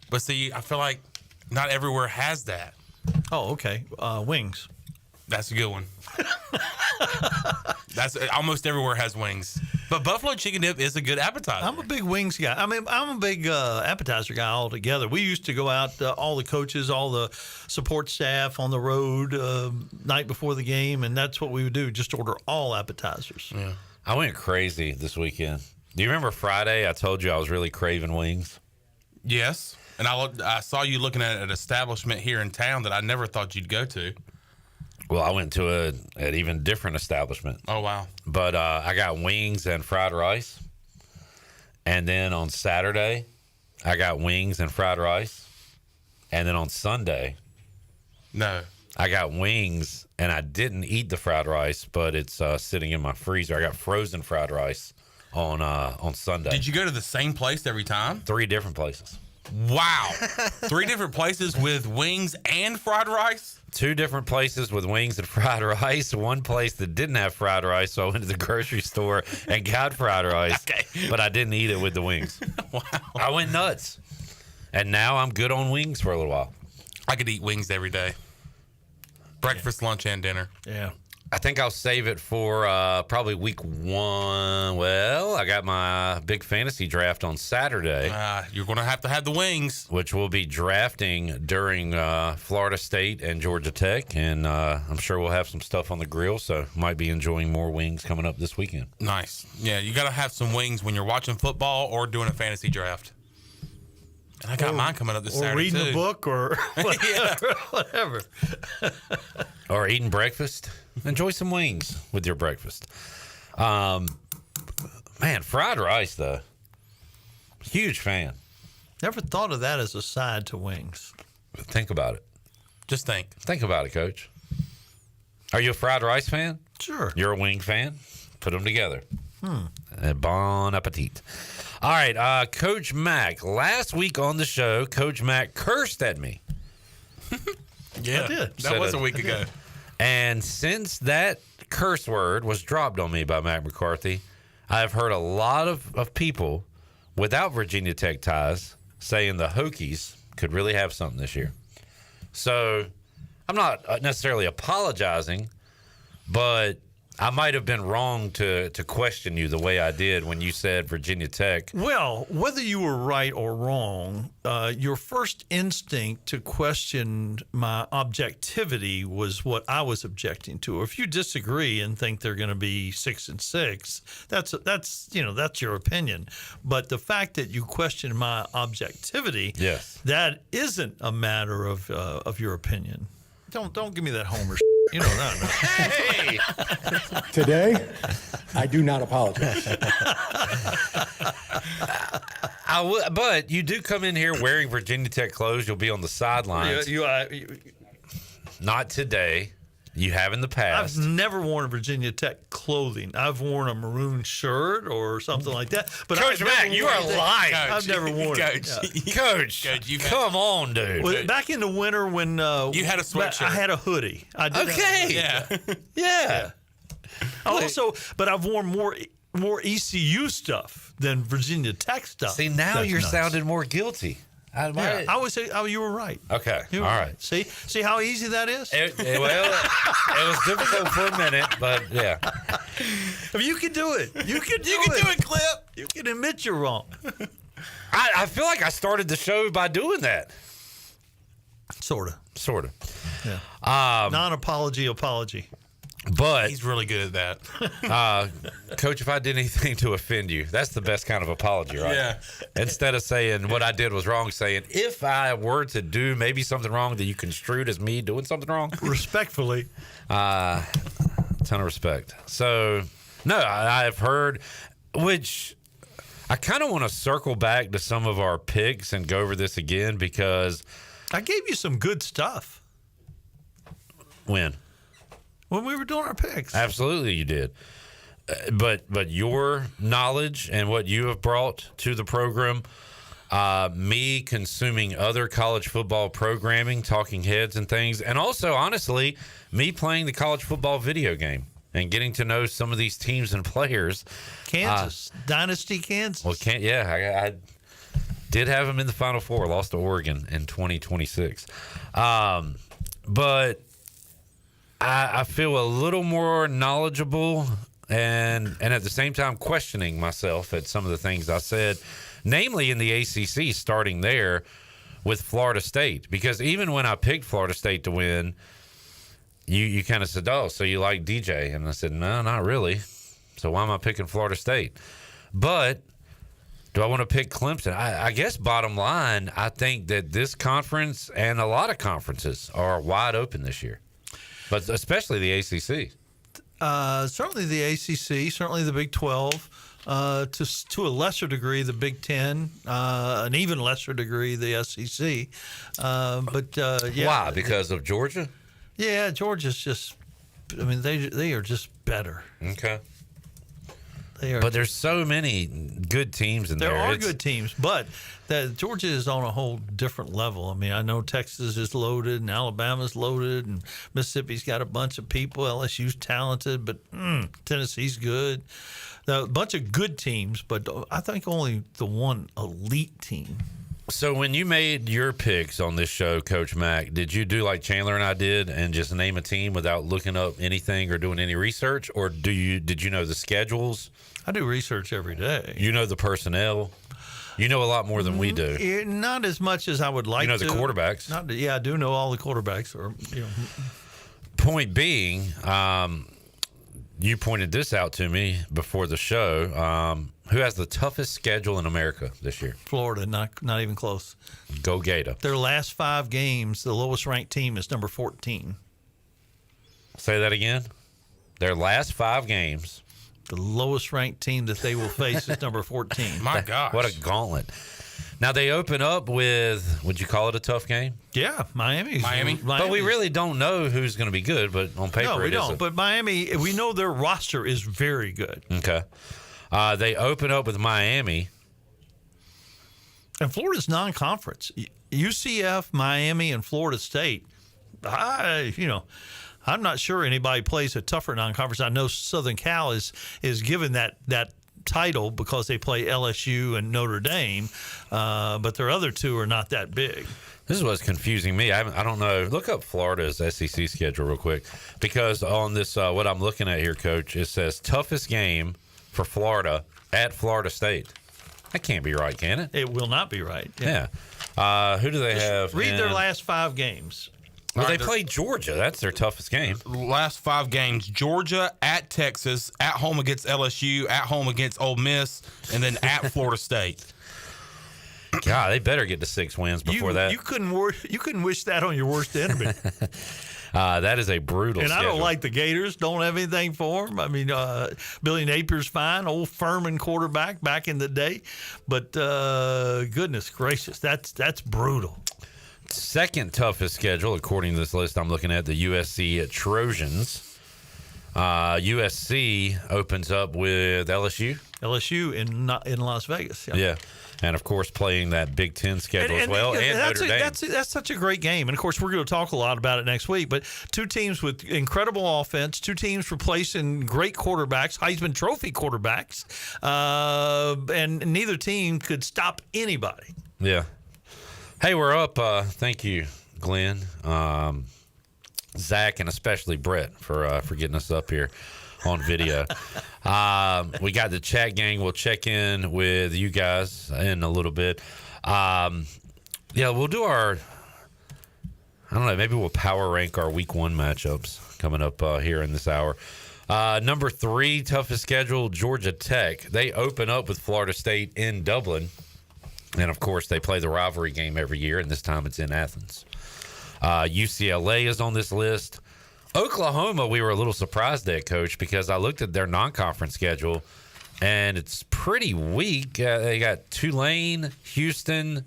But see, I feel like not everywhere has that. Oh, okay. Wings. That's a good one. That's almost everywhere has wings. But buffalo chicken dip is a good appetizer. I'm a big wings guy. I mean, I'm a big appetizer guy altogether. We used to go out, all the coaches, all the support staff on the road night before the game, and that's what we would do, just order all appetizers. Yeah. I went crazy this weekend. Do you remember Friday I told you I was really craving wings? Yes. And I saw you looking at an establishment here in town that I never thought you'd go to. Well, I went to an even different establishment. Oh, wow. But I got wings and fried rice. And then on Saturday, I got wings and fried rice. And then on Sunday, I got wings, and I didn't eat the fried rice, but it's sitting in my freezer. I got frozen fried rice on Sunday. Did you go to the same place every time? 3 different places. Wow. 3 different places with wings and fried rice? 2 different places with wings and fried rice. 1 place that didn't have fried rice, so I went to the grocery store and got fried rice, but I didn't eat it with the wings. Wow. I went nuts. And now I'm good on wings for a little while. I could eat wings every day. Breakfast, lunch, and dinner. Yeah. I think I'll save it for probably week 1. Well, I got my big fantasy draft on Saturday. You're going to have the wings. Which we'll be drafting during Florida State and Georgia Tech. And I'm sure we'll have some stuff on the grill, so might be enjoying more wings coming up this weekend. Nice. Yeah, you got to have some wings when you're watching football or doing a fantasy draft. And I got mine coming up this Saturday, or reading too. a book or whatever. Or eating breakfast. Enjoy some wings with your breakfast. Man, fried rice, though. Huge fan. Never thought of that as a side to wings. Think about it. Just think. Think about it, Coach. Are you a fried rice fan? Sure. You're a wing fan? Put them together. Bon appetit. All right, Coach Mack. Last week on the show, Coach Mack cursed at me. Yeah, I did. That was a week ago. And since that curse word was dropped on me by Mac McCarthy, I've heard a lot of people without Virginia Tech ties saying the Hokies could really have something this year. So I'm not necessarily apologizing, but I might have been wrong to question you the way I did when you said Virginia Tech. Well, whether you were right or wrong, your first instinct to question my objectivity was what I was objecting to. If you disagree and think they're going to be 6-6, that's your opinion. But the fact that you question my objectivity, yes, that isn't a matter of your opinion. Don't give me that homer. You know that. Hey! Today, I do not apologize. But you do come in here wearing Virginia Tech clothes. You'll be on the sidelines. Not today. You have in the past. I've never worn Virginia Tech clothing. I've worn a maroon shirt or something like that. But Coach Mack, you are lying. I've never worn it. Coach, come on, dude. Well, back in the winter when you had a sweatshirt. I had a hoodie. I did. Okay. Yeah. But I've worn more ECU stuff than Virginia Tech stuff. See, now you're sounding more guilty. I would say, you were right. Okay. All right. See how easy that is? It was difficult for a minute, but yeah. If you can do it. You can do it, Clip. You can admit you're wrong. I feel like I started the show by doing that. Sort of. Yeah. Non-apology apology. But he's really good at that. Coach, if I did anything to offend you, that's the best kind of apology, right? Yeah. Instead of saying what I did was wrong, saying if I were to do maybe something wrong that you construed as me doing something wrong. Respectfully. Ton of respect. So, no, I've heard, which I kind of want to circle back to some of our picks and go over this again because I gave you some good stuff. When we were doing our picks. Absolutely you did. But your knowledge and what you have brought to the program, me consuming other college football programming, talking heads and things, and also, honestly, me playing the college football video game and getting to know some of these teams and players. Kansas. Dynasty Kansas. Well, Did have them in the Final Four. Lost to Oregon in 2026. But I feel a little more knowledgeable and at the same time questioning myself at some of the things I said, namely in the ACC, starting there with Florida State. Because even when I picked Florida State to win, you kind of said, oh, so you like DJ? And I said, no, not really. So why am I picking Florida State? But do I want to pick Clemson? I guess bottom line, I think that this conference and a lot of conferences are wide open this year, but especially the ACC. Certainly the ACC, certainly the Big 12, to a lesser degree the Big 10, an even lesser degree the SEC. Yeah. Why? Because of Georgia? Yeah, Georgia's just. I mean, they are just better. Okay. But there's so many good teams in there. There are good teams, but Georgia is on a whole different level. I mean, I know Texas is loaded and Alabama's loaded and Mississippi's got a bunch of people. LSU's talented, but Tennessee's good. A bunch of good teams, but I think only the one elite team. So when you made your picks on this show, Coach Mack, did you do like Chandler and I did and just name a team without looking up anything or doing any research? Or did you know the schedules? I do research every day. You know the personnel? You know a lot more than we do. Not as much as I would like to. You know the quarterbacks? I do know all the quarterbacks. Point being, you pointed this out to me before the show. Who has the toughest schedule in America this year? Florida, not even close. Go Gator. Their last 5 games, the lowest ranked team is number 14. Say that again. Their last 5 games. The lowest ranked team that they will face is number 14. My gosh. What a gauntlet. Now they open up with, would you call it a tough game? Yeah, Miami. But we really don't know who's going to be good, but on paper no, we don't. But Miami, we know their roster is very good. Okay. They open up with Miami. And Florida's non-conference. UCF, Miami, and Florida State. I'm not sure anybody plays a tougher non-conference. I know Southern Cal is given that title because they play LSU and Notre Dame, but their other two are not that big. This is what's confusing me. I don't know. Look up Florida's SEC schedule real quick, because on this, what I'm looking at here, Coach, it says toughest game for Florida at Florida State. That can't be right, can it? It will not be right. Yeah. Who do they have? Read their last 5 games. Well, they played Georgia. That's their toughest game. Last 5 games: Georgia, at Texas, at home against LSU, at home against Ole Miss, and then at Florida State. God, they better get to 6 wins before that. You couldn't wish that on your worst enemy. That is a brutal schedule. I don't like the Gators. Don't have anything for them. I mean, Billy Napier's fine. Old Furman quarterback back in the day. But goodness gracious, that's brutal. Second toughest schedule, according to this list I'm looking at, the USC Trojans. USC opens up with LSU. LSU in Las Vegas. Yeah. And, of course, playing that Big Ten schedule as well, and Notre Dame. That's such a great game. And, of course, we're going to talk a lot about it next week. But 2 teams with incredible offense, 2 teams replacing great quarterbacks, Heisman Trophy quarterbacks, and neither team could stop anybody. Yeah. Hey, we're up. Thank you, Glenn, Zach, and especially Brett for getting us up here on video. We got the chat gang. We'll check in with you guys in a little bit. We'll do our, I don't know, maybe we'll power rank our week 1 matchups coming up here in this hour. Number 3, toughest schedule, Georgia Tech. They open up with Florida State in Dublin. And, of course, they play the rivalry game every year, and this time it's in Athens. UCLA is on this list. Oklahoma, we were a little surprised at, Coach, because I looked at their non-conference schedule, and it's pretty weak. They got Tulane, Houston,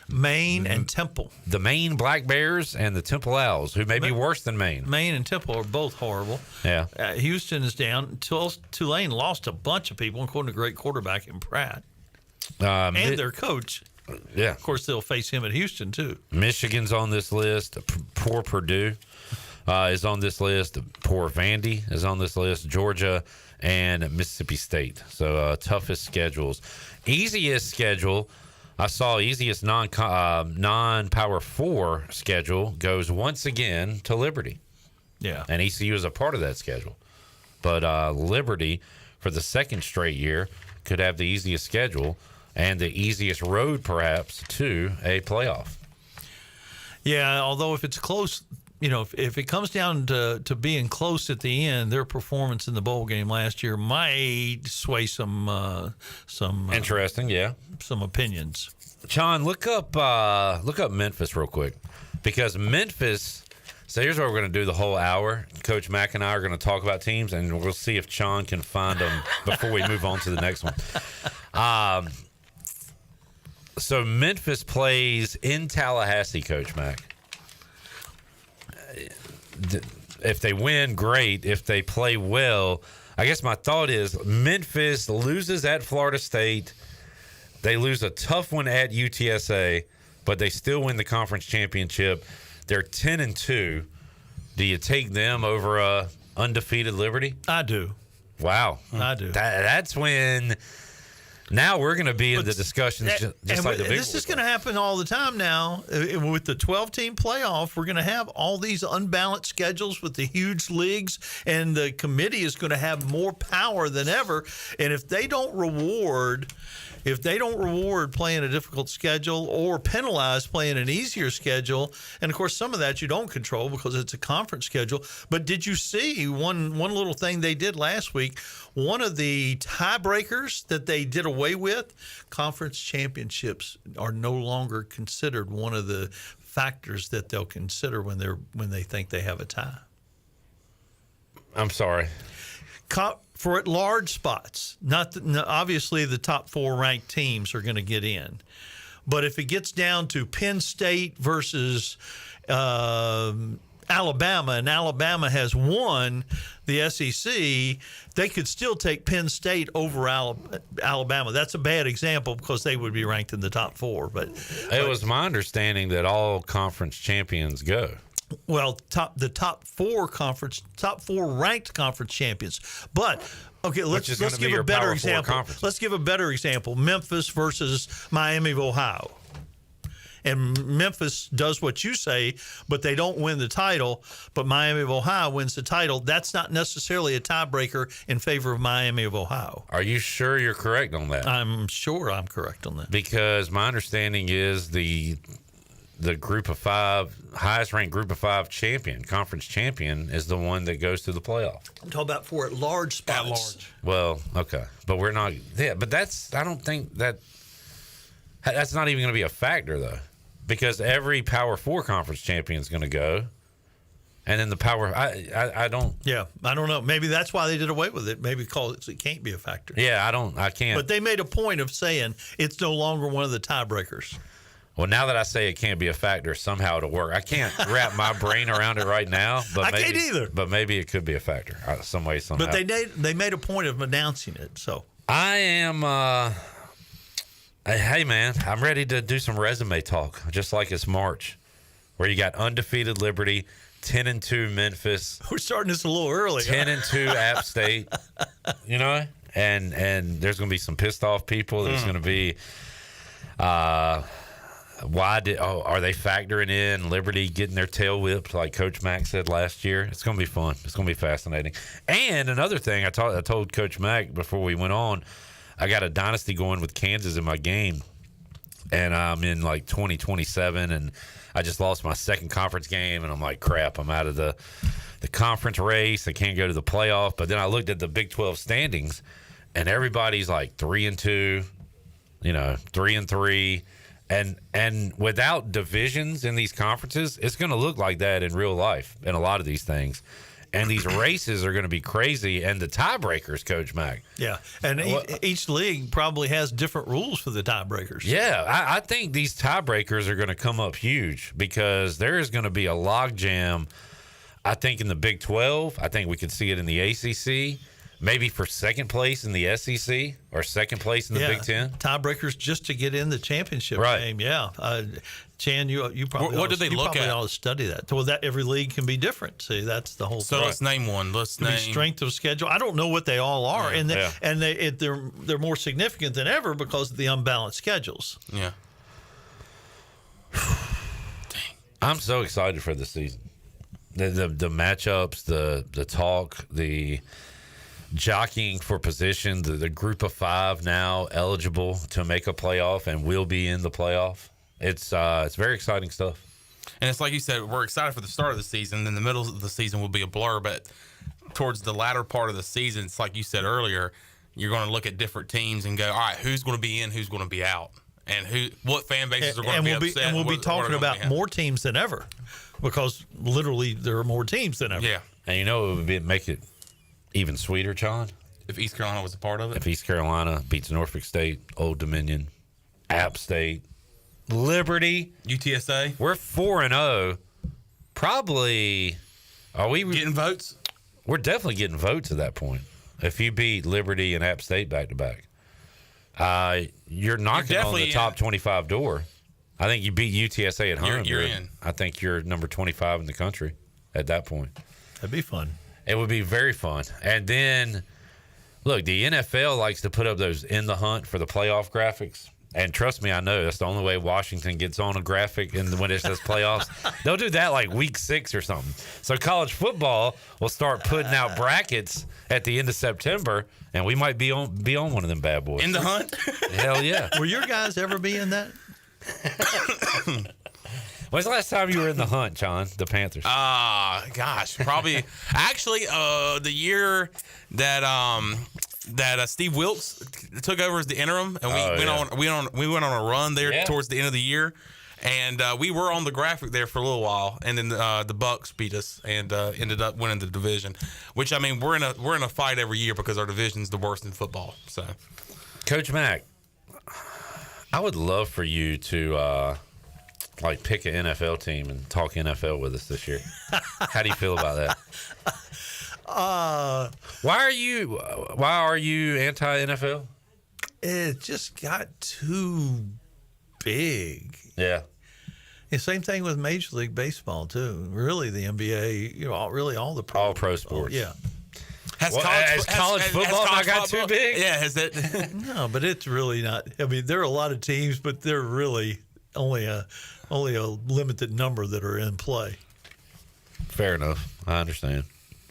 Maine, and Temple. The Maine Black Bears and the Temple Owls, who may be worse than Maine. Maine and Temple are both horrible. Yeah. Houston is down. Tulane lost a bunch of people, including a great quarterback in Pratt. And their coach. Yeah. Of course, they'll face him at Houston, too. Michigan's on this list. Poor Purdue is on this list. Poor Vandy is on this list. Georgia and Mississippi State. So, toughest schedules. Easiest schedule, I saw easiest non-Power 4 schedule goes once again to Liberty. Yeah. And ECU is a part of that schedule. But Liberty, for the second straight year, could have the easiest schedule and the easiest road, perhaps, to a playoff. Yeah, although if it's close, if it comes down to being close at the end, their performance in the bowl game last year might sway some Interesting, yeah. some opinions. John, look up Memphis real quick, because Memphis. So here's what we're going to do the whole hour. Coach Mack and I are going to talk about teams, and we'll see if John can find them before we move on to the next one. So Memphis plays in Tallahassee, Coach Mack. If they win, great. If they play well, I guess my thought is Memphis loses at Florida State. They lose a tough one at UTSA, but they still win the conference championship. They're 10-2. Do you take them over undefeated Liberty? I do. Wow. I do. That's when now we're going to be in the discussions just like the big This is going to happen all the time now. With the 12-team playoff, we're going to have all these unbalanced schedules with the huge leagues, and the committee is going to have more power than ever. And if they don't reward playing a difficult schedule or penalize playing an easier schedule, and of course some of that you don't control because it's a conference schedule. But did you see one little thing they did last week? One of the tiebreakers that they did away with, conference championships are no longer considered one of the factors that they'll consider when they think they have a tie. I'm sorry. For at-large spots, obviously the top 4 ranked teams are going to get in. But if it gets down to Penn State versus Alabama, and Alabama has won the SEC, they could still take Penn State over Alabama. That's a bad example because they would be ranked in the top 4. But it was my understanding that all conference champions go. Well, the top 4 ranked conference champions. But okay, let's give a better example. Let's give a better example. Memphis versus Miami of Ohio. And Memphis does what you say, but they don't win the title. But Miami of Ohio wins the title. That's not necessarily a tiebreaker in favor of Miami of Ohio. Are you sure you're correct on that? I'm sure I'm correct on that. Because my understanding is the group of 5, highest ranked group of 5 conference champion is the one that goes to the playoff. I'm talking about for at-large spots. At-large. Well, okay. But we're not, but I don't think that's not even going to be a factor, though. Because every Power 4 conference champion is going to go. And then the Power, I don't. Yeah, I don't know. Maybe that's why they did away with it. Maybe because it can't be a factor. Yeah, I can't. But they made a point of saying it's no longer one of the tiebreakers. Well, now that I say it can't be a factor, somehow it'll work. I can't wrap my brain around it right now. But I can't either. But maybe it could be a factor some way, somehow. But they made a point of announcing it. So I am. Hey, man, I'm ready to do some resume talk, just like it's March, where you got undefeated Liberty, 10-2 Memphis. We're starting this a little early. 10-2 App State, and there's going to be some pissed off people. There's going to be, are they factoring in Liberty getting their tail whipped like Coach Mack said last year? It's going to be fun. It's going to be fascinating. And another thing, I told Coach Mack before we went on, I got a dynasty going with Kansas in my game, and I'm in like 2027, and I just lost my second conference game, and I'm like, crap, I'm out of the conference race. I can't go to the playoff. But then I looked at the Big 12 standings, and everybody's like 3-2, 3-3. And without divisions in these conferences, it's going to look like that in real life in a lot of these things. And these races are going to be crazy. And the tiebreakers, Coach Mack. Yeah. And each league probably has different rules for the tiebreakers. Yeah. I think these tiebreakers are going to come up huge because there is going to be a logjam, I think, in the Big 12. I think we could see it in the ACC. Maybe for second place in the SEC or second place in the Big Ten. Tiebreakers just to get in the championship game. Yeah. Chan, you probably what do they look at? ought to study that. Well, that every league can be different. See, that's the whole. So let's name one. Let's name strength of schedule. I don't know what they all are, and they're more significant than ever because of the unbalanced schedules. Yeah. I'm so excited for this season. The matchups, the talk, the jockeying for position, the group of 5 now eligible to make a playoff and will be in the playoff. It's very exciting stuff. And it's like you said, we're excited for the start of the season. Then the middle of the season will be a blur, but towards the latter part of the season, it's like you said earlier, you're going to look at different teams and go, all right, who's going to be in, who's going to be out, and what fan bases are going to be upset. And we'll be talking about more teams than ever, because literally there are more teams than ever. Yeah. And you know, it would make it even sweeter, John, if East Carolina was a part of it. If East Carolina beats Norfolk State, Old Dominion, App State, Liberty, UTSA. We're 4-0. Probably, are we getting votes? We're definitely getting votes at that point. If you beat Liberty and App State back to back, you're knocking on the top 25 door. I think you beat UTSA at home. You're in. I think you're number 25 in the country at that point. That'd be fun. It would be very fun. And then, look, the NFL likes to put up those in the hunt for the playoff graphics. And trust me, I know that's the only way Washington gets on a graphic and when it says playoffs. They'll do that like week 6 or something. So college football will start putting out brackets at the end of September, and we might be on one of them bad boys. In the hunt? Hell yeah. Will your guys ever be in that? When's the last time you were in the hunt, John? The Panthers? Gosh, probably. Actually, the year that Steve Wilkes took over as the interim, and we went on a run there towards the end of the year, and we were on the graphic there for a little while, and then the Bucks beat us and ended up winning the division. Which, I mean, we're in a fight every year because our division's the worst in football. So, Coach Mack, I would love for you to pick an NFL team and talk NFL with us this year. How do you feel about that? Why are you anti-NFL? It just got too big. Yeah. The same thing with Major League Baseball too. Really, the NBA. Really all the all pro sports. Yeah. Has college football not got too big? Yeah, has it? No, but it's really not. I mean, there are a lot of teams, but they're really only a limited number that are in play. Fair enough. I understand.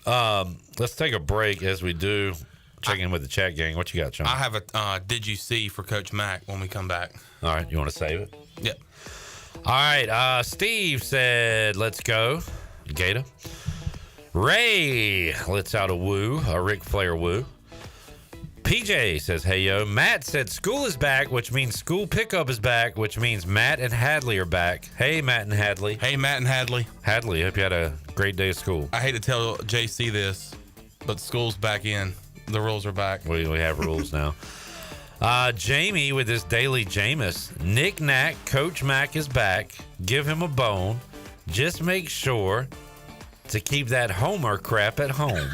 Let's take a break as we do. Check in with the chat gang. What you got, John? I have a did you see for Coach Mack when we come back. All right. You want to save it? Yep. All right. Steve said, let's go. Gator. Ray lets out a woo, a Ric Flair woo. PJ says, hey, yo. Matt said school is back, which means school pickup is back, which means Matt and Hadley are back. Hey, Matt and Hadley. Hey, Matt and Hadley. Hadley, hope you had a great day of school. I hate to tell JC this, but school's back in. The rules are back. We have rules now. Jamie with his daily Jameis. Nick Nack, Coach Mack is back. Give him a bone. Just make sure to keep that Homer crap at home.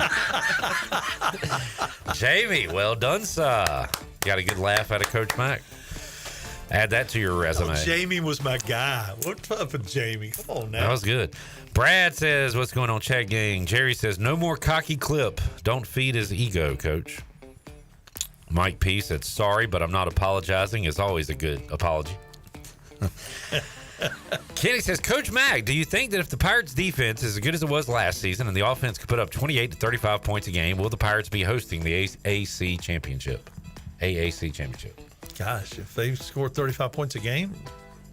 Jamie, well done, sir. Got a good laugh out of Coach Mack. Add that to your resume. Oh, Jamie was my guy. What's up with Jamie? Come on now. That was good. Brad says, what's going on, chat gang? Jerry says, no more cocky clip. Don't feed his ego, Coach. Mike P said, sorry, but I'm not apologizing. It's always a good apology. Kenny says, Coach Mack, do you think that if the Pirates defense is as good as it was last season and the offense could put up 28 to 35 points a game, will the Pirates be hosting the AAC championship? Gosh, if they scored 35 points a game,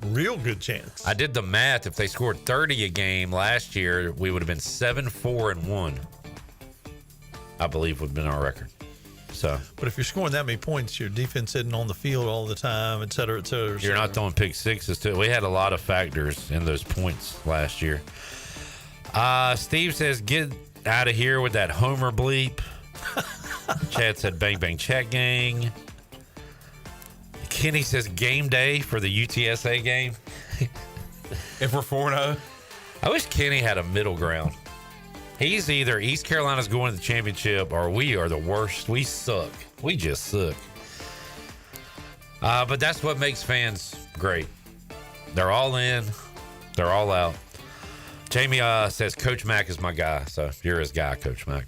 real good chance. I did the math. If they scored 30 a game last year, we would have been 7-4-1. I believe would have been our record. So, but if you're scoring that many points, your defense isn't on the field all the time, et cetera, et cetera. Et you're cetera. not throwing pick sixes too. We had a lot of factors in those points last year. Steve says, get out of here with that Homer bleep. Chad said, bang, bang, chat gang. Kenny says, game day for the UTSA game. If we're 4-0. I wish Kenny had a middle ground. He's either East Carolina's going to the championship or we are the worst. We suck. We just suck. But that's what makes fans great. They're all in. They're all out. Jamie says, Coach Mack is my guy. So you're his guy, Coach Mack.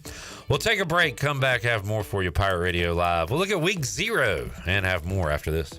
We'll take a break. Come back, have more for you, Pirate Radio Live. We'll look at week 0 and have more after this.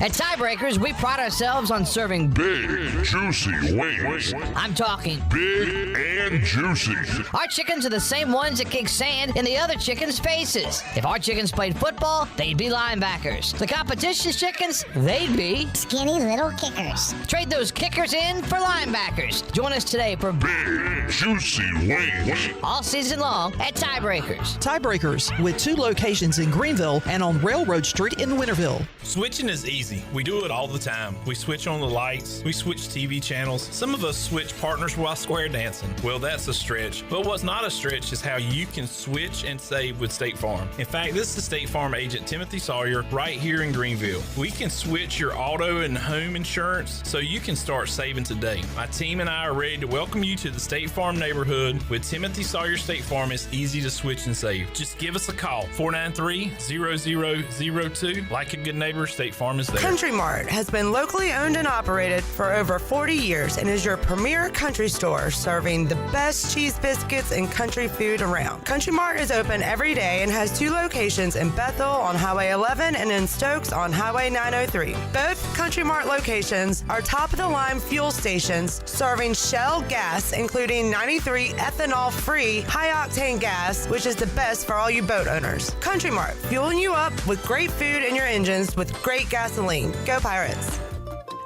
At Tiebreakers, we pride ourselves on serving big, juicy wings. I'm talking big and juicy. Our chickens are the same ones that kick sand in the other chickens' faces. If our chickens played football, they'd be linebackers. The competition's chickens, they'd be skinny little kickers. Trade those kickers in for linebackers. Join us today for big, juicy wings. All season long at Tiebreakers. Tiebreakers, with 2 locations in Greenville and on Railroad Street in Winterville. Switching is easy. We do it all the time. We switch on the lights. We switch TV channels. Some of us switch partners while square dancing. Well, that's a stretch. But what's not a stretch is how you can switch and save with State Farm. In fact, this is State Farm agent Timothy Sawyer right here in Greenville. We can switch your auto and home insurance so you can start saving today. My team and I are ready to welcome you to the State Farm neighborhood. With Timothy Sawyer State Farm, it's easy to switch and save. Just give us a call, 493-0002. Like a good neighbor, State Farm is there. Country Mart has been locally owned and operated for over 40 years and is your premier country store serving the best cheese biscuits and country food around. Country Mart is open every day and has 2 locations in Bethel on Highway 11 and in Stokes on Highway 903. Both Country Mart locations are top-of-the-line fuel stations serving Shell gas, including 93 ethanol-free high-octane gas, which is the best for all you boat owners. Country Mart, fueling you up with great food in your engines with great gasoline. Go Pirates!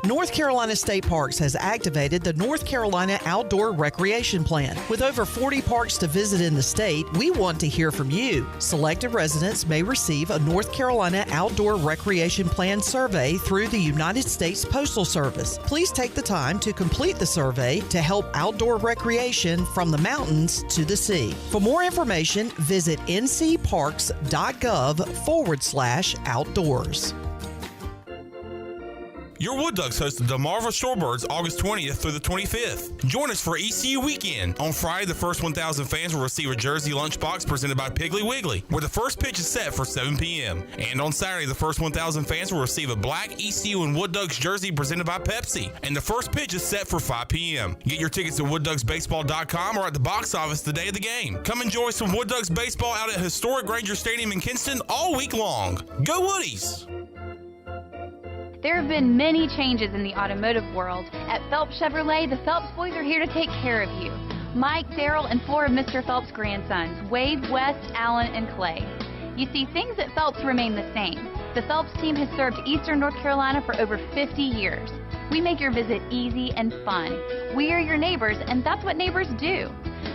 North Carolina State Parks has activated the North Carolina Outdoor Recreation Plan. With over 40 parks to visit in the state, we want to hear from you. Selected residents may receive a North Carolina Outdoor Recreation Plan survey through the United States Postal Service. Please take the time to complete the survey to help outdoor recreation from the mountains to the sea. For more information, visit ncparks.gov/outdoors. Your Wood Ducks host the Delmarva Shorebirds August 20th through the 25th. Join us for ECU Weekend. On Friday, the first 1,000 fans will receive a jersey lunchbox presented by Piggly Wiggly, where the first pitch is set for 7 p.m. And on Saturday, the first 1,000 fans will receive a black ECU and Wood Ducks jersey presented by Pepsi, and the first pitch is set for 5 p.m. Get your tickets at woodducksbaseball.com or at the box office the day of the game. Come enjoy some Wood Ducks baseball out at historic Granger Stadium in Kinston all week long. Go Woodies! There have been many changes in the automotive world. At Phelps Chevrolet, the Phelps boys are here to take care of you. Mike, Daryl, and 4 of Mr. Phelps' grandsons, Wade, West, Allen, and Clay. You see, things at Phelps remain the same. The Phelps team has served Eastern North Carolina for over 50 years. We make your visit easy and fun. We are your neighbors, and that's what neighbors do.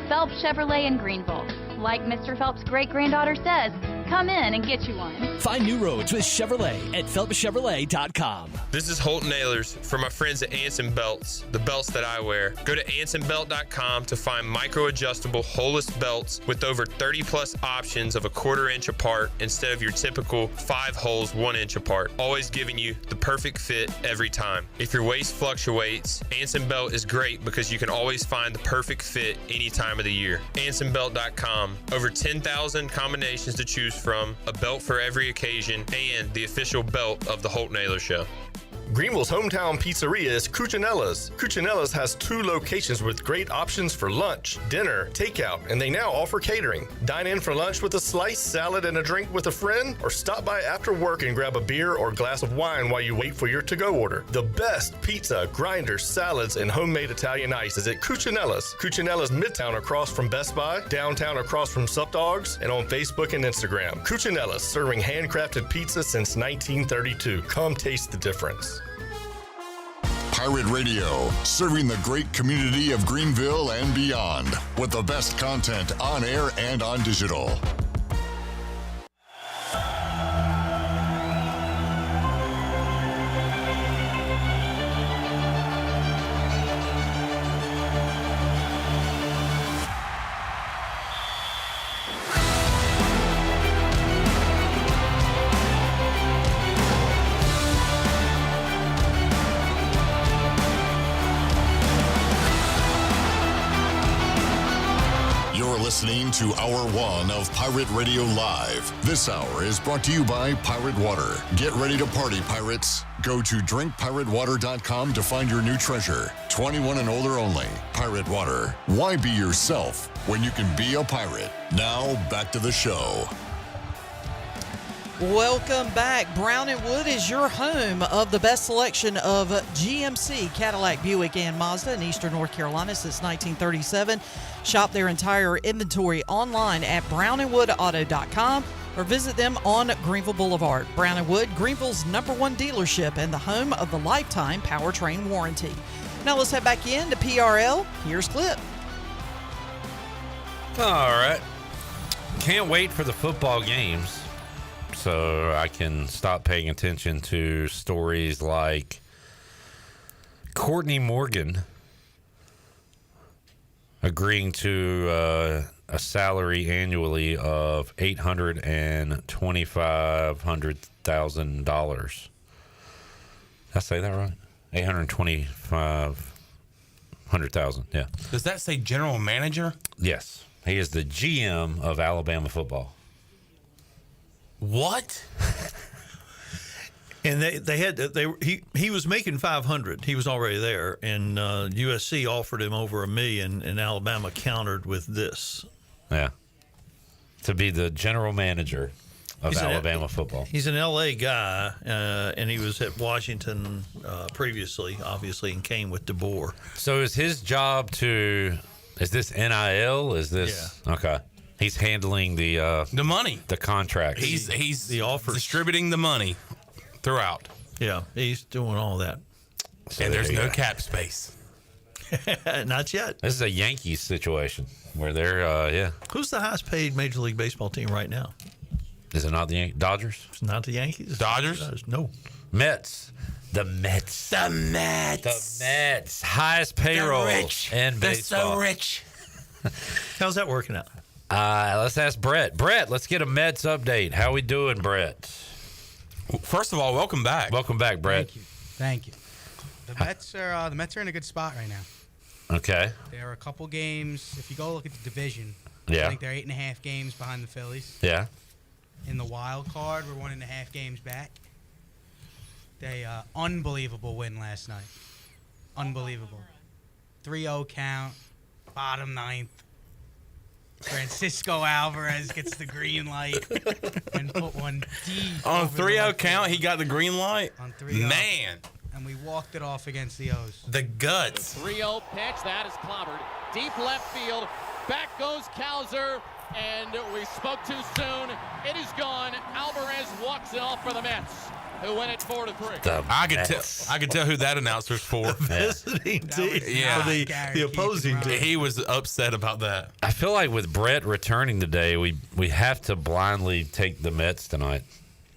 Phelps Chevrolet in Greenville. Like Mr. Phelps' great-granddaughter says, come in and get you one. Find new roads with Chevrolet at PhelpsChevrolet.com. This is Holton Nailers for my friends at Anson Belts, the belts that I wear. Go to AnsonBelt.com to find micro-adjustable holeless belts with over 30-plus options of a 1/4 inch apart instead of your typical 5 holes 1 inch apart, always giving you the perfect fit every time. If your waist fluctuates, Anson Belt is great because you can always find the perfect fit any time of the year. AnsonBelt.com. Over 10,000 combinations to choose from, a belt for every occasion, and the official belt of the Holton Nailers Show. Greenville's hometown pizzeria is Cucinella's. Cucinella's has 2 locations with great options for lunch, dinner, takeout, and they now offer catering. Dine in for lunch with a slice, salad, and a drink with a friend, or stop by after work and grab a beer or glass of wine while you wait for your to-go order. The best pizza, grinders, salads, and homemade Italian ice is at Cucinella's. Cucinella's Midtown across from Best Buy, downtown across from Sup Dogs, and on Facebook and Instagram. Cucinella's, serving handcrafted pizza since 1932. Come taste the difference. Pirate Radio, serving the great community of Greenville and beyond with the best content on air and on digital. Listening to Hour 1 of Pirate Radio Live. This hour is brought to you by Pirate Water. Get ready to party, pirates. Go to drinkpiratewater.com to find your new treasure. 21 and older only. Pirate Water. Why be yourself when you can be a pirate? Now, back to the show. Welcome back. Brown and Wood is your home of the best selection of GMC, Cadillac, Buick, and Mazda in Eastern North Carolina since 1937. Shop their entire inventory online at brownandwoodauto.com or visit them on Greenville Boulevard. Brown and Wood, Greenville's #1 dealership and the home of the lifetime powertrain warranty. Now let's head back in to PRL. Here's Clip. All right. Can't wait for the football games so I can stop paying attention to stories like Courtney Morgan agreeing to a salary annually of $825,000. Did I say that right? $825,000. Yeah. Does that say general manager? Yes. He is the GM of Alabama football. What? And he was making $500,000. He was already there, and USC offered him over $1 million, and Alabama countered with this. Yeah, to be the general manager of Alabama football. He's an LA guy, and he was at Washington previously, obviously, and came with DeBoer. So is his job to? Is this NIL? Is this okay? He's handling the money, the contract. He's the offers, distributing the money throughout. Yeah, he's doing all that. So and there's no cap space. Not yet. This is a Yankees situation where they're Who's the highest paid Major League Baseball team right now? Is it not the Dodgers? It's not the Yankees. Dodgers? No. Mets. The Mets. The Mets. The Mets. Highest payroll in baseball. They're so rich. How's that working out? Let's ask Brett. Brett, let's get a Mets update. How we doing, Brett? First of all, welcome back. Welcome back, Brett. Thank you. The Mets are in a good spot right now. Okay. There are a couple games. If you go look at the division, yeah. I think they're 8.5 games behind the Phillies. Yeah. In the wild card, we're 1.5 games back. They unbelievable win last night. Unbelievable. 3-0 count, bottom ninth. Francisco Alvarez gets the green light and put one deep. On 3-0 count, he got the green light? On 3-0. Man. And we walked it off against the O's. The guts. 3-0 pitch. That is clobbered. Deep left field. Back goes Kowser. And we spoke too soon. It is gone. Alvarez walks it off for the Mets, who win it 4-3. I could tell who that announcer's for. Visiting team. Yeah. The opposing team. He was upset about that. I feel like with Brett returning today, we have to blindly take the Mets tonight.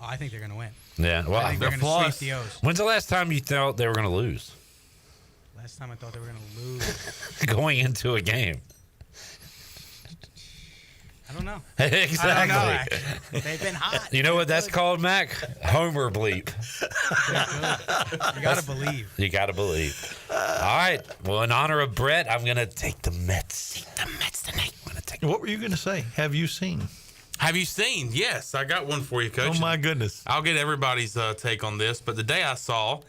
Oh, I think they're going to win. Yeah. Well, I think they're going to sweep the O's. When's the last time you thought they were going to lose? Last time I thought they were going to lose. Going into a game. I don't know. Exactly. I don't know, actually. They've been hot. You know what that's called, Mac? Homer bleep. You got to believe. You got to believe. All right. Well, in honor of Brett, I'm going to take the Mets. Take the Mets tonight. I'm gonna take what were you going to say? Have you seen? Have you seen? Yes, I got one for you, Coach. Oh, my goodness. I'll get everybody's take on this. But the day I saw,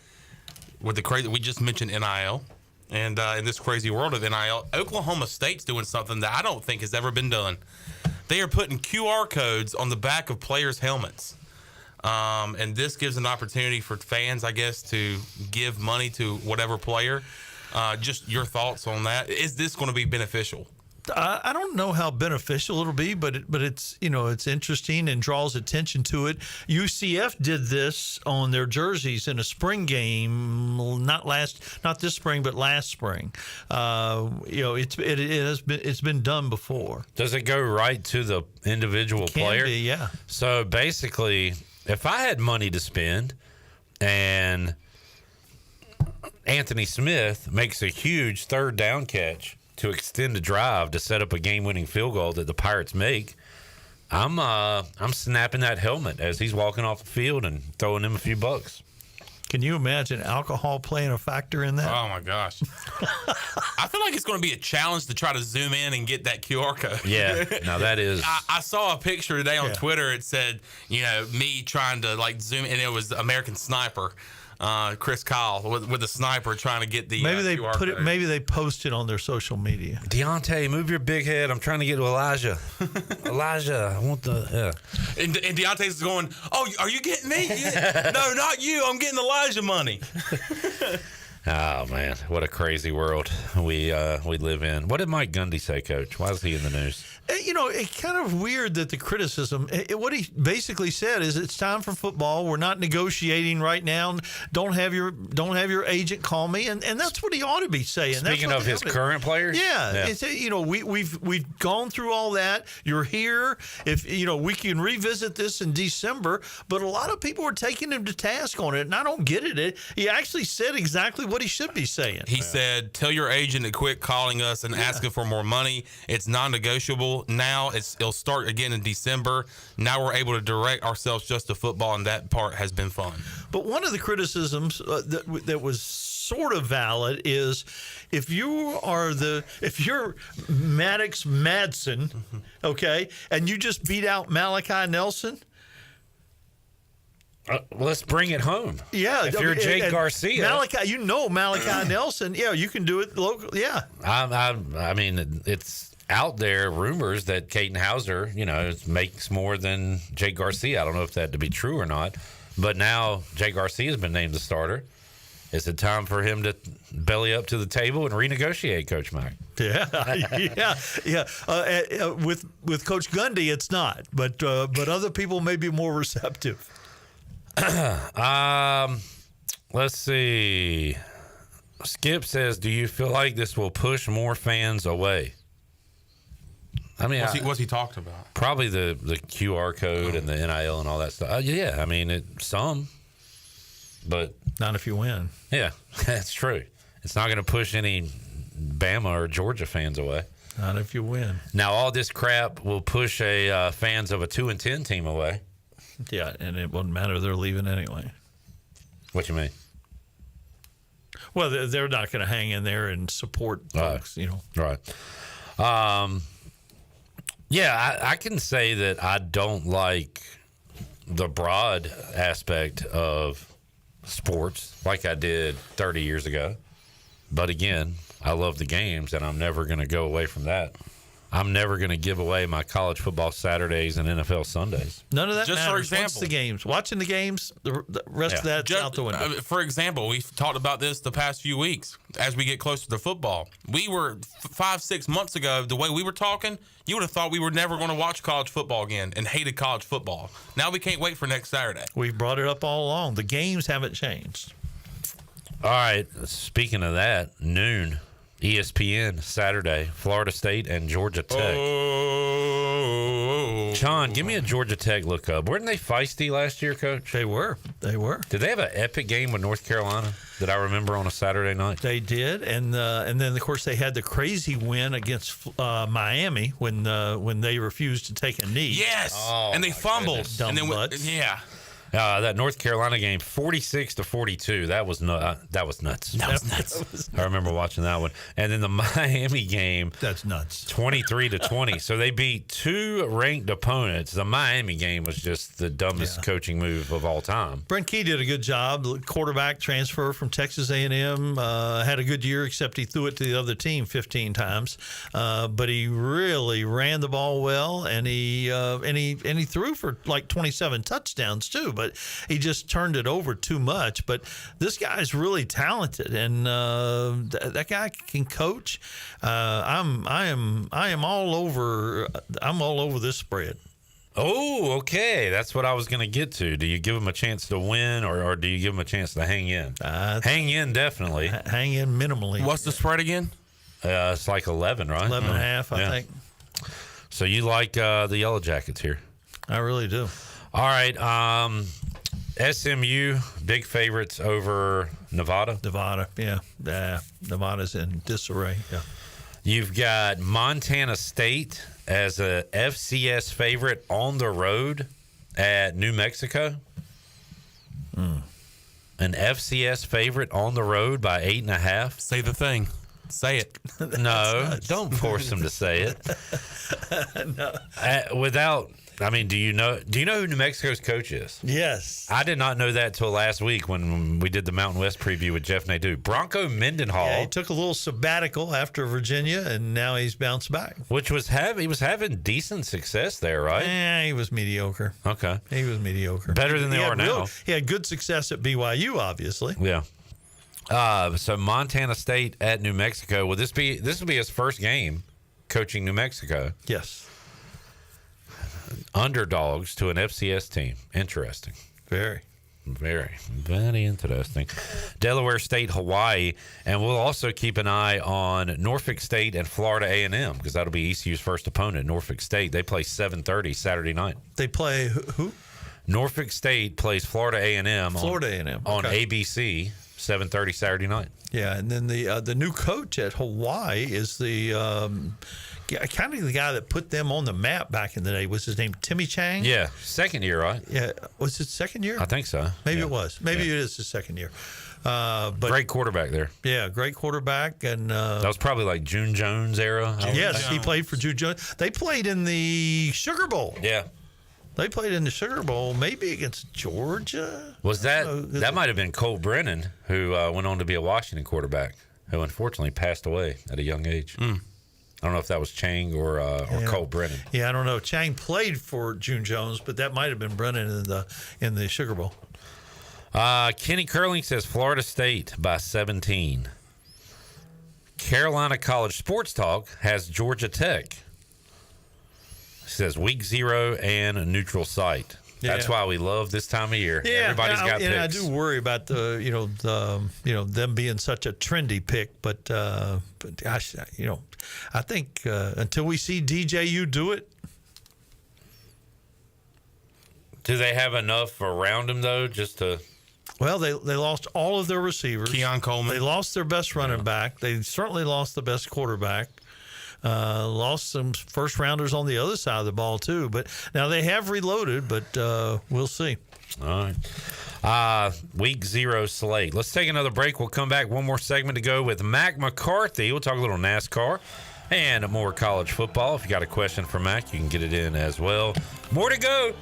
with the crazy, we just mentioned NIL. And in this crazy world of NIL, Oklahoma State's doing something that I don't think has ever been done. They are putting QR codes on the back of players' helmets. And this gives an opportunity for fans, I guess, to give money to whatever player. Just your thoughts on that. Is this going to be beneficial? I don't know how beneficial it'll be, but it's it's interesting and draws attention to it. UCF did this on their jerseys in a spring game, not this spring, but last spring. It's been done before. Does it go right to the individual player? Can be, yeah. So basically, if I had money to spend and Anthony Smith makes a huge third down catch to extend the drive to set up a game-winning field goal that the Pirates make, I'm snapping that helmet as he's walking off the field and throwing him a few bucks. Can you imagine alcohol playing a factor in that? Oh, my gosh. I feel like it's going to be a challenge to try to zoom in and get that QR code. Yeah, now that is... I saw a picture today on Twitter. It said, me trying to, zoom in, and it was American Sniper. Chris Kyle with the sniper trying to get the maybe they QR put code. it. Maybe they post it on their social media. Deontay, move your big head. I'm trying to get to Elijah. Elijah, I want the. And Deontay's going, "Oh, are you getting me? No, not you. I'm getting Elijah money." Oh man, what a crazy world we live in. What did Mike Gundy say, Coach? Why is he in the news? It's kind of weird that the criticism. What he basically said is, it's time for football. We're not negotiating right now. Don't have your agent call me, and that's what he ought to be saying. Speaking of his current players, yeah. It's, we've gone through all that. You're here. If we can revisit this in December, but a lot of people are taking him to task on it, and I don't get it. He actually said exactly what he should be saying. He said, "Tell your agent to quit calling us and asking for more money. It's non-negotiable. Now it'll start again in December. Now we're able to direct ourselves just to football, and that part has been fun." But one of the criticisms that was sort of valid is, if you're Maddox Madsen, okay, and you just beat out Malachi Nelson. Let's bring it home. Yeah, if you're Jake Garcia, Malachi Nelson. Yeah, you can do it local. Yeah, I mean, it's out there rumors that Caden Hauser, makes more than Jake Garcia. I don't know if that to be true or not, but now Jake Garcia has been named the starter. Is it time for him to belly up to the table and renegotiate, Coach Mack? Yeah. With Coach Gundy, it's not, but other people may be more receptive. Let's see. Skip says, "Do you feel like this will push more fans away?" I mean, what's he talked about? Probably the QR code and the NIL and all that stuff. Yeah, I mean, some, but not if you win. Yeah, that's true. It's not going to push any Bama or Georgia fans away. Not if you win. Now, all this crap will push fans of a 2-10 team away. Yeah, and it wouldn't matter. They're leaving anyway. What you mean? Well, they're not going to hang in there and support folks, Right. Yeah, I can say that I don't like the broad aspect of sports like I did 30 years ago. But again, I love the games, and I'm never going to go away from that. I'm never going to give away my college football Saturdays and NFL Sundays. None of that Just matters. for example, Once the games, watching the games, the rest of that's out the window. For example, we've talked about this the past few weeks as we get closer to football. We were 5-6 months ago, the way we were talking, you would have thought we were never going to watch college football again and hated college football. Now we can't wait for next Saturday. We've brought it up all along. The games haven't changed. All right. Speaking of that, noon. ESPN Saturday, Florida State and Georgia Tech. Sean, give me a Georgia Tech look up. Weren't they feisty last year, Coach? They were. Did they have an epic game with North Carolina that I remember on a Saturday night? They did, and then of course they had the crazy win against Miami when they refused to take a knee. Yes, and they fumbled. And then yeah. That North Carolina game, 46-42. That was nuts. That was nuts. I remember watching that one. And then the Miami game, that's nuts. 23-20. So they beat two ranked opponents. The Miami game was just the dumbest coaching move of all time. Brent Key did a good job. The quarterback transfer from Texas A&M, had a good year, except he threw it to the other team 15 times. But he really ran the ball well, and he threw for like 27 touchdowns too. But he just turned it over too much. But this guy's really talented, and that guy can coach. I am all over. I'm all over this spread. Oh, okay. That's what I was going to get to. Do you give him a chance to win, or do you give him a chance to hang in? Hang in, definitely. Hang in minimally. What's the spread again? It's like 11, right? 11.5, I think. So you like the Yellow Jackets here? I really do. All right. SMU, big favorites over Nevada. Yeah. Nevada's in disarray. Yeah. You've got Montana State as a FCS favorite on the road at New Mexico. An FCS favorite on the road by 8.5. Say the thing. Say it. No, don't force them to say it. No. Without I mean, do you know who New Mexico's coach is? Yes. I did not know that till last week when we did the Mountain West preview with Jeff Nadeau. Bronco Mendenhall. Yeah, he took a little sabbatical after Virginia, and now he's bounced back. Which was he was having decent success there, right? He was mediocre. Okay. He was mediocre. Better than they are now. He had good success at BYU, obviously. Yeah. So Montana State at New Mexico. Will this will be his first game coaching New Mexico? Yes. Underdogs to an FCS team. Interesting. Very interesting. Delaware State, Hawaii, and we'll also keep an eye on Norfolk State and Florida A&M because that'll be ECU's first opponent. Norfolk State, they play 7:30 Saturday night. They play who? Norfolk State plays Florida A&M. Florida A&M on ABC 7:30 Saturday night. Yeah, and then the new coach at Hawaii is the kind of the guy that put them on the map back in the day. Was his name Timmy Chang? Yeah, second year, right? Yeah, was it second year? I think so. Maybe it was. Maybe it is his second year. But great quarterback there. Yeah, great quarterback, and that was probably like June Jones era. Yes, he played for June Jones. They played in the Sugar Bowl. Yeah. They played in the Sugar Bowl, maybe against Georgia. Was that might have been Cole Brennan, who went on to be a Washington quarterback, who unfortunately passed away at a young age. I don't know if that was Chang or Cole Brennan. Yeah, I don't know. Chang played for June Jones, but that might have been Brennan in the Sugar Bowl. Kenny Curling says Florida State by 17. Carolina College Sports Talk has Georgia Tech. He says week 0 and a neutral site. That's why we love this time of year. Yeah, everybody's got picks. I do worry about them being such a trendy pick, but gosh, I think until we see DJU do it. Do they have enough around them though, just to? Well, they lost all of their receivers. Keon Coleman. They lost their best running back. They certainly lost the best quarterback. Lost some first rounders on the other side of the ball too, but now they have reloaded, but we'll see. All right. Week 0 slate. Let's take another break. We'll come back. One more segment to go with Mack McCarthy. We'll talk a little NASCAR and more college football. If you got a question for Mack, you can get it in as well. More to go.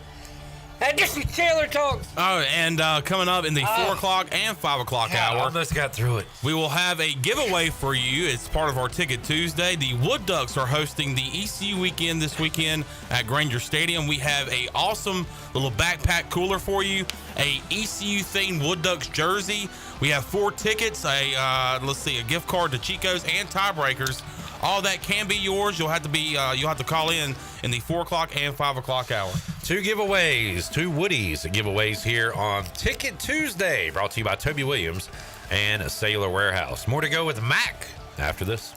And this is Taylor Talks. Oh, and coming up in the 4 o'clock and 5 o'clock hour. I almost got through it. We will have a giveaway for you. It's part of our Ticket Tuesday. The Wood Ducks are hosting the ECU weekend this weekend at Granger Stadium. We have a awesome little backpack cooler for you, a ECU-themed Wood Ducks jersey. We have 4 tickets, a gift card to Chico's and Tiebreakers. All that can be yours. You'll have to call in the 4 o'clock and 5 o'clock hour. 2 giveaways, 2 Woodies giveaways here on Ticket Tuesday, brought to you by Toby Williams and Cellular Warehouse. More to go with Mack after this.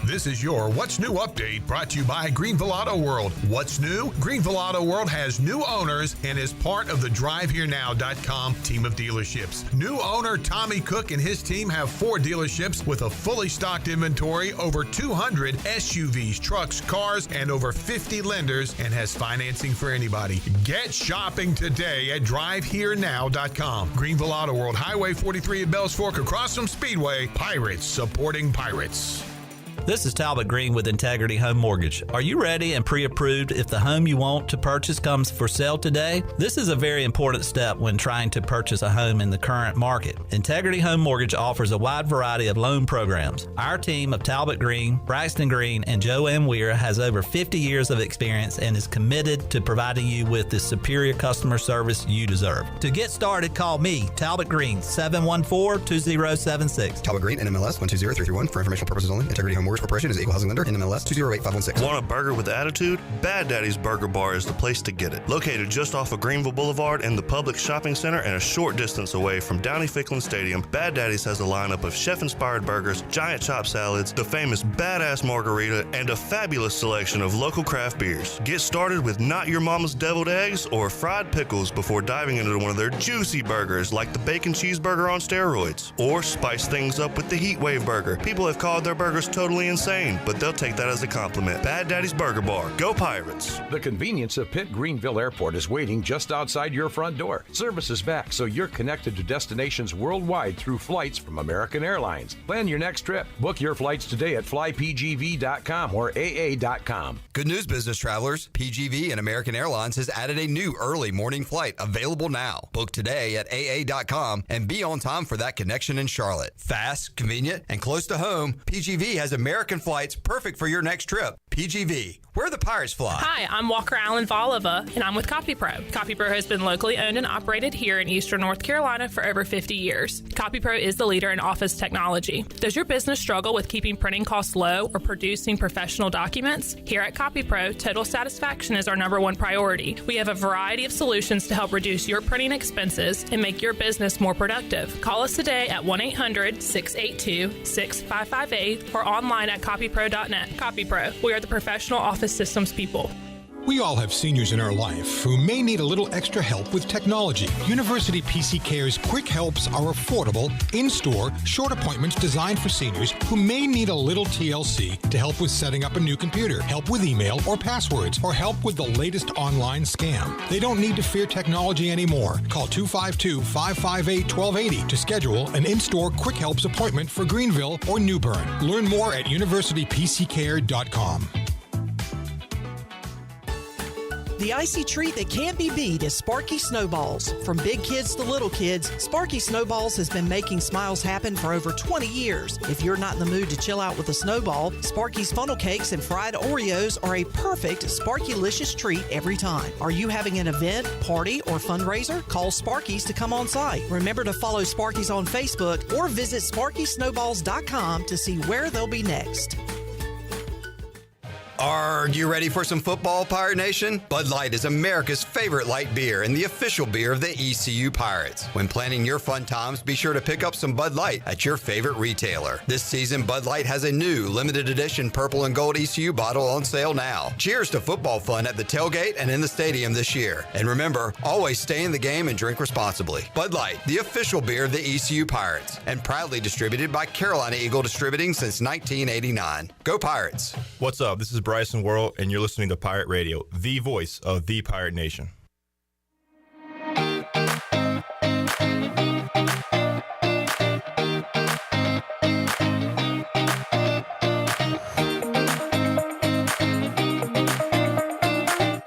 This is your What's New update brought to you by Greenville Auto World. What's new? Greenville Auto World has new owners and is part of the DriveHereNow.com team of dealerships. New owner Tommy Cook and his team have 4 dealerships with a fully stocked inventory, over 200 SUVs, trucks, cars, and over 50 lenders, and has financing for anybody. Get shopping today at DriveHereNow.com. Greenville Auto World, Highway 43 at Bells Fork across from Speedway. Pirates supporting Pirates. This is Talbot Green with Integrity Home Mortgage. Are you ready and pre-approved if the home you want to purchase comes for sale today? This is a very important step when trying to purchase a home in the current market. Integrity Home Mortgage offers a wide variety of loan programs. Our team of Talbot Green, Braxton Green, and Joe M. Weir has over 50 years of experience and is committed to providing you with the superior customer service you deserve. To get started, call me, Talbot Green, 714-2076. Talbot Green, NMLS 120331. For informational purposes only. Integrity Home Mortgage Corporation is equal housing lender, NMLS 208516. Want a burger with attitude? Bad Daddy's Burger Bar is the place to get it. Located just off of Greenville Boulevard in the Public Shopping Center and a short distance away from Downey Ficklin Stadium, Bad Daddy's has a lineup of chef-inspired burgers, giant chop salads, the famous badass margarita, and a fabulous selection of local craft beers. Get started with not your mama's deviled eggs or fried pickles before diving into one of their juicy burgers like the bacon cheeseburger on steroids. Or spice things up with the Heat Wave Burger. People have called their burgers totally totally insane, but they'll take that as a compliment. Bad Daddy's Burger Bar. Go Pirates! The convenience of Pitt Greenville Airport is waiting just outside your front door. Service is back, so you're connected to destinations worldwide through flights from American Airlines. Plan your next trip. Book your flights today at flypgv.com or aa.com. Good news, business travelers. PGV and American Airlines has added a new early morning flight available now. Book today at aa.com and be on time for that connection in Charlotte. Fast, convenient, and close to home, PGV has American flights perfect for your next trip. PGV, where the Pirates fly. Hi, I'm Walker Allen Volova, and I'm with CopyPro. CopyPro has been locally owned and operated here in Eastern North Carolina for over 50 years. CopyPro is the leader in office technology. Does your business struggle with keeping printing costs low or producing professional documents? Here at CopyPro, total satisfaction is our #1 priority. We have a variety of solutions to help reduce your printing expenses and make your business more productive. Call us today at 1-800-682-6558 or online at copypro.net. CopyPro, we are the professional office systems people. We all have seniors in our life who may need a little extra help with technology. University PC Care's Quick Helps are affordable, in-store, short appointments designed for seniors who may need a little TLC to help with setting up a new computer, help with email or passwords, or help with the latest online scam. They don't need to fear technology anymore. Call 252-558-1280 to schedule an in-store Quick Helps appointment for Greenville or New Bern. Learn more at universitypccare.com. The icy treat that can't be beat is Sparky Snowballs. From big kids to little kids, Sparky Snowballs has been making smiles happen for over 20 years. If you're not in the mood to chill out with a snowball, Sparky's funnel cakes and fried Oreos are a perfect Sparky-licious treat every time. Are you having an event, party, or fundraiser? Call Sparky's to come on site. Remember to follow Sparky's on Facebook or visit SparkySnowballs.com to see where they'll be next. Are you ready for some football, Pirate Nation? Bud Light is America's favorite light beer and the official beer of the ECU Pirates. When planning your fun times, be sure to pick up some Bud Light at your favorite retailer. This season, Bud Light has a new limited edition purple and gold ECU bottle on sale now. Cheers to football fun at the tailgate and in the stadium this year. And remember, always stay in the game and drink responsibly. Bud Light, the official beer of the ECU Pirates, and proudly distributed by Carolina Eagle Distributing since 1989. Go Pirates! What's up? This is Bryce World, and you're listening to Pirate Radio, the voice of the Pirate Nation.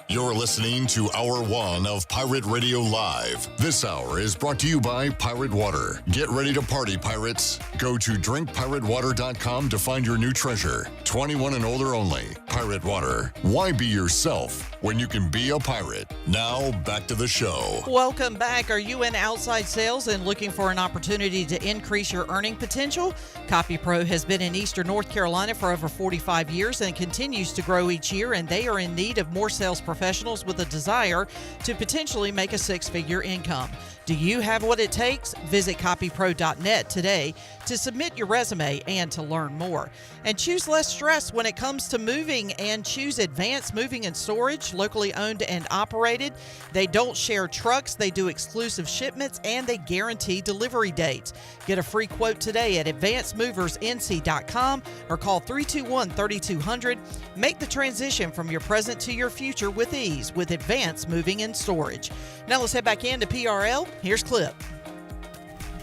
You're listening to Hour 1 of Pirate Radio Live. This hour is brought to you by Pirate Water. Get ready to party, pirates. Go to drinkpiratewater.com to find your new treasure. 21 and older only. Pirate Water. Why be yourself when you can be a pirate? Now, back to the show. Welcome back. Are you in outside sales and looking for an opportunity to increase your earning potential? CopyPro has been in Eastern North Carolina for over 45 years and continues to grow each year, and they are in need of more sales professionals with a desire to potentially make a six-figure income. Do you have what it takes? Visit copypro.net today to submit your resume and to learn more. And choose less stress when it comes to moving, and choose Advanced Moving and Storage, locally owned and operated. They don't share trucks, they do exclusive shipments, and they guarantee delivery dates. Get a free quote today at advancedmoversnc.com or call 321-3200. Make the transition from your present to your future with ease with Advanced Moving and Storage. Now let's head back into PRL. Here's Clip.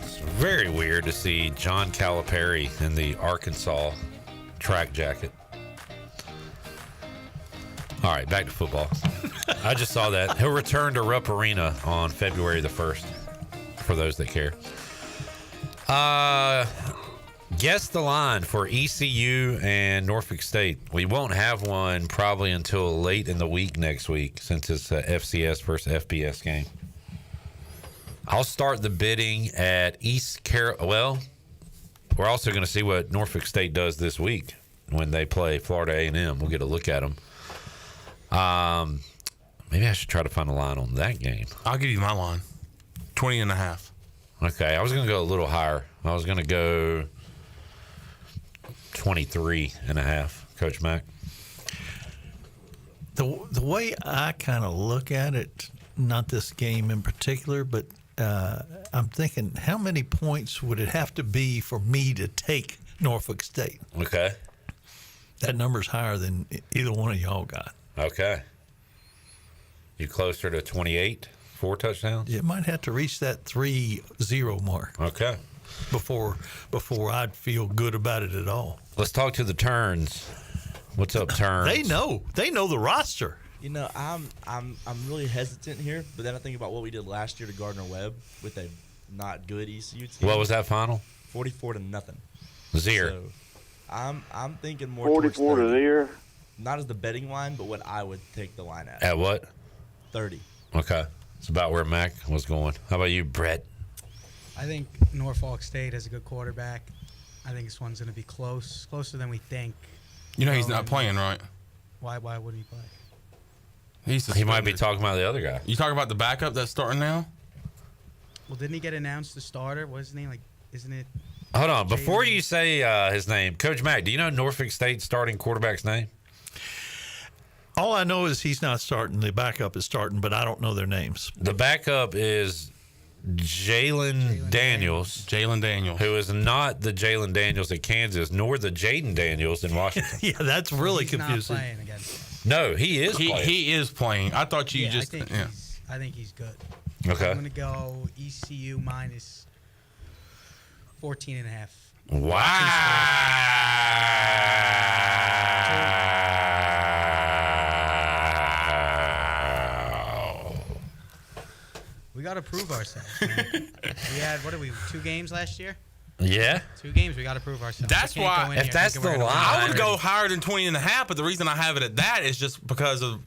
It's very weird to see John Calipari in the Arkansas track jacket. All right, back to football. I just saw that. He'll return to Rupp Arena on February the 1st, for those that care. Guess the line for ECU and Norfolk State. We won't have one probably until late in the week next week, since it's a FCS versus FBS game. I'll start the bidding at East Carolina. Well, we're also going to see what Norfolk State does this week when they play Florida A&M. We'll get a look at them. Maybe I should try to find a line on that game. I'll give you my line. 20.5. Okay, I was going to go a little higher. I was going to go 23.5, Coach Mack. The way I kind of look at it, not this game in particular, but I'm thinking, how many points would it have to be for me to take Norfolk State? Okay. That number's higher than either one of y'all got. Okay. You closer to 28, 4 touchdowns? You might have to reach that 3-0 mark. Okay. Before I'd feel good about it at all. Let's talk to the Turns. What's up, Turns? They know the roster. You know, I'm really hesitant here, but then I think about what we did last year to Gardner-Webb with a not good ECU team. What was that final? 44-0. Zero. So I'm thinking more 44 towards to 0. Not as the betting line, but what I would take the line at. At what? 30. Okay. It's about where Mack was going. How about you, Brett? I think Norfolk State has a good quarterback. I think this one's going to be closer than we think. You know he's not playing, right? Why wouldn't he play? He might be talking about the other guy. You talking about the backup that's starting now? Well, didn't he get announced the starter? What's his name? Isn't it? Hold on. Before you say his name, Coach Mack, do you know Norfolk State's starting quarterback's name? All I know is he's not starting. The backup is starting, but I don't know their names. The backup is Jalen Daniels. Jalen Daniels. Who is not the Jalen Daniels at Kansas, nor the Jaden Daniels in Washington. Yeah, that's really He's confusing. Not playing against No, he is playing. He is playing. I thought you just... I think he's good. Okay. I'm going to go ECU minus 14.5. We got to prove ourselves. Man. We had, 2 games last year? Yeah. 2 games, we got to prove ourselves. That's why, if that's the line, I would go higher than 20.5, but the reason I have it at that is just because of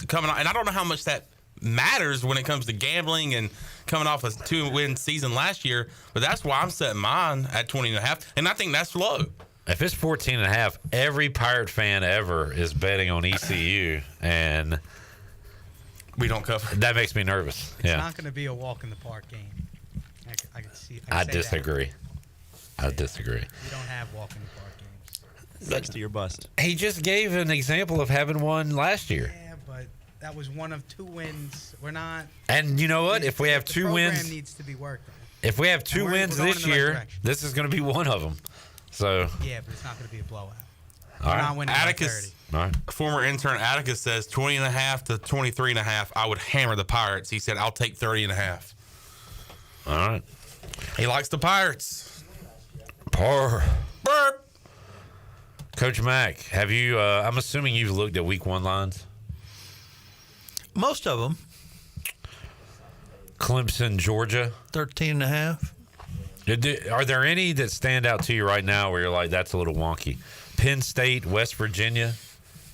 coming on. And I don't know how much that matters when it comes to gambling and coming off a 2-win season last year, but that's why I'm setting mine at 20.5, and I think that's low. If it's 14.5, every Pirate fan ever is betting on ECU, and we don't cover. That makes me nervous. It's not going to be a walk in the park game. I can see. I disagree. I disagree. You don't have walk in the park games. Next to your bust. He just gave an example of having one last year. Yeah, but that was one of 2 wins. We're not. And you know what? If we have 2 wins, program needs to be worked on. If we have 2 wins this year, this is going to be one of them. So. Yeah, but it's not going to be a blowout. All right. Not winning Atticus, all right. Former intern Atticus says 20.5 to 23.5. I would hammer the Pirates. He said I'll take 30.5. All right. He likes the Pirates. Burp. Coach Mack, have you? I'm assuming you've looked at Week 1 lines. Most of them. Clemson, Georgia, 13.5. Are there any that stand out to you right now where you're like, that's a little wonky? Penn State, West Virginia.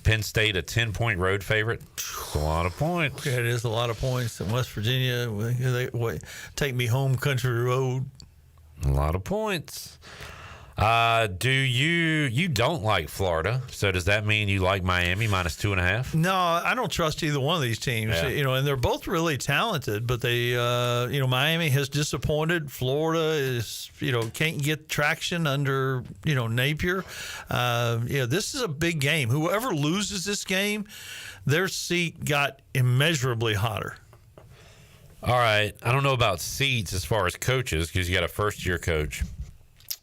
Penn State, a 10-point road favorite. That's a lot of points. Yeah, it is a lot of points. In West Virginia, take me home country road. A lot of points. Do you don't like Florida? So does that mean you like Miami minus 2.5? No, I don't trust either one of these teams. Yeah. And they're both really talented, but they, Miami has disappointed. Florida is, can't get traction under, Napier. This is a big game. Whoever loses this game, their seat got immeasurably hotter. All right. I don't know about seats as far as coaches because you got a first-year coach.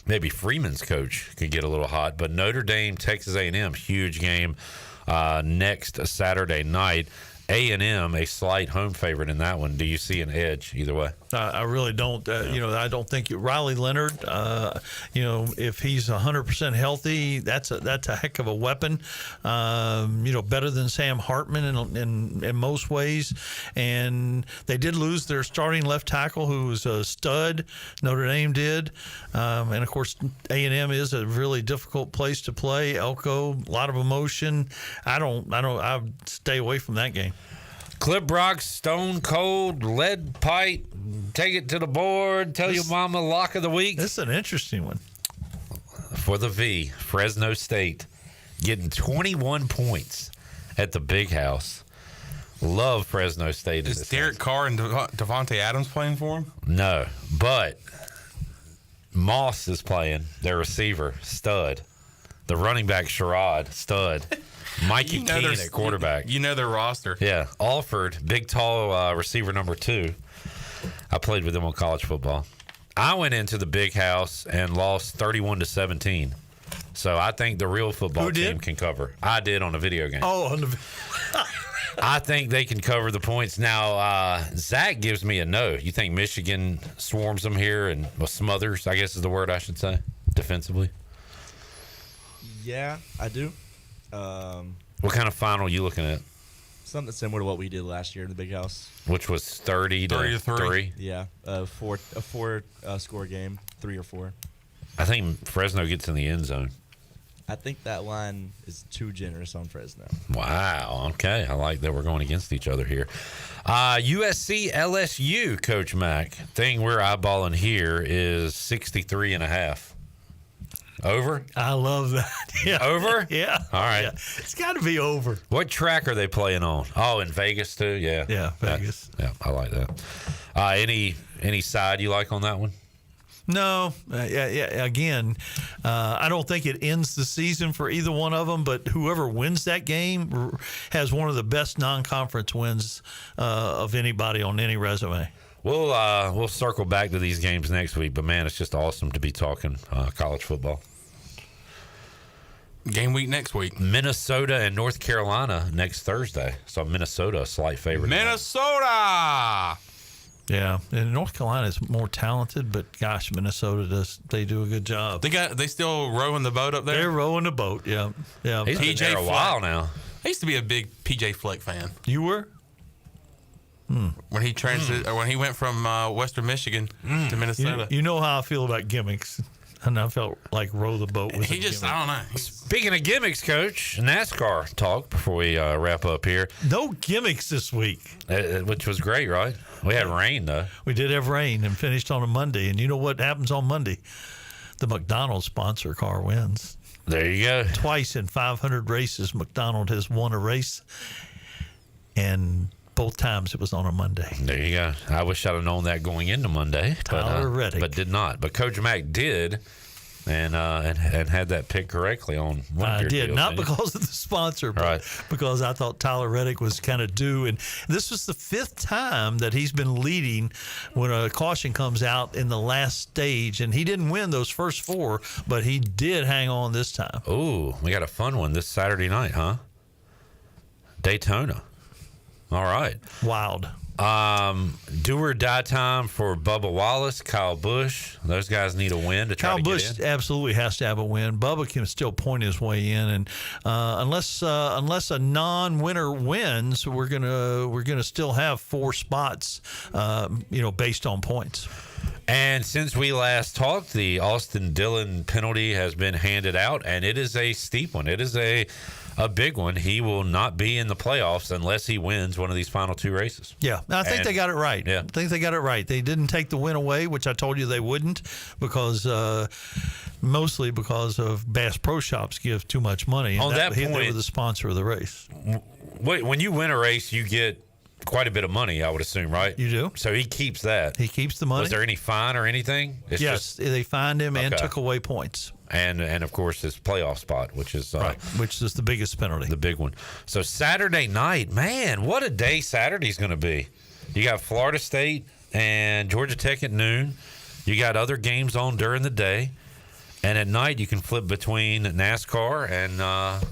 Maybe Freeman's coach could get a little hot, but Notre Dame, Texas A&M, huge game next Saturday night. A&M, a slight home favorite in that one. Do you see an edge either way? I really don't. I don't think Riley Leonard. If he's 100% healthy, that's a heck of a weapon. Better than Sam Hartman in most ways. And they did lose their starting left tackle, who was a stud. Notre Dame did, and of course A&M is a really difficult place to play. Elko, a lot of emotion. I stay away from that game. Clip Brock, Stone Cold, Lead Pipe, take it to the board, tell your mama lock of the week. This is an interesting one. For the V, Fresno State, getting 21 points at the Big House. Love Fresno State. Is Derek Carr and Devontae Adams playing for him? No, but Moss is playing, their receiver, stud. The running back, Sherrod, stud. Mikey Keene at quarterback. You know their roster. Yeah. Alford, big, tall receiver number 2. I played with him on college football. I went into the Big House and lost 31-17. So I think the real football team can cover. I did on a video game. Oh, on the. I think they can cover the points. Now, Zach gives me a no. You think Michigan swarms them here and smothers, I guess is the word I should say, defensively? Yeah, I do. What kind of final are you looking at? Something similar to what we did last year in the Big House. Which was 30 to 3? Yeah, a four score game, 3 or 4. I think Fresno gets in the end zone. I think that line is too generous on Fresno. Wow. Okay. I like that we're going against each other here. USC LSU, Coach Mack. Thing we're eyeballing here is 63.5. Over? I love that. Yeah. Over? Yeah. All right. Yeah. It's got to be over. What track are they playing on? Oh, in Vegas too? Yeah. Yeah, Vegas. Yeah, I like that. Any side you like on that one? No, again, I don't think it ends the season for either one of them, but whoever wins that game has one of the best non-conference wins of anybody on any resume. We'll circle back to these games next week, but man, it's just awesome to be talking college football. Game week next week. Minnesota and North Carolina next Thursday. So Minnesota a slight favorite. Minnesota! Yeah, and North Carolina is more talented, but gosh, Minnesota they do a good job. They still rowing the boat up there? They're rowing the boat, yeah. He's been there a while now. I used to be a big PJ Fleck fan. You were? When he when he went from Western Michigan to Minnesota. You know how I feel about gimmicks, and I felt like row the boat was I don't know. Speaking of gimmicks, Coach, NASCAR talk before we wrap up here. No gimmicks this week. Which was great, right? We had rain, though. We did have rain and finished on a Monday. And you know what happens on Monday? The McDonald's sponsor car wins. There you go. Twice in 500 races, McDonald has won a race. And both times it was on a Monday. There you go. I wish I'd have known that going into Monday. Tyler Reddick. But did not. But Coach Mack did. And had that pick correctly on one of your did, deals, not because of the sponsor, but because I thought Tyler Reddick was kind of due. And this was the 5th time that he's been leading when a caution comes out in the last stage. And he didn't win those first 4, but he did hang on this time. Ooh, we got a fun one this Saturday night, huh? Daytona. All right. Wild. Do or die time for Bubba Wallace, Kyle Busch. Those guys need a win to try Kyle to Busch get in. Absolutely has to have a win. Bubba can still point his way in, and unless a non-winner wins, we're gonna still have 4 spots, based on points. And since we last talked, the Austin Dillon penalty has been handed out, and it is a steep one. It is a big one. He will not be in the playoffs unless he wins one of these final 2 races. Yeah, I think they got it right. Yeah. I think they got it right. They didn't take the win away, which I told you they wouldn't, because mostly because of Bass Pro Shops give too much money. On that point, they were the sponsor of the race. When you win a race, you get quite a bit of money, I would assume, right? You do. So he keeps that. He keeps the money. Was there any fine or anything? Yes, they fined him and took away points. And of course his playoff spot, which is which is the biggest penalty, the big one. So Saturday night, man, what a day Saturday's going to be. You got Florida State and Georgia Tech at noon. You got other games on during the day, and at night you can flip between NASCAR and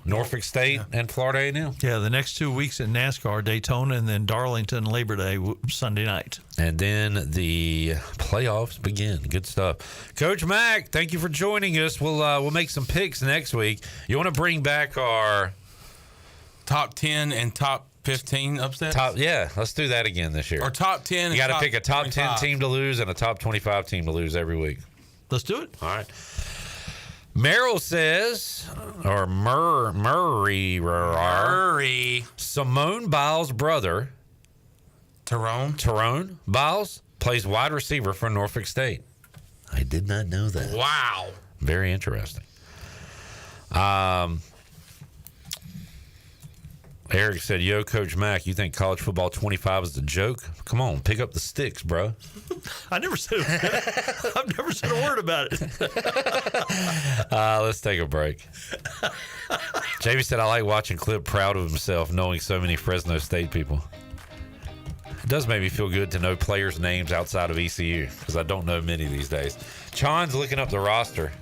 Norfolk State and Florida A&M. Yeah, the next 2 weeks in NASCAR, Daytona, and then Darlington Labor Day Sunday night. And then the playoffs begin. Good stuff. Coach Mack, thank you for joining us. We'll make some picks next week. You want to bring back our top 10 and top 15 upsets? Let's do that again this year. Or top 10 You got to pick a top 25. 10 team to lose and a top 25 team to lose every week. Let's do it. All right. Merrill says, or Murray, Simone Biles' brother, Tyrone Biles, plays wide receiver for Norfolk State. I did not know that. Wow. Very interesting. Eric said, yo, Coach Mack, you think college football 25 is a joke? Come on, pick up the sticks, bro. I've never said a word about it. Let's take a break. Jamie said, I like watching Clip proud of himself, knowing so many Fresno State people. It does make me feel good to know players' names outside of ECU, because I don't know many these days. Chon's looking up the roster.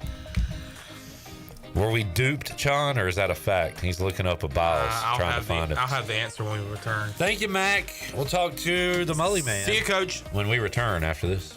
Were we duped, John, or is that a fact? He's looking up a bias, trying to find it. I'll have the answer when we return. Thank you, Mac. We'll talk to the Mully man. See you, Coach. When we return after this.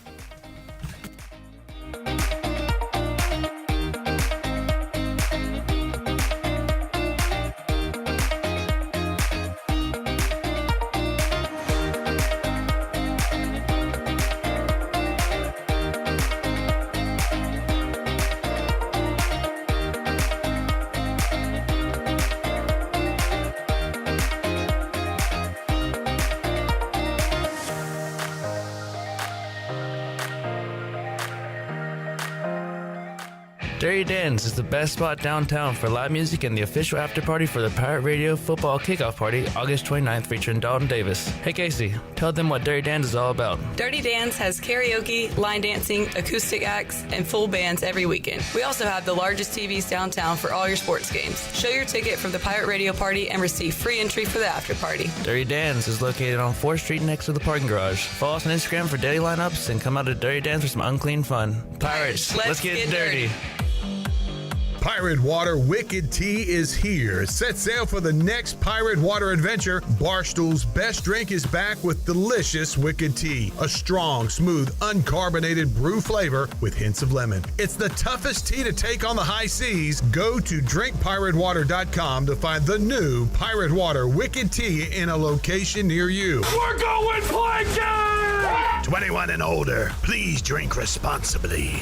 Dirty Dan's is the best spot downtown for live music and the official after party for the Pirate Radio football kickoff party August 29th featuring Dalton Davis. Hey Casey, tell them what Dirty Dan's is all about. Dirty Dan's has karaoke, line dancing, acoustic acts, and full bands every weekend. We also have the largest TVs downtown for all your sports games. Show your ticket from the Pirate Radio party and receive free entry for the after party. Dirty Dan's is located on 4th Street next to the parking garage. Follow us on Instagram for daily lineups and come out to Dirty Dan's for some unclean fun. Pirates, let's get dirty. Pirate Water Wicked Tea is here. Set sail for the next Pirate Water adventure. Barstool's best drink is back with delicious Wicked Tea. A strong, smooth, uncarbonated brew flavor with hints of lemon. It's the toughest tea to take on the high seas. Go to drinkpiratewater.com to find the new Pirate Water Wicked Tea in a location near you. We're going planking! 21 and older, please drink responsibly.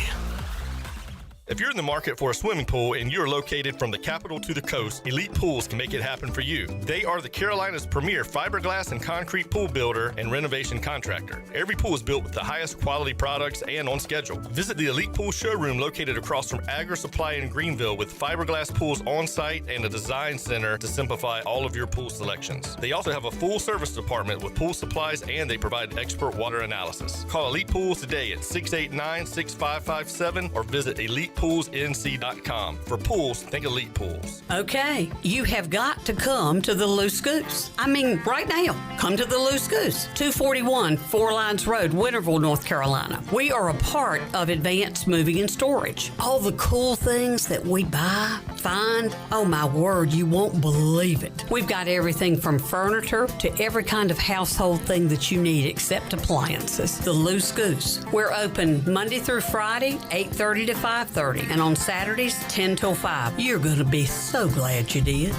If you're in the market for a swimming pool and you're located from the capital to the coast, Elite Pools can make it happen for you. They are the Carolina's premier fiberglass and concrete pool builder and renovation contractor. Every pool is built with the highest quality products and on schedule. Visit the Elite Pool showroom located across from Agri Supply in Greenville with fiberglass pools on site and a design center to simplify all of your pool selections. They also have a full service department with pool supplies and they provide expert water analysis. Call Elite Pools today at 689-6557 or visit ElitePoolsNC.com. For pools, think Elite Pools. Okay, you have got to come to the Loose Goose. I mean, right now, come to the Loose Goose, 241 Four Lines Road, Winterville, North Carolina. We are a part of Advanced Moving and Storage. All the cool things that we buy, find, oh my word, you won't believe it. We've got everything from furniture to every kind of household thing that you need except appliances. The Loose Goose. We're open Monday through Friday, 8:30 to 5:30. And on Saturdays, 10 till 5. You're going to be so glad you did.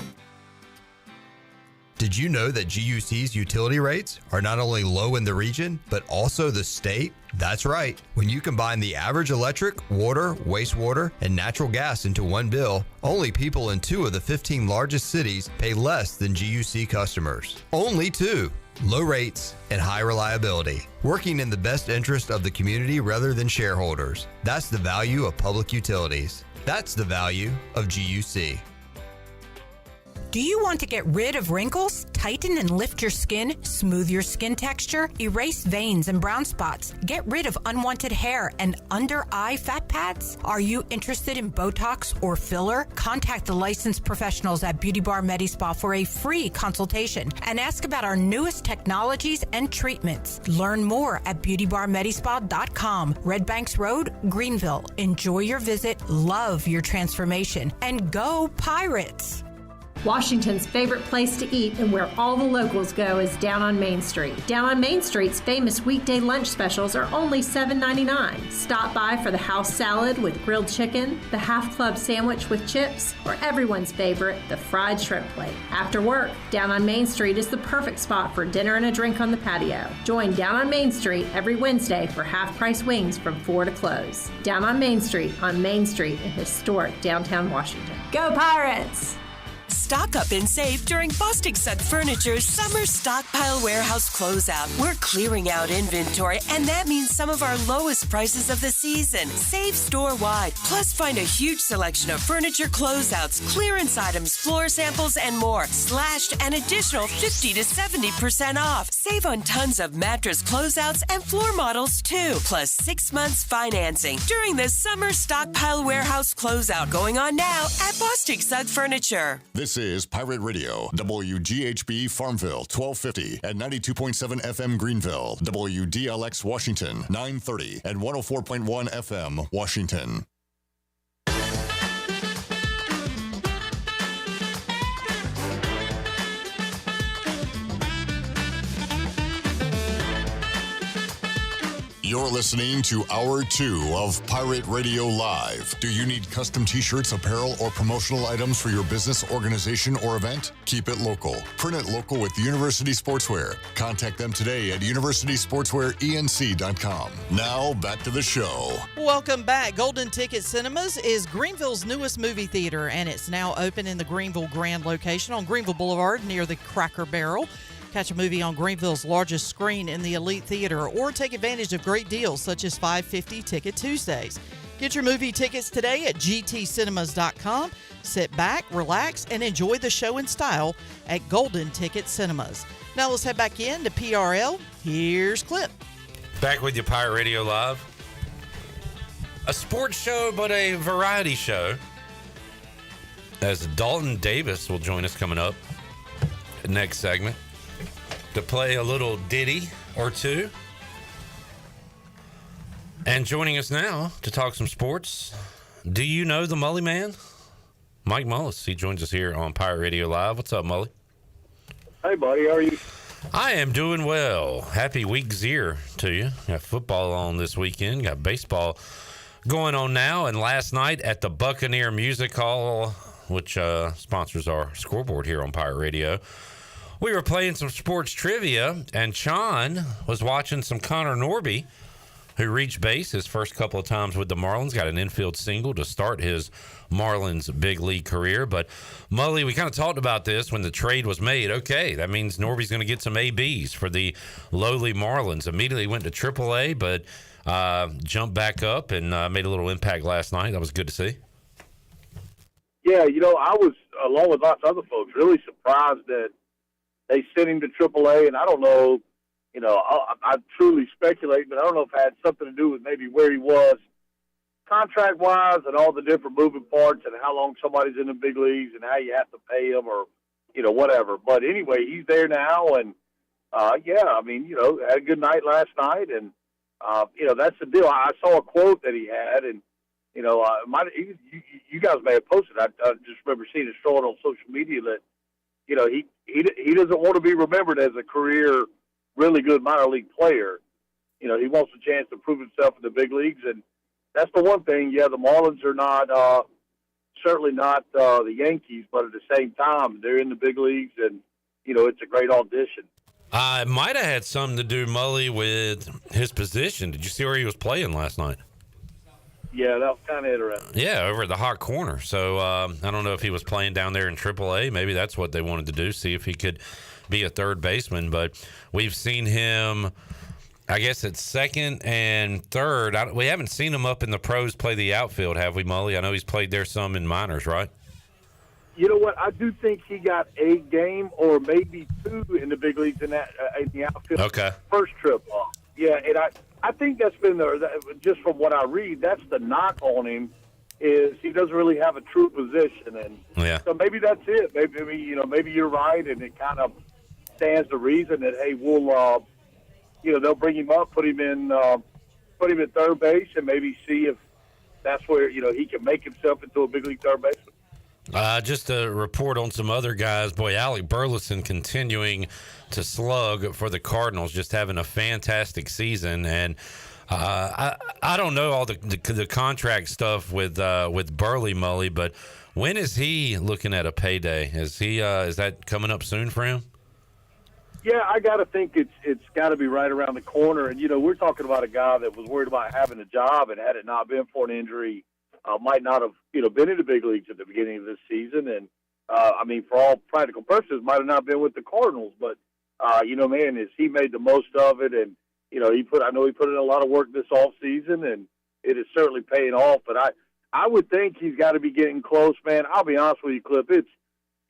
Did you know that GUC's utility rates are not only low in the region, but also the state? That's right. When you combine the average electric, water, wastewater, and natural gas into one bill, only people in 2 of the 15 largest cities pay less than GUC customers. Only 2. Low rates and high reliability. Working in the best interest of the community rather than shareholders. That's the value of public utilities. That's the value of GUC. Do you want to get rid of wrinkles, tighten and lift your skin, smooth your skin texture, erase veins and brown spots, get rid of unwanted hair and under-eye fat pads? Are you interested in Botox or filler? Contact the licensed professionals at Beauty Bar Medispa for a free consultation and ask about our newest technologies and treatments. Learn more at beautybarmedispa.com. Red Banks Road, Greenville. Enjoy your visit, love your transformation, and go Pirates! Washington's favorite place to eat and where all the locals go is down on Main Street. Down on Main Street's famous weekday lunch specials are only $7.99. Stop by for the house salad with grilled chicken, the half club sandwich with chips, or everyone's favorite, the fried shrimp plate. After work, Down on Main Street is the perfect spot for dinner and a drink on the patio. Join Down on Main Street every Wednesday for half-price wings from 4 to close. Down on Main Street in historic downtown Washington. Go Pirates! Stock up and save during Bostic Sugg Furniture's Summer Stockpile Warehouse Closeout. We're clearing out inventory, and that means some of our lowest prices of the season. Save store-wide. Plus, find a huge selection of furniture closeouts, clearance items, floor samples, and more. Slashed an additional 50 to 70% off. Save on tons of mattress closeouts and floor models, too. Plus 6 months financing during the Summer Stockpile Warehouse Closeout going on now at Bostic Sugg Furniture. This is Pirate Radio, WGHB Farmville, 1250 and 92.7 FM Greenville, WDLX Washington, 930 and 104.1 FM Washington. You're listening to Hour 2 of Pirate Radio Live. Do you need custom t-shirts, apparel, or promotional items for your business, organization, or event? Keep it local. Print it local with University Sportswear. Contact them today at universitysportswearenc.com. Now, back to the show. Welcome back. Golden Ticket Cinemas is Greenville's newest movie theater, and it's now open in the Greenville Grand location on Greenville Boulevard near the Cracker Barrel. Catch a movie on Greenville's largest screen in the Elite Theater, or take advantage of great deals such as $5.50 Ticket Tuesdays. Get your movie tickets today at gtcinemas.com. Sit back, relax, and enjoy the show in style at Golden Ticket Cinemas. Now let's head back in to PRL. Here's Clip. Back with you, Pirate Radio Live. A sports show, but a variety show. As Dalton Davis will join us coming up next segment to play a little ditty or two. And joining us now to talk some sports, do you know the Mully man? Mike Mullis. He joins us here on Pirate Radio Live. What's up, Mully? Hey, buddy. How are you? I am doing well. Happy week 0 to you. Got football on this weekend. Got baseball going on now. And last night at the Buccaneer Music Hall, which sponsors our scoreboard here on Pirate Radio, we were playing some sports trivia, and Sean was watching some Connor Norby, who reached base his first couple of times with the Marlins, got an infield single to start his Marlins big league career. But, Mully, we kind of talked about this when the trade was made. Okay, that means Norby's going to get some ABs for the lowly Marlins. Immediately went to AAA, but jumped back up and made a little impact last night. That was good to see. Yeah, I was, along with lots of other folks, really surprised that they sent him to AAA, and I don't know, I truly speculate, but I don't know if it had something to do with maybe where he was contract-wise and all the different moving parts and how long somebody's in the big leagues and how you have to pay him or, whatever. But anyway, he's there now, and, had a good night last night, and, that's the deal. I saw a quote that he had, and, you guys may have posted. I just remember seeing it thrown on social media that, he doesn't want to be remembered as a career, really good minor league player. He wants a chance to prove himself in the big leagues, and that's the one thing. Yeah, the Marlins are not certainly not the Yankees, but at the same time, they're in the big leagues, and it's a great audition. It might have had something to do, Mully, with his position. Did you see where he was playing last night? Yeah, that was kind of interesting. Yeah, over at the hot corner. So I don't know if he was playing down there in AAA. Maybe that's what they wanted to do, see if he could be a third baseman. But we've seen him, I guess, at second and third. We haven't seen him up in the pros play the outfield, have we, Mully? I know he's played there some in minors, right? You know what? I do think he got a game or maybe 2 in the big leagues in the outfield. Okay. First trip off. Yeah, and I think that's been just from what I read, that's the knock on him, is he doesn't really have a true position, and so maybe that's it. Maybe you're right, and it kind of stands to reason that we'll they'll bring him up, put him in third base, and maybe see if that's where he can make himself into a big league third baseman. Just to report on some other guys, boy, Alec Burleson continuing to slug for the Cardinals, just having a fantastic season. And I don't know all the contract stuff with Burley, Mully, but when is he looking at a payday? Is that coming up soon for him? Yeah, I got to think it's got to be right around the corner. And we're talking about a guy that was worried about having a job, and had it not been for an injury, might not have been in the big leagues at the beginning of this season, and for all practical purposes, might have not been with the Cardinals. But is he made the most of it, and he put in a lot of work this off season, and it is certainly paying off. But I would think he's got to be getting close, man. I'll be honest with you, Clip.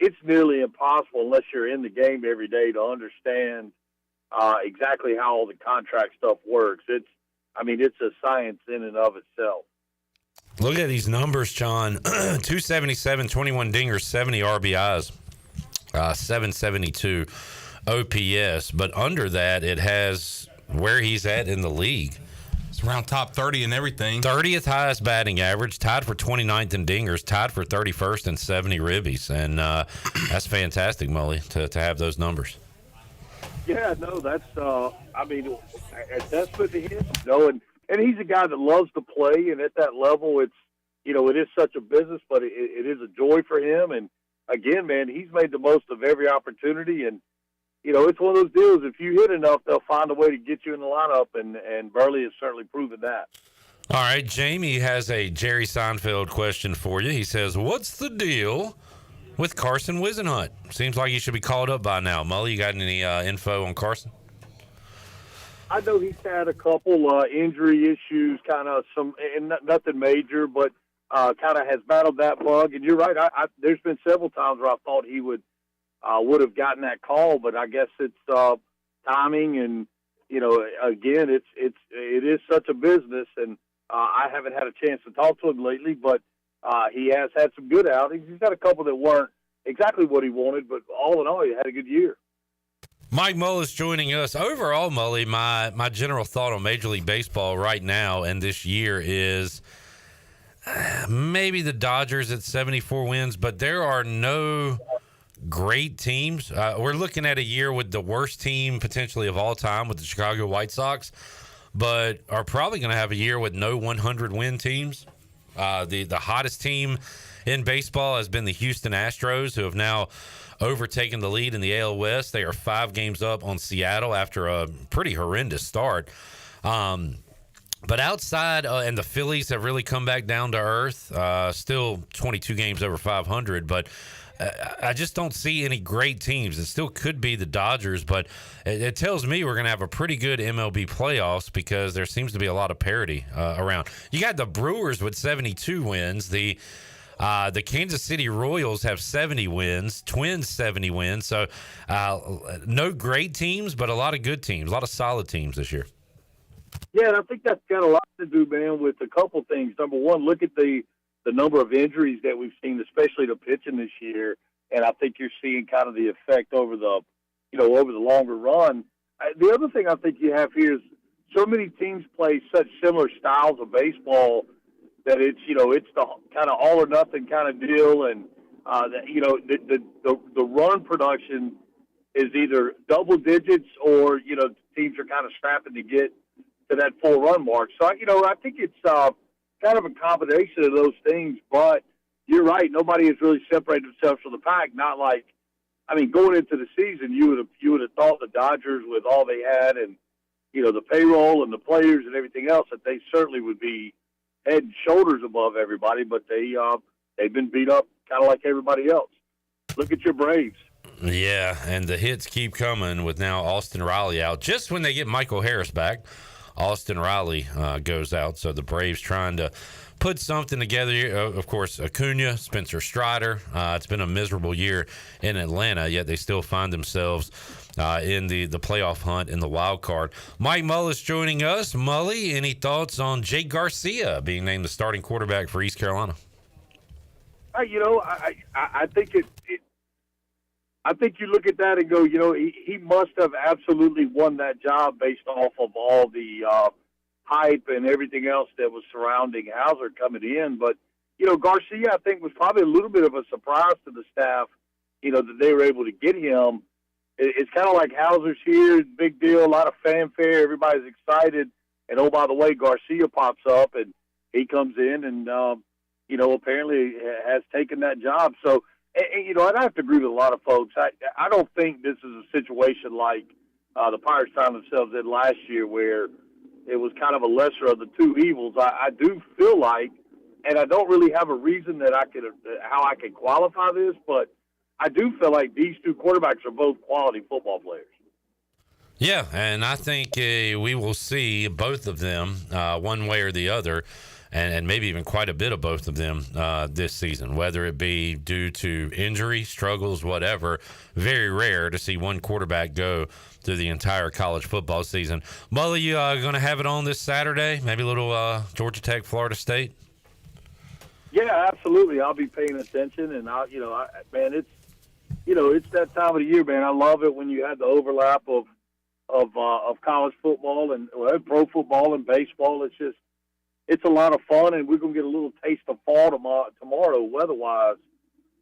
It's nearly impossible unless you're in the game every day to understand exactly how all the contract stuff works. It's a science in and of itself. Look at these numbers, John. 277, 21 dingers, 70 RBIs, 772 OPS. But under that, it has where he's at in the league. It's around top 30 and everything. 30th highest batting average, tied for 29th in dingers, tied for 31st in 70 ribbies. And that's fantastic, Mully, to have those numbers. Yeah, no, that's I mean, a testament to him. And he's a guy that loves to play, and at that level, it's it is such a business, but it is a joy for him. And again, man, he's made the most of every opportunity, and it's one of those deals. If you hit enough, they'll find a way to get you in the lineup, and Burley has certainly proven that. All right, Jamie has a Jerry Seinfeld question for you. He says, "What's the deal with Carson Wisenhunt? Seems like he should be called up by now." Mully, you got any info on Carson? I know he's had a couple injury issues, kind of and nothing major, but kind of has battled that bug. And you're right. There's been several times where I thought he would have gotten that call, but I guess it's timing, and again, it is such a business, and I haven't had a chance to talk to him lately, but he has had some good outings. He's got a couple that weren't exactly what he wanted, but all in all, he had a good year. Mike Mullis joining us. Overall, Mully, my general thought on Major League Baseball right now and this year is maybe the Dodgers at 74 wins, but there are no great teams. We're looking at a year with the worst team potentially of all time with the Chicago White Sox, but are probably going to have a year with no 100-win teams. The hottest team in baseball has been the Houston Astros, who have now overtaken the lead in the AL West. They are 5 games up on Seattle after a pretty horrendous start. But outside, and the Phillies have really come back down to earth, still 22 games over 500, but I just don't see any great teams. It still could be the Dodgers, but it tells me we're going to have a pretty good MLB playoffs because there seems to be a lot of parity around. You got the Brewers with 72 wins. The Kansas City Royals have 70 wins, Twins 70 wins. So no great teams, but a lot of good teams, a lot of solid teams this year. Yeah, and I think that's got a lot to do, man, with a couple things. Number one, look at the number of injuries that we've seen, especially to pitching this year, and I think you're seeing kind of the effect over the longer run. The other thing I think you have here is so many teams play such similar styles of baseball that it's the kind of all or nothing kind of deal, and the run production is either double digits or teams are kind of strapping to get to that full run mark. So I think it's kind of a combination of those things. But you're right, nobody has really separated themselves from the pack. Not like, going into the season, you would have thought the Dodgers, with all they had and the payroll and the players and everything else, that they certainly would be head and shoulders above everybody, but they've been beat up kind of like everybody else. Look at your Braves. Yeah, and the hits keep coming with now Austin Riley out. Just when they get Michael Harris back, Austin Riley goes out. So the Braves trying to put something together. Of course, Acuna, Spencer Strider. It's been a miserable year in Atlanta, yet they still find themselves in the playoff hunt in the wild card. Mike Mullis joining us. Mully, any thoughts on Jake Garcia being named the starting quarterback for East Carolina? I think I think you look at that and go, he must have absolutely won that job based off of all the hype and everything else that was surrounding Hauser coming in. But, Garcia, I think, was probably a little bit of a surprise to the staff, that they were able to get him. It's kind of like Hauser's here, big deal, a lot of fanfare, everybody's excited. And, oh, by the way, Garcia pops up, and he comes in and, apparently has taken that job. So, and I have to agree with a lot of folks. I don't think this is a situation like the Pirates found themselves in last year where it was kind of a lesser of the two evils. I do feel like, and I don't really have a reason that how I can qualify this, but I do feel like these two quarterbacks are both quality football players. Yeah, and I think we will see both of them one way or the other, and maybe even quite a bit of both of them this season, whether it be due to injury, struggles, whatever. Very rare to see one quarterback go through the entire college football season. Mully, you going to have it on this Saturday? Maybe a little Georgia Tech, Florida State? Yeah, absolutely. I'll be paying attention, and man, it's that time of the year, man. I love it when you have the overlap of college football and pro football and baseball. It's a lot of fun, and we're going to get a little taste of fall tomorrow weather-wise,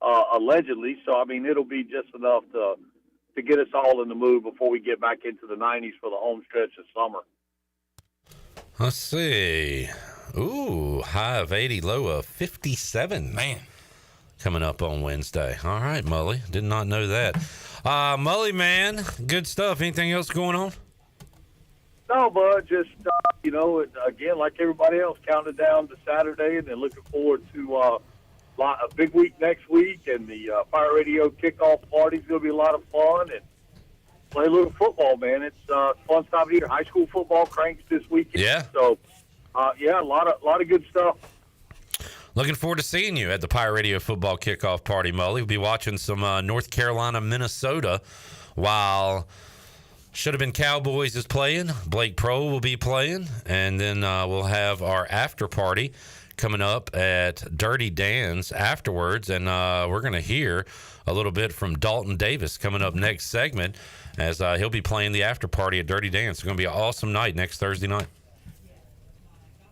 allegedly. So, it'll be just enough to to get us all in the mood before we get back into the 90s for the home stretch of summer. Let's see. Ooh, high of 80, low of 57. Man. Coming up on Wednesday. All right, Mully. Did not know that. Mully, man, good stuff. Anything else going on? No, bud, just, again, like everybody else, counting down to Saturday and then looking forward to a big week next week. And the Pirate Radio kickoff party is going to be a lot of fun. And play a little football, man. It's fun stuff here. High school football cranks this weekend. Yeah. So, a lot of good stuff. Looking forward to seeing you at the Pirate Radio football kickoff party, Mully. We'll be watching some North Carolina, Minnesota, while should have been Cowboys is playing. Blake Pro will be playing, and then we'll have our after party coming up at Dirty Dan's afterwards, and we're going to hear a little bit from Dalton Davis coming up next segment, as he'll be playing the after party at Dirty Dan's. It's going to be an awesome night next Thursday night.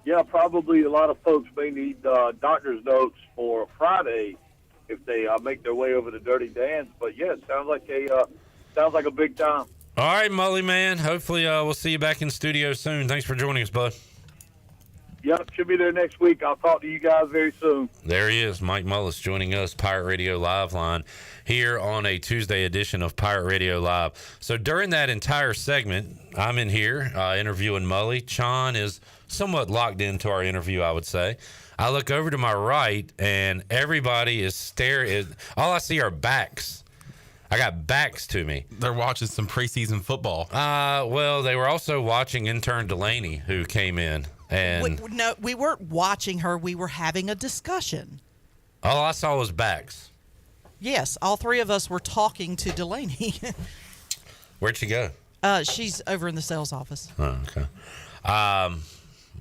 Yeah, probably a lot of folks may need doctor's notes for Friday if they make their way over to Dirty Dan's. But yeah, it sounds like a big time. All right, Mully, man. Hopefully we'll see you back in studio soon. Thanks for joining us, bud. Yep, should be there next week. I'll talk to you guys very soon. There he is, Mike Mullis, joining us, Pirate Radio Live Line, here on a Tuesday edition of Pirate Radio Live. So during that entire segment, I'm in here interviewing Mully. Chon is somewhat locked into our interview, I would say. I look over to my right, and everybody is staring. All I see are backs. I got backs to me. They're watching some preseason football. Well, they were also watching intern Delaney, who came in. And no, we weren't watching her. We were having a discussion. All I saw was backs. Yes, all three of us were talking to Delaney. Where'd she go? She's over in the sales office. Oh, okay.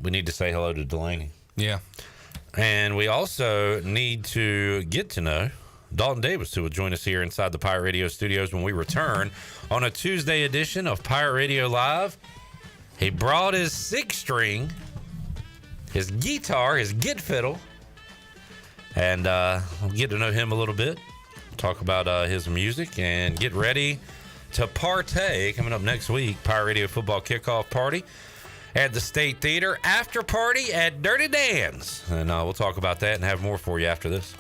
We need to say hello to Delaney. Yeah. And we also need to get to know Dalton Davis, who will join us here inside the Pirate Radio studios when we return on a Tuesday edition of Pirate Radio Live. He brought his six string, his guitar, his git fiddle, and we'll get to know him a little bit, talk about his music, and get ready to partay coming up next week. Pirate Radio football kickoff party at the State Theater, after party at Dirty Dan's, and we'll talk about that and have more for you after this.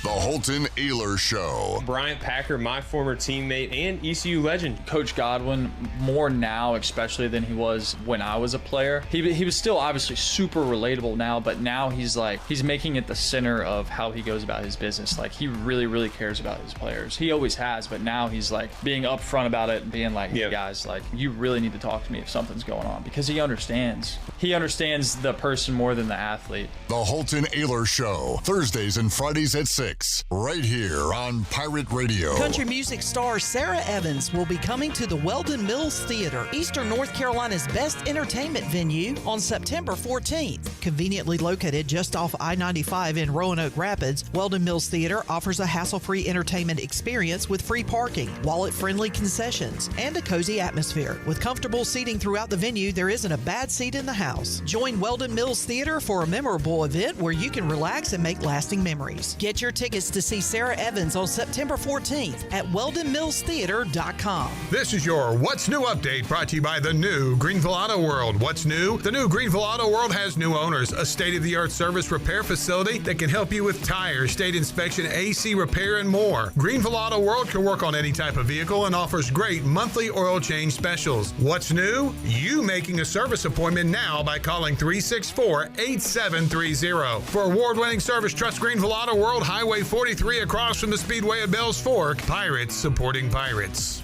The Holton Ayler Show. Bryant Packer, my former teammate and ECU legend. Coach Godwin, more now especially than he was when I was a player. He was still obviously super relatable now, but now he's making it the center of how he goes about his business. Like, he really, really cares about his players. He always has, but now he's like being upfront about it and being like, hey guys, like, you really need to talk to me if something's going on, because he understands. He understands the person more than the athlete. The Holton Ayler Show, Thursdays and Fridays at 6, right here on Pirate Radio. Country music star Sarah Evans will be coming to the Weldon Mills Theater, Eastern North Carolina's best entertainment venue, on September 14th. Conveniently located just off I-95 in Roanoke Rapids, Weldon Mills Theater offers a hassle-free entertainment experience with free parking, wallet-friendly concessions, and a cozy atmosphere. With comfortable seating throughout the venue, there isn't a bad seat in the house. Join Weldon Mills Theater for a memorable event where you can relax and make lasting memories. Get your tickets to see Sarah Evans on September 14th at weldonmillstheater.com. This is your What's New update, brought to you by the new Greenville Auto World. What's new? The new Greenville Auto World has new owners, a state-of-the-art service repair facility that can help you with tires, state inspection, AC repair, and more. Greenville Auto World can work on any type of vehicle and offers great monthly oil change specials. What's new? You making a service appointment now by calling 364-8730. For award-winning service, trust Greenville Auto World, Highway 43 across from the Speedway at Bells Fork. Pirates supporting pirates.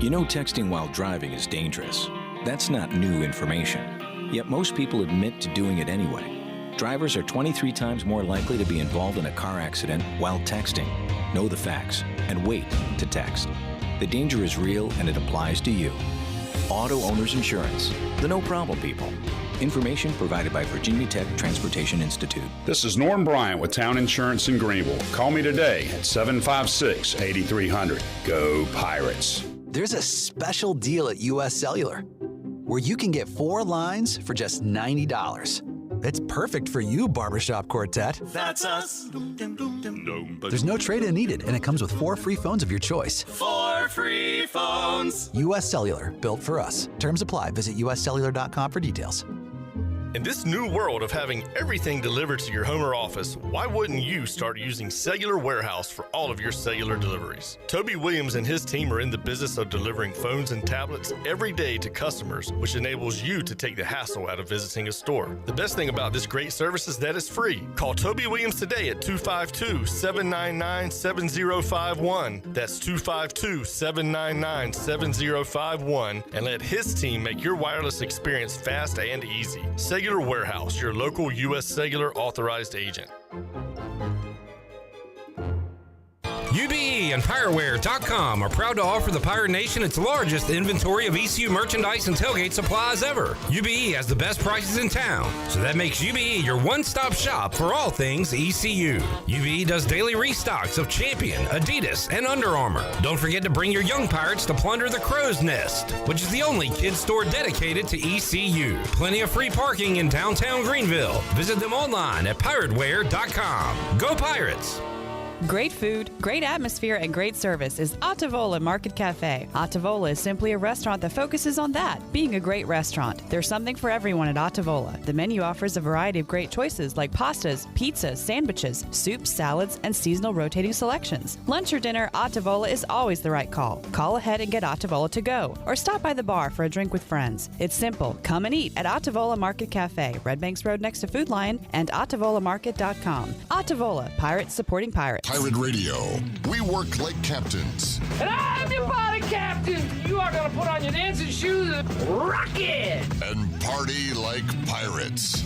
You know, texting while driving is dangerous. That's not new information. Yet most people admit to doing it anyway. Drivers are 23 times more likely to be involved in a car accident while texting. Know the facts and wait to text. The danger is real and it applies to you. Auto Owners Insurance, the no problem people. Information provided by Virginia Tech Transportation Institute. This is Norm Bryant with Town Insurance in Greenville. Call me today at 756-8300. Go Pirates. There's a special deal at U.S. Cellular. where you can get 4 lines for just $90. It's perfect for you, Barbershop Quartet. That's us. There's no trade-in needed, and it comes with 4 free phones of your choice. 4 free phones. U.S. Cellular, built for us. Terms apply. Visit uscellular.com for details. In this new world of having everything delivered to your home or office, why wouldn't you start using Cellular Warehouse for all of your cellular deliveries? Toby Williams and his team are in the business of delivering phones and tablets every day to customers, which enables you to take the hassle out of visiting a store. The best thing about this great service is that it's free. Call Toby Williams today at 252-799-7051. That's 252-799-7051, and let his team make your wireless experience fast and easy. Cellular Warehouse, your local U.S. Cellular authorized agent. UBE and PirateWear.com are proud to offer the Pirate Nation its largest inventory of ECU merchandise and tailgate supplies ever. UBE has the best prices in town, so that makes UBE your one-stop shop for all things ECU. UBE does daily restocks of Champion, Adidas, and Under Armour. Don't forget to bring your young Pirates to plunder the Crow's Nest, which is the only kids store dedicated to ECU. Plenty of free parking in downtown Greenville. Visit them online at PirateWear.com. Go Pirates! Great food, great atmosphere, and great service is Ottavola Market Cafe. Ottavola is simply a restaurant that focuses on that, being a great restaurant. There's something for everyone at Ottavola. The menu offers a variety of great choices like pastas, pizzas, sandwiches, soups, salads, and seasonal rotating selections. Lunch or dinner, Ottavola is always the right call. Call ahead and get Ottavola to go, or stop by the bar for a drink with friends. It's simple. Come and eat at Ottavola Market Cafe, Red Banks Road next to Food Lion, and OttavolaMarket.com. Ottavola, Pirates supporting Pirates. Pirate Radio. We work like captains. And I'm your body captain. You are going to put on your dancing shoes and rock it. And party like pirates.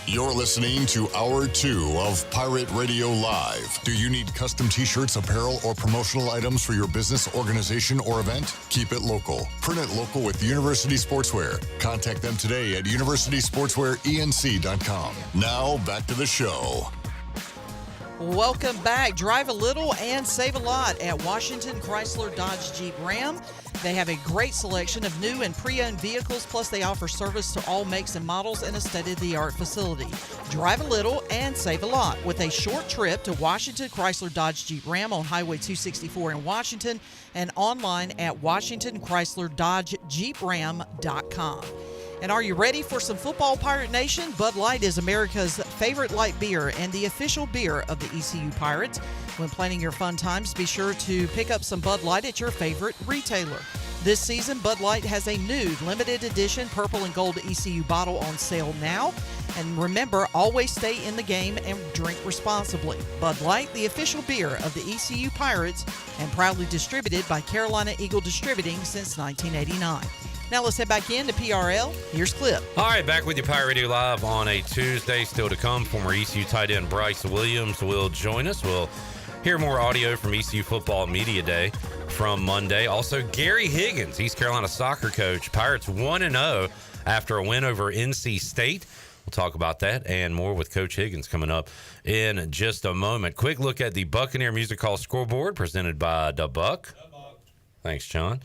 You're listening to Hour 2 of Pirate Radio Live. Do you need custom t-shirts, apparel, or promotional items for your business, organization, or event? Keep it local. Print it local with University Sportswear. Contact them today at universitysportswearenc.com. Now, back to the show. Welcome back. Drive a little and save a lot at Washington Chrysler Dodge Jeep Ram. They have a great selection of new and pre-owned vehicles, plus they offer service to all makes and models in a state-of-the-art facility. Drive a little and save a lot with a short trip to Washington Chrysler Dodge Jeep Ram on Highway 264 in Washington and online at WashingtonChryslerDodgeJeepRam.com. And are you ready for some football, Pirate Nation? Bud Light is America's favorite light beer and the official beer of the ECU Pirates. When planning your fun times, be sure to pick up some Bud Light at your favorite retailer. This season, Bud Light has a new limited edition purple and gold ECU bottle on sale now. And remember, always stay in the game and drink responsibly. Bud Light, the official beer of the ECU Pirates, and proudly distributed by Carolina Eagle Distributing since 1989. Now let's head back into PRL. Here's Clip. All right, back with you, Pirate Radio Live on a Tuesday. Still to come, former ECU tight end Bryce Williams will join us. We'll hear more audio from ECU Football Media Day from Monday. Also, Gary Higgins, East Carolina soccer coach. Pirates 1-0 after a win over NC State. We'll talk about that and more with Coach Higgins coming up in just a moment. Quick look at the Buccaneer Music Hall scoreboard presented by Da Buck. Thanks, John.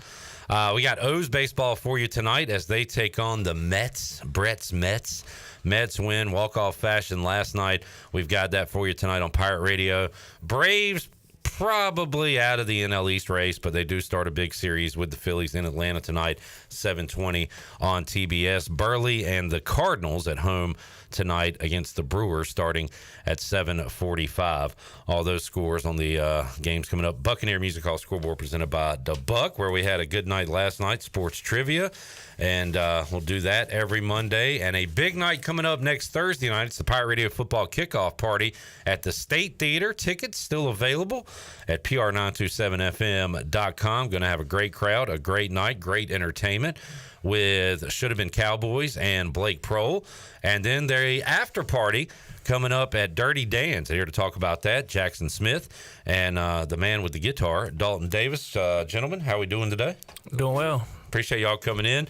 We got O's baseball for you tonight as they take on the Mets, Brett's Mets. Mets win walk-off fashion last night. We've got that for you tonight on Pirate Radio. Braves probably out of the NL East race, but they do start a big series with the Phillies in Atlanta tonight, 7:20 on TBS. Burley and the Cardinals at home tonight against the Brewers starting at 7:45. All those scores on the games coming up. Buccaneer Music Hall scoreboard presented by Da Buck, where we had a good night last night, sports trivia, and we'll do that every Monday. And a big night coming up next Thursday night. It's the Pirate Radio Football Kickoff Party at the State Theater. Tickets still available at PR927FM.com. Going to have a great crowd, a great night, great entertainment with Should Have Been Cowboys and Blake Prohl. And then the after party coming up at Dirty Dan's. Here to talk about that, Jackson Smith and the man with the guitar, Dalton Davis. Gentlemen, how are we doing today? Doing well. Appreciate y'all coming in.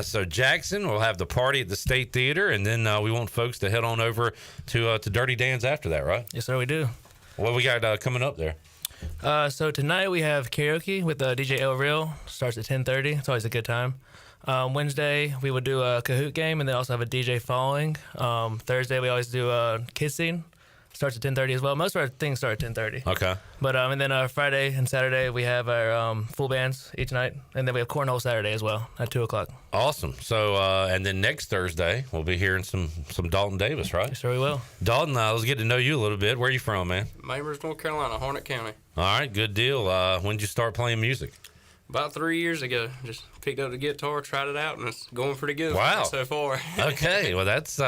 So Jackson will have the party at the State Theater, and then we want folks to head on over to Dirty Dan's after that, right? Yes, sir, we do. What we got coming up there? So tonight we have karaoke with DJ El Real. Starts at 10:30. It's always a good time. Wednesday we would do a Kahoot game, and then also have a DJ following. Thursday we always do kids scene. Starts at 10:30 as well. Most of our things start at 10:30. Okay. But and then Friday and Saturday we have our full bands each night, and then we have cornhole Saturday as well at 2:00. Awesome. So and then next Thursday we'll be hearing some Dalton Davis, right? Sure we will. Dalton, let's get to know you a little bit. Where are you from, man? Mamers, North Carolina, Harnett County. All right, good deal. When did you start playing music? About 3 years ago. Just picked up the guitar, tried it out, and it's going pretty good Wow. so far. Okay, well that's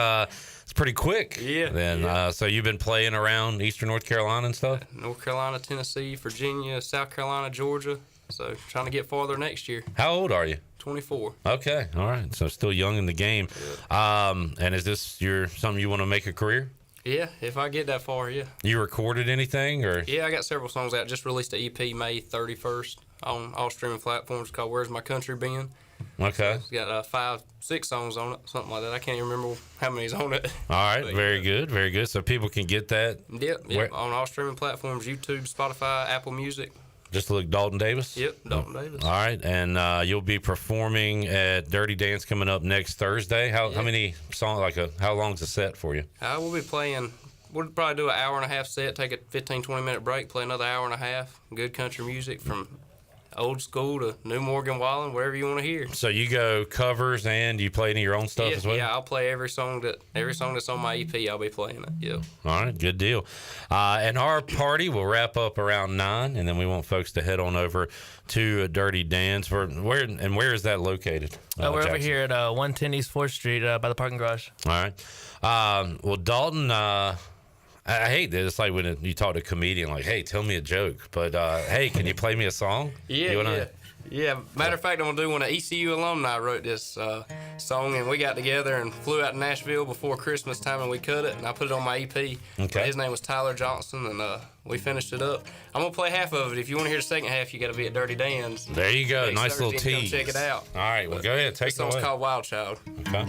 pretty quick. Yeah. Then so you've been playing around Eastern North Carolina and stuff? North Carolina, Tennessee, Virginia, South Carolina, Georgia. So trying to get farther next year. How old are you? 24. Okay, all right. So still young in the game. Yeah. And is this something you want to make a career? Yeah, if I get that far, yeah. You recorded anything or? Yeah, I got several songs out. Just released an EP May 31st on all streaming platforms called Where's My Country Been? Okay. It's got 5-6 songs on it, something like that. I can't even remember how many's on it. All right, very good, very good. So people can get that? Yep, on all streaming platforms, YouTube, Spotify, Apple Music. Just look Dalton Davis? Yep, Dalton Davis. All right, and you'll be performing at Dirty Dan's coming up next Thursday. How many songs, how long's the set for you? We'll be playing, we'll probably do an hour and a half set, take a 15-20 minute break, play another hour and a half. Good country music from old school to New Morgan Wallen, whatever you want to hear. So you go covers and you play any of your own stuff as well? Yeah, I'll play every song that's on my EP. I'll be playing it. Yeah. All right, good deal. And our party will wrap up around 9, and then we want folks to head on over to Dirty Dan's. Where is that located? We're Jackson? over here at 110 East 4th Street by the parking garage. All right. Well, Dalton. I hate that. It's like when you talk to a comedian, like, hey, tell me a joke. But, hey, can you play me a song? Yeah. Matter of fact, I'm going to do one. An ECU alumni wrote this song, and we got together and flew out to Nashville before Christmas time, and we cut it, and I put it on my EP. Okay. His name was Tyler Johnson, and we finished it up. I'm going to play half of it. If you want to hear the second half, you got to be at Dirty Dan's. There you go. Next Nice little Thursday, tease. Come check it out. All right. Well, go ahead. Take it away. This song's called Wild Child. Okay.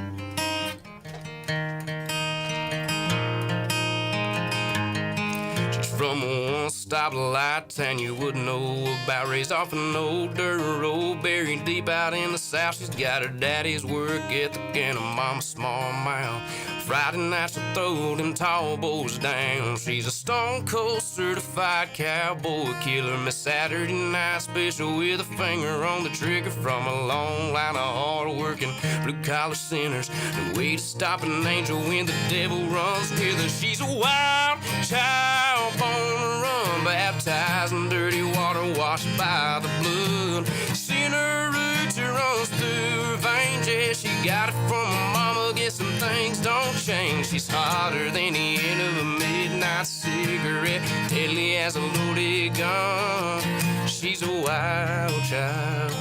From a one-stop light town you wouldn't know about. Raised off an old dirt road, buried deep out in the south. She's got her daddy's work ethic and her mama's small mouth. Friday nights she'll throw them tall boys down. She's a stone cold certified cowboy killer. Miss Saturday night special with a finger on the trigger. From a long line of hard-working blue-collar sinners. No way to stop an angel when the devil runs with her. She's a wild child on the run, baptized in dirty water, washed by the blood. Sinner roots runs through her veins. Yeah, she got it from her mama. Guess some things don't change. She's hotter than the end of a midnight cigarette, deadly as a loaded gun. She's a wild child.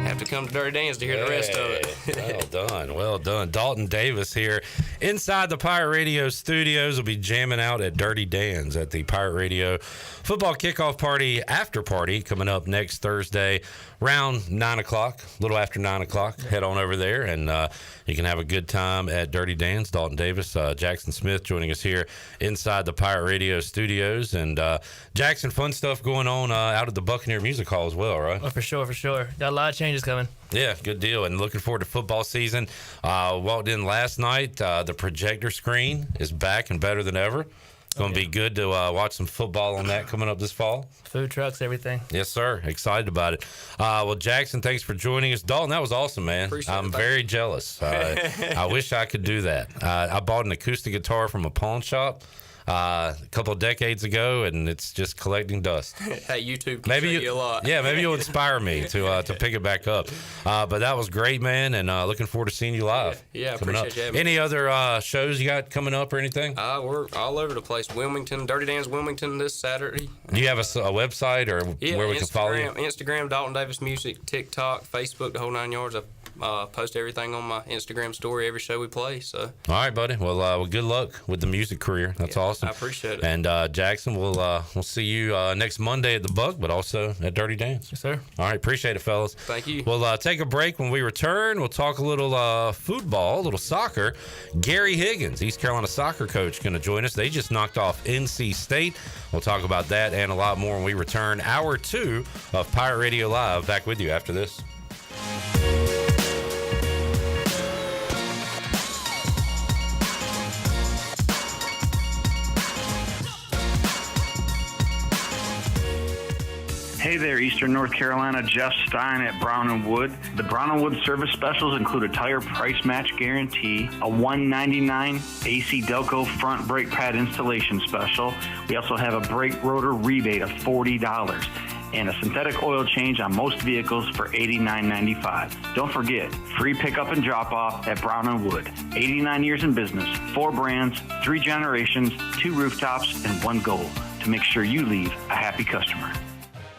Have to come to Dirty Dan's to hear the rest of it. Well done. Dalton Davis here inside the Pirate Radio studios. Will be jamming out at Dirty Dan's at the Pirate Radio football kickoff party after party coming up next Thursday around 9 o'clock, a little after 9 o'clock. Head on over there and you can have a good time at Dirty Dan's. Dalton Davis, Jackson Smith joining us here inside the Pirate Radio studios. And Jackson, fun stuff going on out at the Buccaneer Music Hall as well, right? Oh, for sure. Got a lot of changes coming. Yeah, good deal. And looking forward to football season. Walked in last night. The projector screen is back and better than ever. It's going to be good to watch some football on that coming up this fall. Food trucks, everything. Yes, sir. Excited about it. Well, Jackson, thanks for joining us. Dalton, that was awesome, man. I'm very jealous. I wish I could do that. I bought an acoustic guitar from a pawn shop a couple of decades ago, and it's just collecting dust. Hey, YouTube can show you a lot. Yeah, maybe you'll inspire me to pick it back up. But that was great, man, and looking forward to seeing you live. Yeah, I appreciate you having me. Any other shows you got coming up or anything? We're all over the place. Wilmington, Dirty Dan's Wilmington this Saturday. Do you have a website or where we can follow you? Instagram, Dalton Davis Music, TikTok, Facebook, the whole 9 yards. I post everything on my Instagram story every show we play. So. All right, buddy. Well, good luck with the music career. That's awesome. awesome. I appreciate it. And Jackson, we'll see you next Monday at the Buck, but also at Dirty Dan's. Yes, sir. All right, appreciate it, fellas. Thank you. We'll take a break. When we return, we'll talk a little football, a little soccer. Gary Higgins, East Carolina soccer coach, going to join us. They just knocked off NC State. We'll talk about that and a lot more when we return. Hour 2 of Pirate Radio Live. Back with you after this. Hey there, Eastern North Carolina. Jeff Stein at Brown & Wood. The Brown & Wood service specials include a tire price match guarantee, a $199 AC Delco front brake pad installation special. We also have a brake rotor rebate of $40 and a synthetic oil change on most vehicles for $89.95. Don't forget, free pickup and drop-off at Brown & Wood. 89 years in business, 4 brands, 3 generations, 2 rooftops, and 1 goal to make sure you leave a happy customer.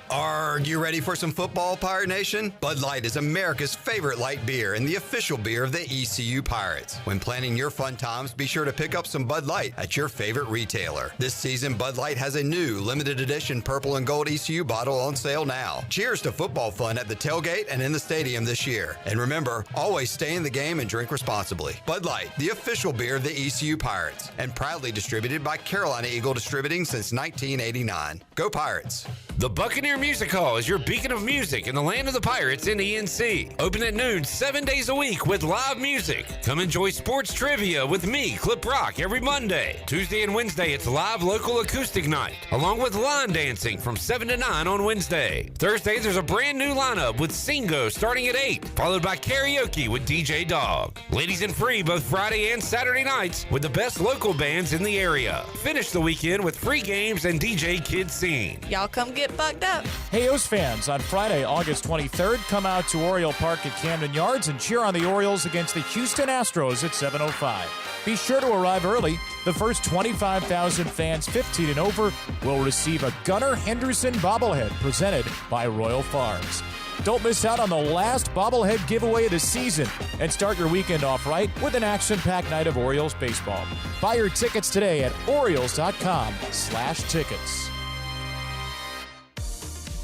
Are you ready for some football, Pirate Nation? Bud Light is America's favorite light beer and the official beer of the ECU Pirates. When planning your fun times, be sure to pick up some Bud Light at your favorite retailer. This season, Bud Light has a new limited edition purple and gold ECU bottle on sale now. Cheers to football fun at the tailgate and in the stadium this year. And remember, always stay in the game and drink responsibly. Bud Light, the official beer of the ECU Pirates, and proudly distributed by Carolina Eagle Distributing since 1989. Go Pirates! The Buccaneer Music Hall is your beacon of music in the land of the Pirates in ENC. Open at noon 7 days a week with live music. Come enjoy sports trivia with me, Clip Rock, every Monday. Tuesday and Wednesday, it's live local acoustic night, along with line dancing from 7 to 9 on Wednesday. Thursday, there's a brand new lineup with Singo starting at 8, followed by karaoke with DJ Dog. Ladies and free both Friday and Saturday nights with the best local bands in the area. Finish the weekend with free games and DJ Kids Scene. Y'all come get bugged up. Hey, O's fans, on Friday, August 23rd, come out to Oriole Park at Camden Yards and cheer on the Orioles against the Houston Astros at 7:05. Be sure to arrive early. The first 25,000 fans 15 and over will receive a Gunnar Henderson bobblehead presented by Royal Farms. Don't miss out on the last bobblehead giveaway of the season and start your weekend off right with an action-packed night of Orioles baseball. Buy your tickets today at Orioles.com/tickets.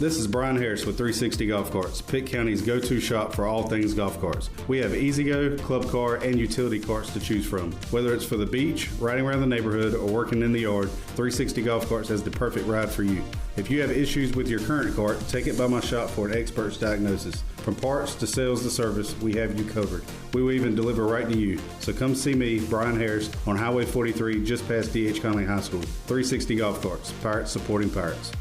This is Brian Harris with 360 Golf Carts, Pitt County's go-to shop for all things golf carts. We have E-Z-Go, club car, and utility carts to choose from. Whether it's for the beach, riding around the neighborhood, or working in the yard, 360 Golf Carts has the perfect ride for you. If you have issues with your current cart, take it by my shop for an expert's diagnosis. From parts to sales to service, we have you covered. We will even deliver right to you. So come see me, Brian Harris, on Highway 43, just past D.H. Conley High School. 360 Golf Carts, Pirates supporting Pirates.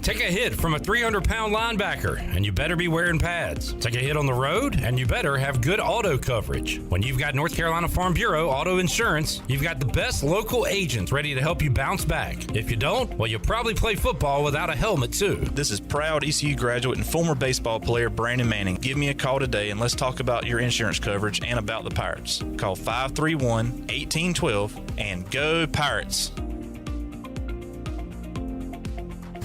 Take a hit from a 300-pound linebacker, and you better be wearing pads. Take a hit on the road, and you better have good auto coverage. When you've got North Carolina Farm Bureau Auto Insurance, you've got the best local agents ready to help you bounce back. If you don't, well, you'll probably play football without a helmet, too. This is proud ECU graduate and former baseball player Brandon Manning. Give me a call today, and let's talk about your insurance coverage and about the Pirates. Call 531-1812 and go Pirates.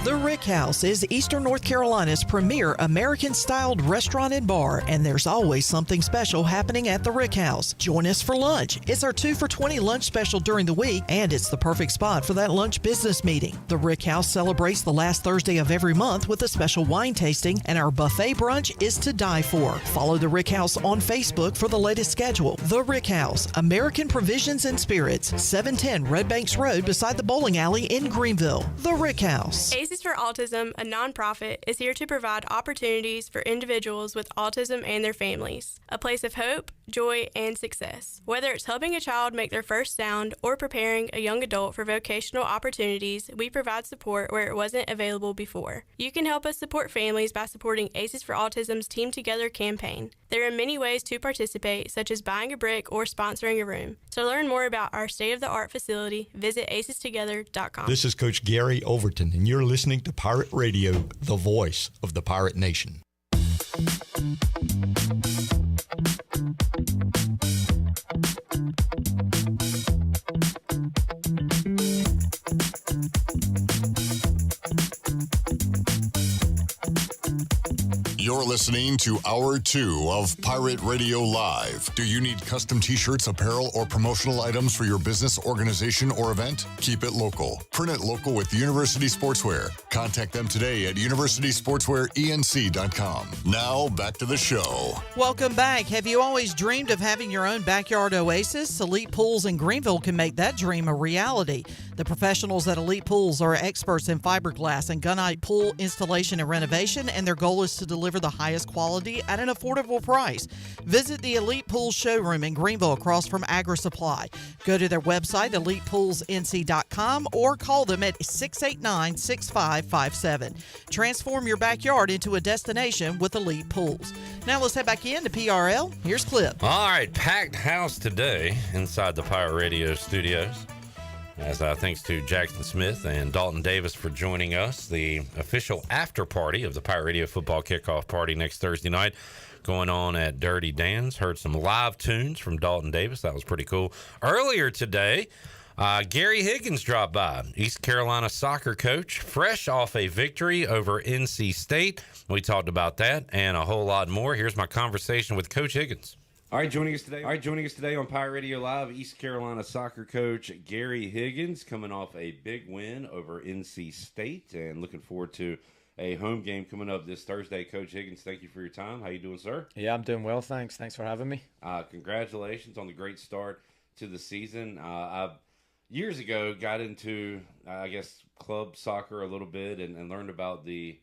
The Rick House is Eastern North Carolina's premier American-styled restaurant and bar, and there's always something special happening at the Rick House. Join us for lunch. It's our 2 for $20 lunch special during the week, and it's the perfect spot for that lunch business meeting. The Rick House celebrates the last Thursday of every month with a special wine tasting, and our buffet brunch is to die for. Follow the Rick House on Facebook for the latest schedule. The Rick House, American Provisions and Spirits, 710 Red Banks Road beside the bowling alley in Greenville. The Rick House. Aces for Autism, a nonprofit, is here to provide opportunities for individuals with autism and their families. A place of hope, joy, and success. Whether it's helping a child make their first sound or preparing a young adult for vocational opportunities, we provide support where it wasn't available before. You can help us support families by supporting Aces for Autism's Team Together campaign. There are many ways to participate, such as buying a brick or sponsoring a room. To learn more about our state-of-the-art facility, visit acestogether.com. This is Coach Gary Overton, and you're listening to Pirate Radio, the voice of the Pirate Nation. You're listening to Hour 2 of Pirate Radio Live. Do you need custom t-shirts, apparel, or promotional items for your business, organization, or event? Keep it local. Print it local with University Sportswear. Contact them today at universitysportswearenc.com. Now, back to the show. Welcome back. Have you always dreamed of having your own backyard oasis? Elite Pools in Greenville can make that dream a reality. The professionals at Elite Pools are experts in fiberglass and gunite pool installation and renovation, and their goal is to deliver the highest quality at an affordable price. Visit the Elite Pools showroom in Greenville across from Agri Supply. Go to their website, elitepoolsnc.com, or call them at 689-6557. Transform your backyard into a destination with Elite Pools. Now let's head back into PRL. Here's Clip. All right, packed house today inside the Pirate Radio studios. As thanks to Jackson Smith and Dalton Davis for joining us. The official after party of the Pirate Radio football kickoff party next Thursday night going on at Dirty Dan's. Heard some live tunes from Dalton Davis. That was pretty cool. Earlier today, Gary Higgins dropped by, East Carolina soccer coach, fresh off a victory over NC State. We talked about that and a whole lot more. Here's my conversation with Coach Higgins. All right, joining us today on Pirate Radio Live, East Carolina soccer coach Gary Higgins, coming off a big win over NC State and looking forward to a home game coming up this Thursday. Coach Higgins, thank you for your time. How you doing, sir? Yeah, I'm doing well, thanks. Thanks for having me. Congratulations on the great start to the season. I years ago got into, I guess, club soccer a little bit and learned about the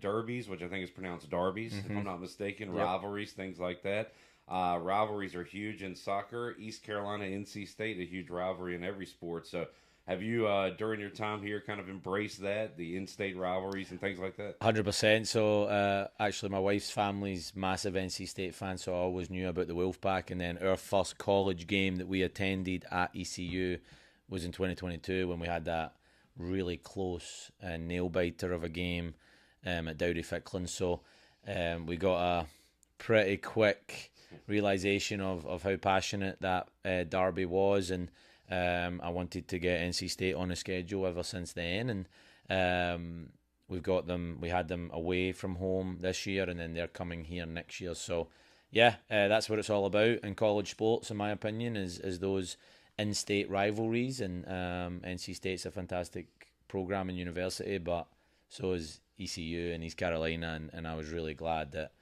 derbies, which I think is pronounced derbies, if I'm not mistaken, rivalries, things like that. Rivalries are huge in soccer. East Carolina, NC State, a huge rivalry in every sport. So have you, during your time here, kind of embraced that, the in-state rivalries and things like that? 100%. So actually my wife's family's massive NC State fan, so I always knew about the Wolfpack. And then our first college game that we attended at ECU was in 2022 when we had that really close nail-biter of a game at Dowdy Ficklin. So we got a pretty quick realization of how passionate that derby was, and I wanted to get NC State on the schedule ever since then. And we had them away from home this year, and then they're coming here next year. So yeah, that's what it's all about in college sports, in my opinion, is those in-state rivalries. And NC State's a fantastic program and university, but so is ECU and East Carolina, and I was really glad that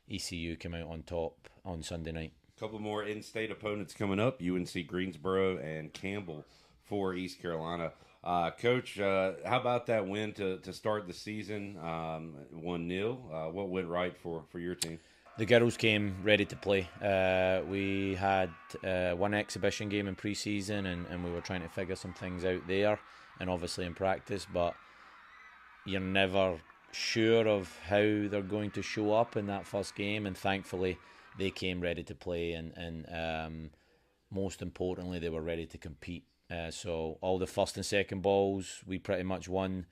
ECU came out on top on Sunday night. A couple more in-state opponents coming up, UNC Greensboro and Campbell for East Carolina. Coach, how about that win to start the season, 1-0? What went right for your team? The girls came ready to play. We had one exhibition game in pre-season, and we were trying to figure some things out there, and obviously in practice, but you're never sure of how they're going to show up in that first game, and thankfully they came ready to play, and most importantly they were ready to compete. So all the first and second balls we pretty much won,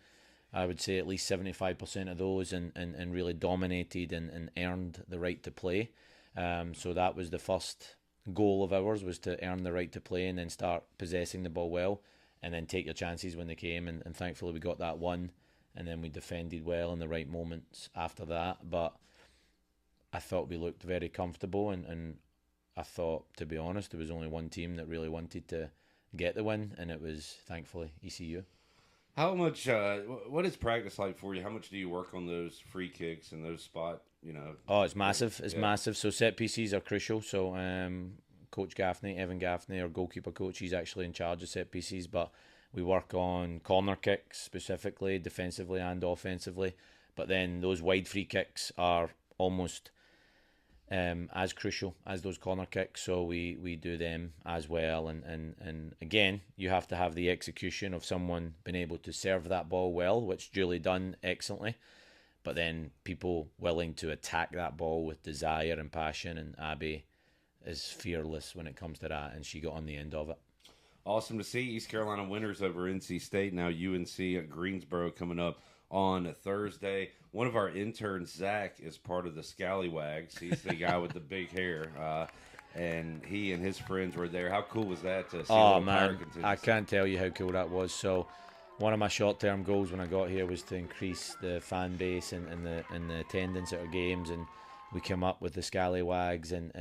I would say at least 75% of those, and really dominated and earned the right to play. So that was the first goal of ours, was to earn the right to play and then start possessing the ball well and then take your chances when they came, and thankfully we got that one. And then we defended well in the right moments after that. But I thought we looked very comfortable, and I thought, to be honest, there was only one team that really wanted to get the win, and it was, thankfully, ECU. How much, what is practice like for you? How much do you work on those free kicks and those spot, Oh, it's massive. It's massive. So set pieces are crucial. So Coach Gaffney, Evan Gaffney, our goalkeeper coach, he's actually in charge of set pieces, but we work on corner kicks specifically, defensively and offensively. But then those wide free kicks are almost as crucial as those corner kicks. So we do them as well. And again, you have to have the execution of someone being able to serve that ball well, which Julie done excellently. But then people willing to attack that ball with desire and passion. And Abby is fearless when it comes to that, and she got on the end of it. Awesome to see. East Carolina winners over NC State. Now UNC at Greensboro coming up on Thursday. One of our interns, Zach, is part of the Scallywags. He's the guy with the big hair. And he and his friends were there. How cool was that to see? Oh, man, I can't tell you how cool that was. So one of my short-term goals when I got here was to increase the fan base and the attendance at our games, and we came up with the scallywags, and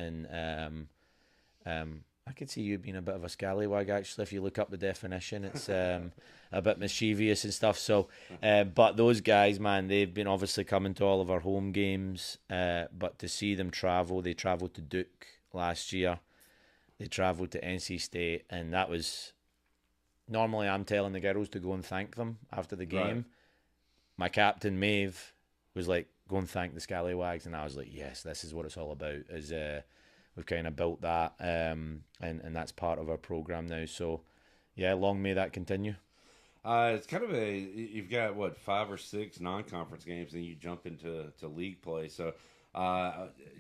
I could see you being a bit of a scallywag, actually. If you look up the definition, it's a bit mischievous and stuff. So, but those guys, man, they've been obviously coming to all of our home games, but to see them travel, they travelled to Duke last year, they travelled to NC State, and that was... Normally, I'm telling the girls to go and thank them after the game. Right. My captain, Maeve, was like, go and thank the scallywags. And I was like, yes, this is what it's all about. Is we've kind of built that, and that's part of our program now. So, yeah, long may that continue. It's kind of you've got, 5 or 6 non-conference games, and you jump into league play. So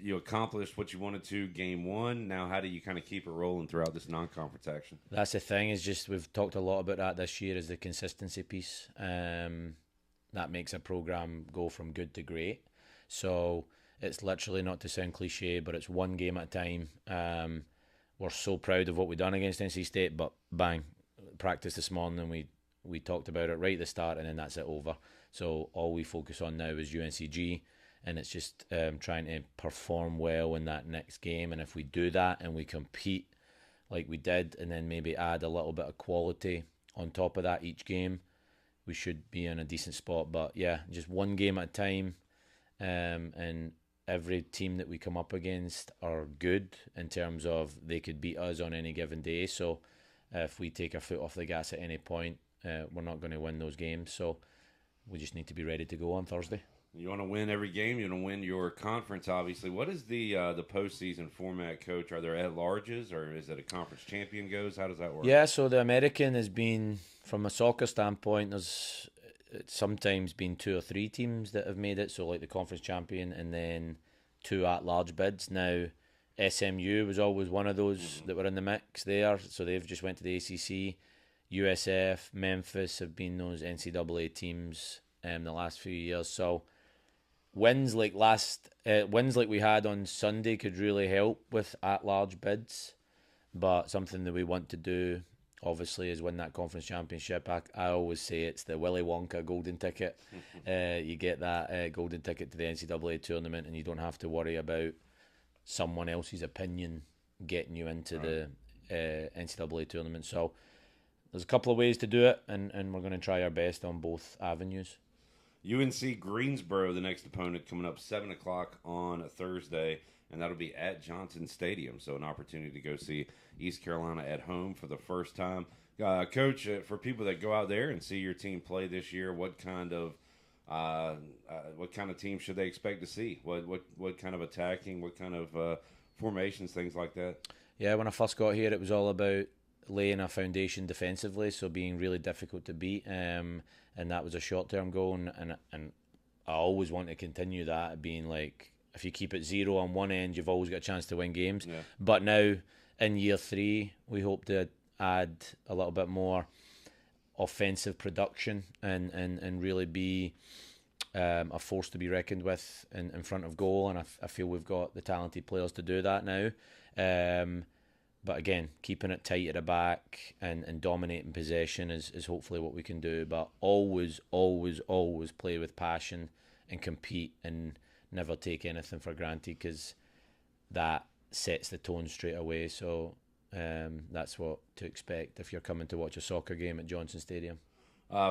you accomplished what you wanted to game 1. Now, how do you kind of keep it rolling throughout this non-conference action? That's the thing, is just we've talked a lot about that this year, is the consistency piece. That makes a program go from good to great. So it's literally, not to sound cliche, but it's one game at a time. We're so proud of what we've done against NC State, but bang, practice this morning, we talked about it right at the start, and then that's it over. So all we focus on now is UNCG, and it's just trying to perform well in that next game. And if we do that and we compete like we did, and then maybe add a little bit of quality on top of that each game, we should be in a decent spot. But yeah, just one game at a time, and every team that we come up against are good in terms of they could beat us on any given day. So if we take our foot off the gas at any point, we're not going to win those games. So we just need to be ready to go on Thursday. You want to win every game. You want to win your conference, obviously. What is the postseason format, Coach? Are there at-larges, or is it a conference champion goes? How does that work? Yeah, so the American has been, from a soccer standpoint, it's sometimes been 2 or 3 teams that have made it. So like the conference champion, and then 2 at-large bids. Now, SMU was always one of those that were in the mix there. So they've just went to the ACC. USF, Memphis have been those NCAA teams the last few years. So wins like we had on Sunday could really help with at-large bids, but something that we want to do obviously is win that conference championship. I always say it's the Willy Wonka golden ticket. You get that golden ticket to the NCAA tournament, and you don't have to worry about someone else's opinion getting you into the NCAA tournament. So there's a couple of ways to do it, and we're going to try our best on both avenues. UNC Greensboro, the next opponent, coming up 7 o'clock on a Thursday, and that'll be at Johnson Stadium. So an opportunity to go see East Carolina at home for the first time. Coach, for people that go out there and see your team play this year, what kind of team should they expect to see? What kind of attacking, what kind of formations, things like that? Yeah, when I first got here, it was all about laying a foundation defensively, so being really difficult to beat, and that was a short-term goal, and I always want to continue that, being like, if you keep it 0 on one end, you've always got a chance to win games. Yeah. But now, in year 3, we hope to add a little bit more offensive production and really be a force to be reckoned with in front of goal, and I feel we've got the talented players to do that now. But again, keeping it tight at the back and dominating possession is hopefully what we can do. But always, always, always play with passion and compete, and never take anything for granted, because that sets the tone straight away. So that's what to expect if you're coming to watch a soccer game at Johnson Stadium.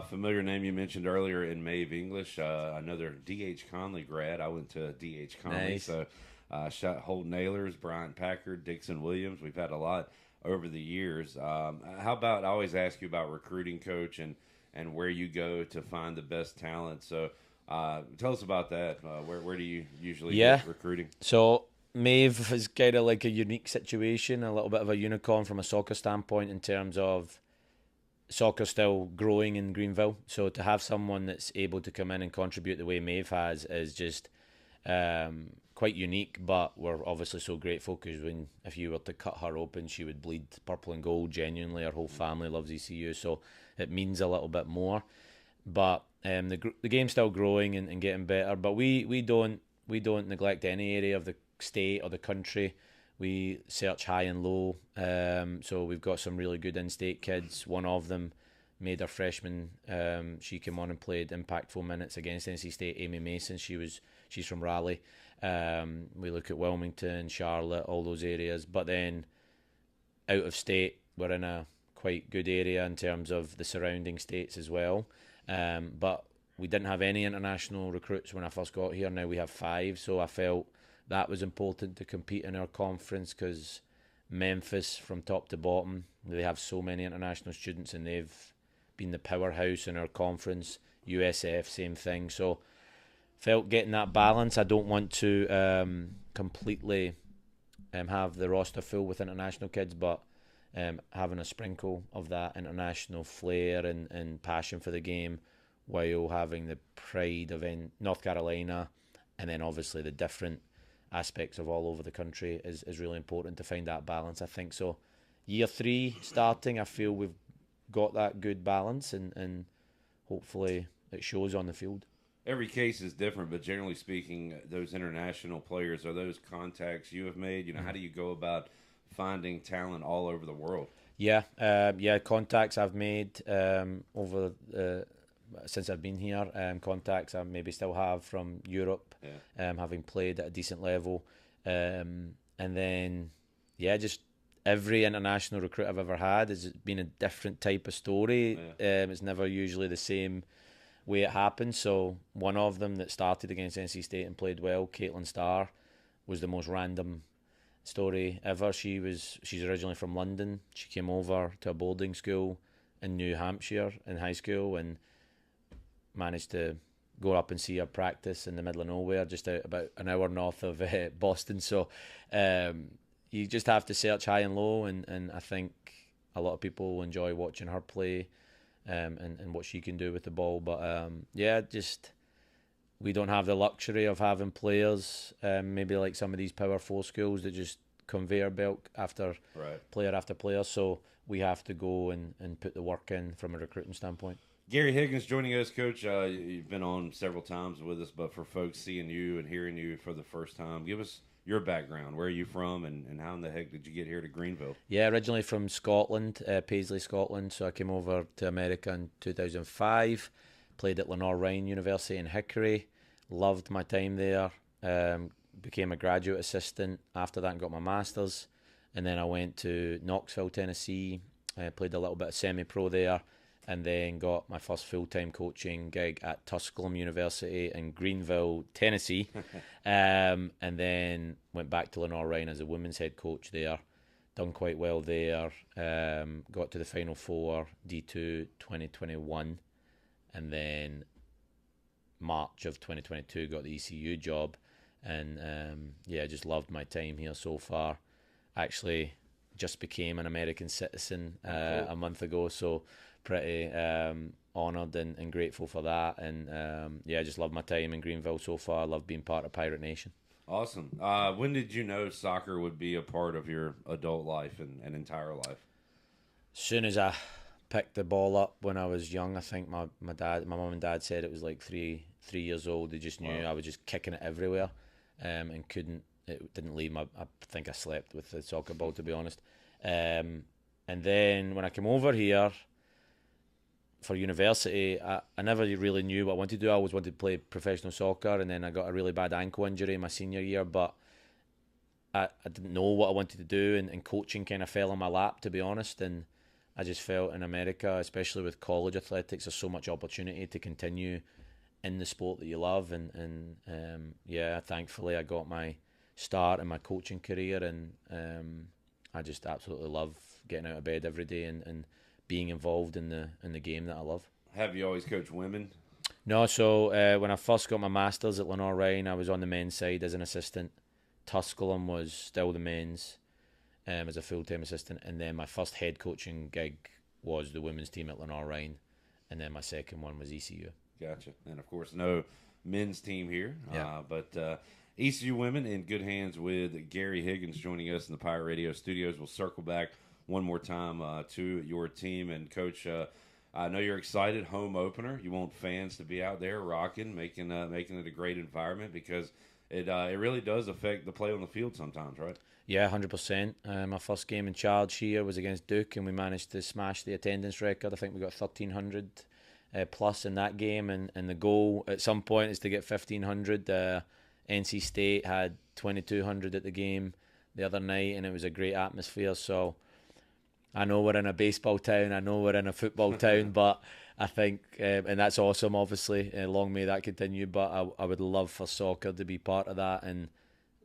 Familiar name you mentioned earlier in Maeve English, another D.H. Conley grad. I went to D.H. Conley, nice. So shot Holton Nailers, Bryant Packard, Dixon Williams. We've had a lot over the years. How about, I always ask you about recruiting, Coach, and where you go to find the best talent. So tell us about that. Where do you usually get recruiting? So Maeve is kind of like a unique situation, a little bit of a unicorn from a soccer standpoint, in terms of soccer still growing in Greenville. So to have someone that's able to come in and contribute the way Maeve has is just quite unique. But we're obviously so grateful, because if you were to cut her open, she would bleed purple and gold. Genuinely, her whole family loves ECU, so it means a little bit more. But the game's still growing and getting better. But we don't neglect any area of the state or the country. We search high and low. So we've got some really good in-state kids. One of them made her freshman. She came on and played impactful minutes against NC State. Amy Mason, she's from Raleigh. We look at Wilmington, Charlotte, all those areas. But then out of state, we're in a quite good area in terms of the surrounding states as well. But we didn't have any international recruits when I first got here. Now we have 5, so I felt that was important to compete in our conference, because Memphis, from top to bottom, they have so many international students, and they've been the powerhouse in our conference. USF, same thing. So felt getting that balance. I don't want to completely have the roster full with international kids, but having a sprinkle of that international flair and passion for the game, while having the pride of North Carolina, and then obviously the different aspects of all over the country is really important to find that balance, I think. So year 3 starting, I feel we've got that good balance, and hopefully it shows on the field. Every case is different, but generally speaking, those international players, are those contacts you have made? How do you go about finding talent all over the world? Yeah, contacts I've made over since I've been here. Contacts I maybe still have from Europe, having played at a decent level. And then, just every international recruit I've ever had has been a different type of story. It's never usually the same way it happens. So one of them that started against NC State and played well, Caitlin Starr, was the most random story ever. She's originally from London. She came over to a boarding school in New Hampshire in high school and managed to go up and see her practice in the middle of nowhere, just out about an hour north of Boston. So you just have to search high and low, and I think a lot of people will enjoy watching her play and what she can do with the ball. But just we don't have the luxury of having players maybe like some of these Power 4 schools that just conveyor belt after player after player. So we have to go and put the work in from a recruiting standpoint. Gary Higgins joining us, Coach. You've been on several times with us, but for folks seeing you and hearing you for the first time, give us your background. Where are you from, and how in the heck did you get here to Greenville? Yeah, originally from Scotland, Paisley, Scotland. So I came over to America in 2005, played at Lenore-Rhyne University in Hickory, loved my time there, became a graduate assistant after that and got my master's. And then I went to Knoxville, Tennessee, played a little bit of semi-pro there, and then got my first full-time coaching gig at Tusculum University in Greenville, Tennessee. And then went back to Lenore-Rhyne as a women's head coach there. Done quite well there. Got to the Final Four, D2 2021. And then March of 2022 got the ECU job. And just loved my time here so far. Actually just became an American citizen a month ago, so pretty honoured and grateful for that. And I just love my time in Greenville so far. I love being part of Pirate Nation. Awesome. When did you know soccer would be a part of your adult life and entire life? As soon as I picked the ball up when I was young, I think my mum and dad said it was like three years old. They just knew I was just kicking it everywhere, and it didn't leave I think I slept with the soccer ball, to be honest. And then when I came over here for university, I never really knew what I wanted to do. I always wanted to play professional soccer, and then I got a really bad ankle injury my senior year, but I didn't know what I wanted to do, and coaching kind of fell in my lap, to be honest. And I just felt in America, especially with college athletics, there's so much opportunity to continue in the sport that you love. And thankfully I got my start in my coaching career, and I just absolutely love getting out of bed every day and being involved in the game that I love. Have you always coached women? No, so when I first got my master's at Lenore-Rhyne, I was on the men's side as an assistant. Tusculum was still the men's as a full-time assistant, and then my first head coaching gig was the women's team at Lenore-Rhyne, and then my second one was ECU. Gotcha. And of course, no men's team here, but ECU women in good hands with Gary Higgins joining us in the Pirate Radio studios. We'll circle back one more time to your team. And Coach, I know you're excited. Home opener. You want fans to be out there rocking, making it a great environment, because it really does affect the play on the field sometimes, right? Yeah, 100%. My first game in charge here was against Duke, and we managed to smash the attendance record. I think we got 1,300 plus in that game, and the goal at some point is to get 1,500. NC State had 2,200 at the game the other night, and it was a great atmosphere. So I know we're in a baseball town, I know we're in a football town, but I think, and that's awesome, obviously, long may that continue, but I would love for soccer to be part of that, and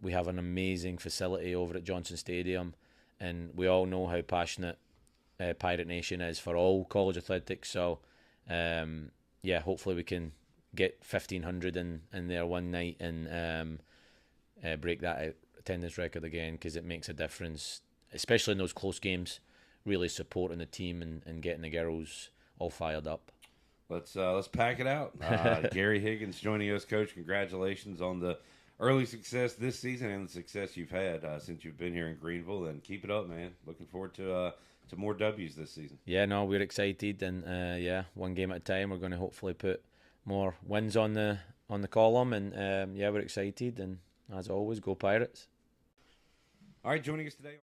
we have an amazing facility over at Johnson Stadium, and we all know how passionate Pirate Nation is for all college athletics. So, yeah, hopefully we can get 1,500 in there one night and break that attendance record again, because it makes a difference, especially in those close games, really supporting the team and getting the girls all fired up. Let's pack it out. Gary Higgins joining us, Coach. Congratulations on the early success this season and the success you've had since you've been here in Greenville, and keep it up, man. Looking forward to more W's this season. Yeah, no, we're excited, and yeah, one game at a time. We're going to hopefully put more wins on the column, and yeah, we're excited, and as always, go Pirates. All right, joining us today.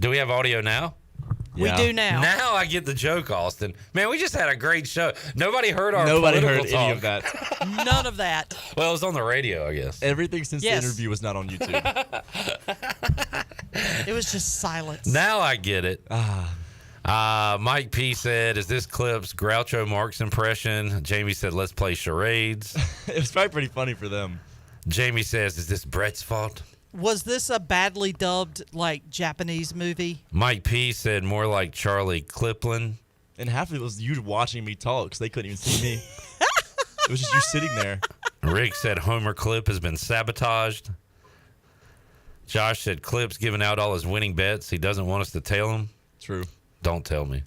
Do we have audio now? We do now. Now I get the joke, Austin. Man, we just had a great show. Nobody heard our Nobody political heard talk. any of that. None of that. Well, it was on the radio, I guess. Everything since the interview was not on YouTube. It was just silence. Now I get it. Mike P said, is this clip's Groucho Marx impression? Jamie said, let's play charades. It was probably pretty funny for them. Jamie says, is this Brett's fault? Was this a badly dubbed, like, Japanese movie? Mike P said, more like Charlie Cliplin. And half of it was you watching me talk because they couldn't even see me. It was just you sitting there. Rick said, Homer Clip has been sabotaged. Josh said, Clip's giving out all his winning bets. He doesn't want us to tell him. True. Don't tell me.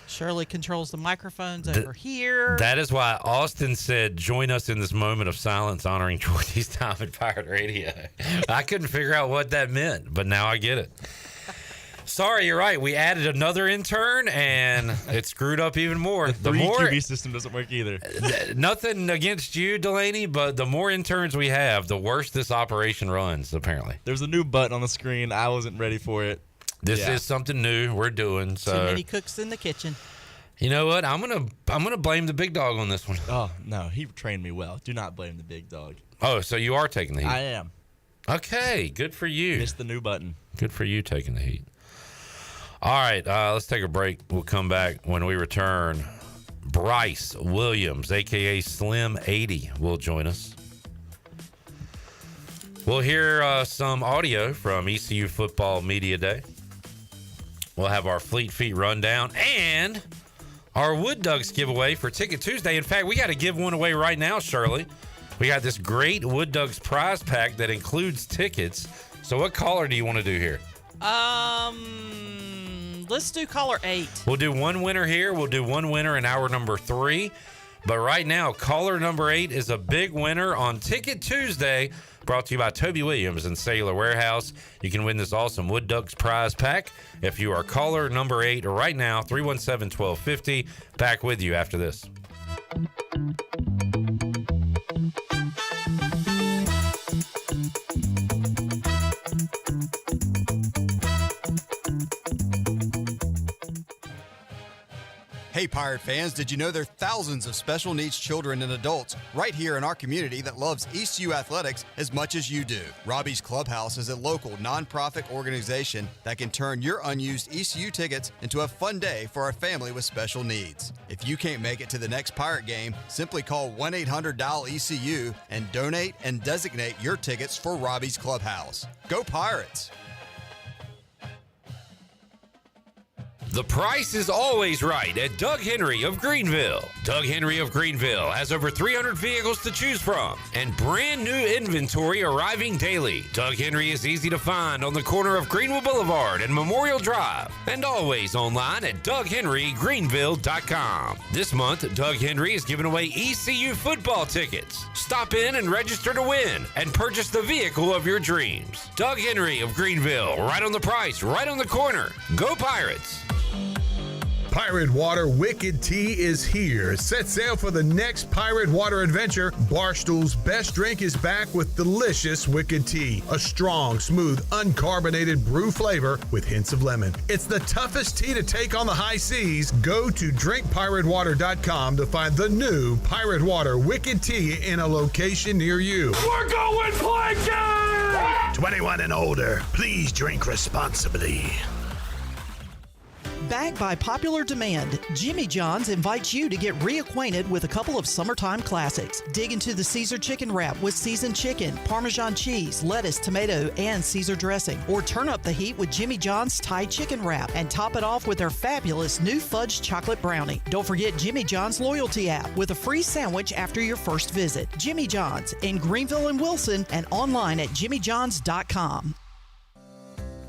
Shirley controls the microphones over here. That is why Austin said, join us in this moment of silence honoring Troy's time at Pirate Radio. I couldn't figure out what that meant, but now I get it. Sorry, you're right. We added another intern, and it screwed up even more. The QB system doesn't work either. Nothing against you, Delaney, but the more interns we have, the worse this operation runs, apparently. There's a new button on the screen. I wasn't ready for it. This is something new we're doing. So too many cooks in the kitchen. You know what? I'm gonna blame the big dog on this one. Oh no, he trained me well. Do not blame the big dog. Oh, so you are taking the heat? I am. Okay, good for you. Missed the new button. Good for you taking the heat. All right, let's take a break. We'll come back when we return. Bryce Williams, aka Slim 80, will join us. We'll hear some audio from ECU Football Media Day. We'll have our Fleet Feet rundown and our Wood Ducks giveaway for Ticket Tuesday. In fact, we got to give one away right now, Shirley. We got this great Wood Ducks prize pack that includes tickets. So what caller do you want to do here? Let's do caller 8. We'll do one winner here. We'll do one winner in hour number 3. But right now, caller number 8 is a big winner on Ticket Tuesday, brought to you by Toby Williams and Cellular Warehouse. You can win this awesome Wood Ducks prize pack if you are caller number 8 right now, 317-1250. Back with you after this. Hey Pirate fans, did you know there are thousands of special needs children and adults right here in our community that loves ECU athletics as much as you do? Robbie's Clubhouse is a local nonprofit organization that can turn your unused ECU tickets into a fun day for a family with special needs. If you can't make it to the next Pirate game, simply call 1-800-DIAL-ECU and donate and designate your tickets for Robbie's Clubhouse. Go Pirates! The price is always right at Doug Henry of Greenville. Doug Henry of Greenville has over 300 vehicles to choose from and brand new inventory arriving daily. Doug Henry is easy to find on the corner of Greenville Boulevard and Memorial Drive and always online at DougHenryGreenville.com. This month, Doug Henry is giving away ECU football tickets. Stop in and register to win and purchase the vehicle of your dreams. Doug Henry of Greenville, right on the price, right on the corner. Go Pirates! Pirate Water Wicked Tea is here. Set sail for the next Pirate Water adventure. Barstool's best drink is back with delicious Wicked Tea. A strong, smooth, uncarbonated brew flavor with hints of lemon. It's the toughest tea to take on the high seas. Go to drinkpiratewater.com to find the new Pirate Water Wicked Tea in a location near you. We're going planking! 21 and older, please drink responsibly. Backed by popular demand, Jimmy John's invites you to get reacquainted with a couple of summertime classics. Dig into the Caesar chicken wrap with seasoned chicken, Parmesan cheese, lettuce, tomato, and Caesar dressing. Or turn up the heat with Jimmy John's Thai chicken wrap and top it off with their fabulous new fudge chocolate brownie. Don't forget Jimmy John's loyalty app with a free sandwich after your first visit. Jimmy John's in Greenville and Wilson and online at jimmyjohns.com.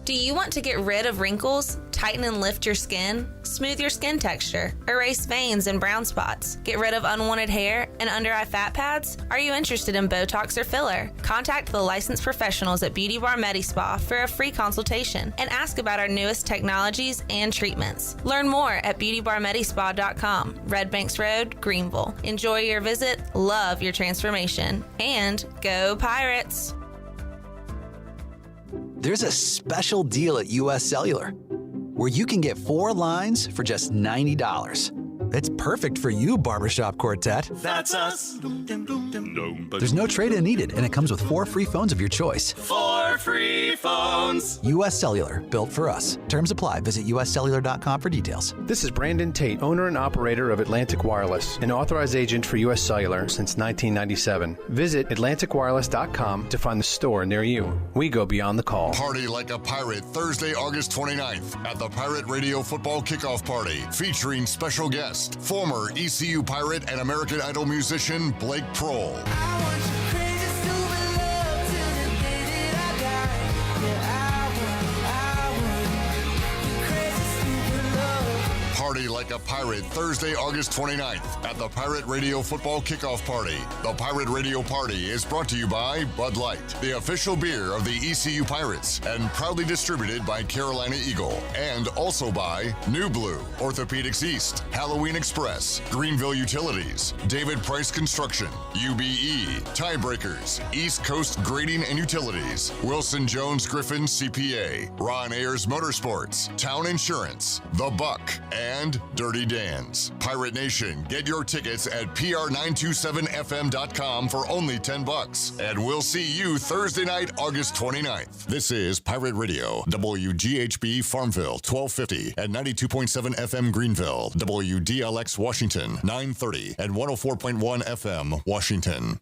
Do you want to get rid of wrinkles, tighten and lift your skin, smooth your skin texture, erase veins and brown spots, get rid of unwanted hair and under-eye fat pads? Are you interested in Botox or filler? Contact the licensed professionals at Beauty Bar Medi-Spa for a free consultation and ask about our newest technologies and treatments. Learn more at beautybarmedispa.com, Red Banks Road, Greenville. Enjoy your visit, love your transformation, and go Pirates! There's a special deal at U.S. Cellular. where you can get 4 lines for just $90. It's perfect for you, barbershop quartet. That's us. There's no trade-in needed, and it comes with 4 free phones of your choice. 4 free phones. U.S. Cellular, built for us. Terms apply. Visit uscellular.com for details. This is Brandon Tate, owner and operator of Atlantic Wireless, an authorized agent for U.S. Cellular since 1997. Visit atlanticwireless.com to find the store near you. We go beyond the call. Party like a pirate Thursday, August 29th at the Pirate Radio Football Kickoff Party, featuring special guest, former ECU Pirate and American Idol musician Blake Prohl. Party like a pirate Thursday, August 29th at the Pirate Radio Football Kickoff Party. The Pirate Radio Party is brought to you by Bud Light, the official beer of the ECU Pirates, and proudly distributed by Carolina Eagle, and also by New Blue, Orthopedics East, Halloween Express, Greenville Utilities, David Price Construction, UBE, Tiebreakers, East Coast Grading and Utilities, Wilson Jones Griffin CPA, Ron Ayers Motorsports, Town Insurance, The Buck, and Dirty Dan's. Pirate Nation, get your tickets at pr927fm.com for only $10. And we'll see you Thursday night, August 29th. This is Pirate Radio, WGHB Farmville, 1250 at 92.7 FM Greenville, WDLX Washington, 930 and 104.1 FM Washington.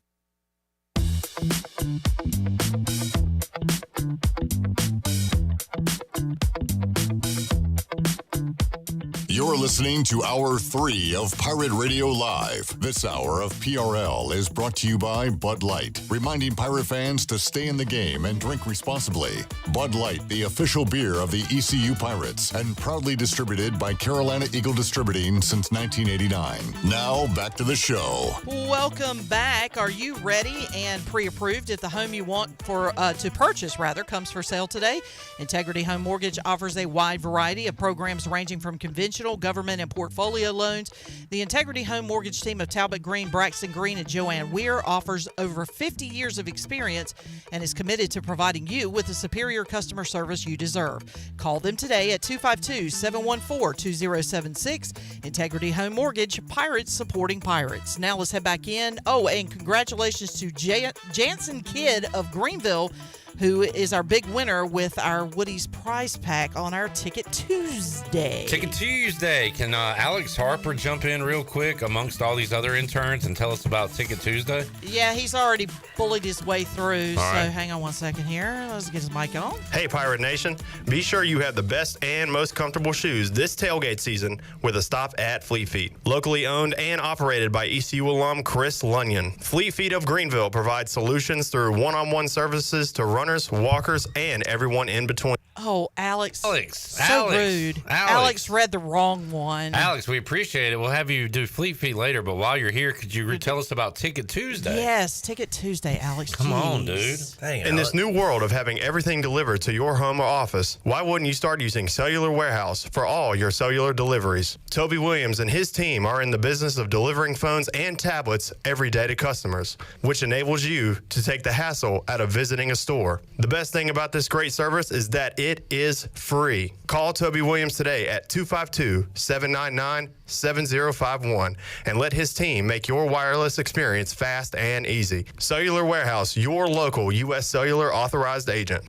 You're listening to Hour 3 of Pirate Radio Live. This hour of PRL is brought to you by Bud Light, reminding Pirate fans to stay in the game and drink responsibly. Bud Light, the official beer of the ECU Pirates, and proudly distributed by Carolina Eagle Distributing since 1989. Now, back to the show. Welcome back. Are you ready and pre-approved if the home you want to purchase comes for sale today? Integrity Home Mortgage offers a wide variety of programs ranging from conventional, government, and portfolio loans. The Integrity Home Mortgage team of Talbot Green, Braxton Green, and Joanne Weir offers over 50 years of experience and is committed to providing you with the superior customer service you deserve. Call them today at 252-714-2076. Integrity Home Mortgage, Pirates supporting Pirates. Now let's head back in. Oh, and congratulations to Jansen Kidd of Greenville, who is our big winner with our Woody's prize pack on our Ticket Tuesday. Ticket Tuesday. Can Alex Harper jump in real quick amongst all these other interns and tell us about Ticket Tuesday? Yeah, he's already bullied his way through, All right. hang on one second here. Let's get his mic on. Hey, Pirate Nation. Be sure you have the best and most comfortable shoes this tailgate season with a stop at Fleet Feet. Locally owned and operated by ECU alum Chris Lunyon. Fleet Feet of Greenville provides solutions through one-on-one services to runners, walkers, and everyone in between. Oh, Alex. So Alex. rude. Alex read the wrong one. Alex, we appreciate it. We'll have you do Fleet Feet later, but while you're here, could you tell us about Ticket Tuesday? Yes, Ticket Tuesday, Alex. Come on, Jeez. dude. In this new world of having everything delivered to your home or office, why wouldn't you start using Cellular Warehouse for all your cellular deliveries? Toby Williams and his team are in the business of delivering phones and tablets every day to customers, which enables you to take the hassle out of visiting a store. The best thing about this great service is that it is free. Call Toby Williams today at 252-799-7051 and let his team make your wireless experience fast and easy. Cellular Warehouse, your local U.S. Cellular authorized agent.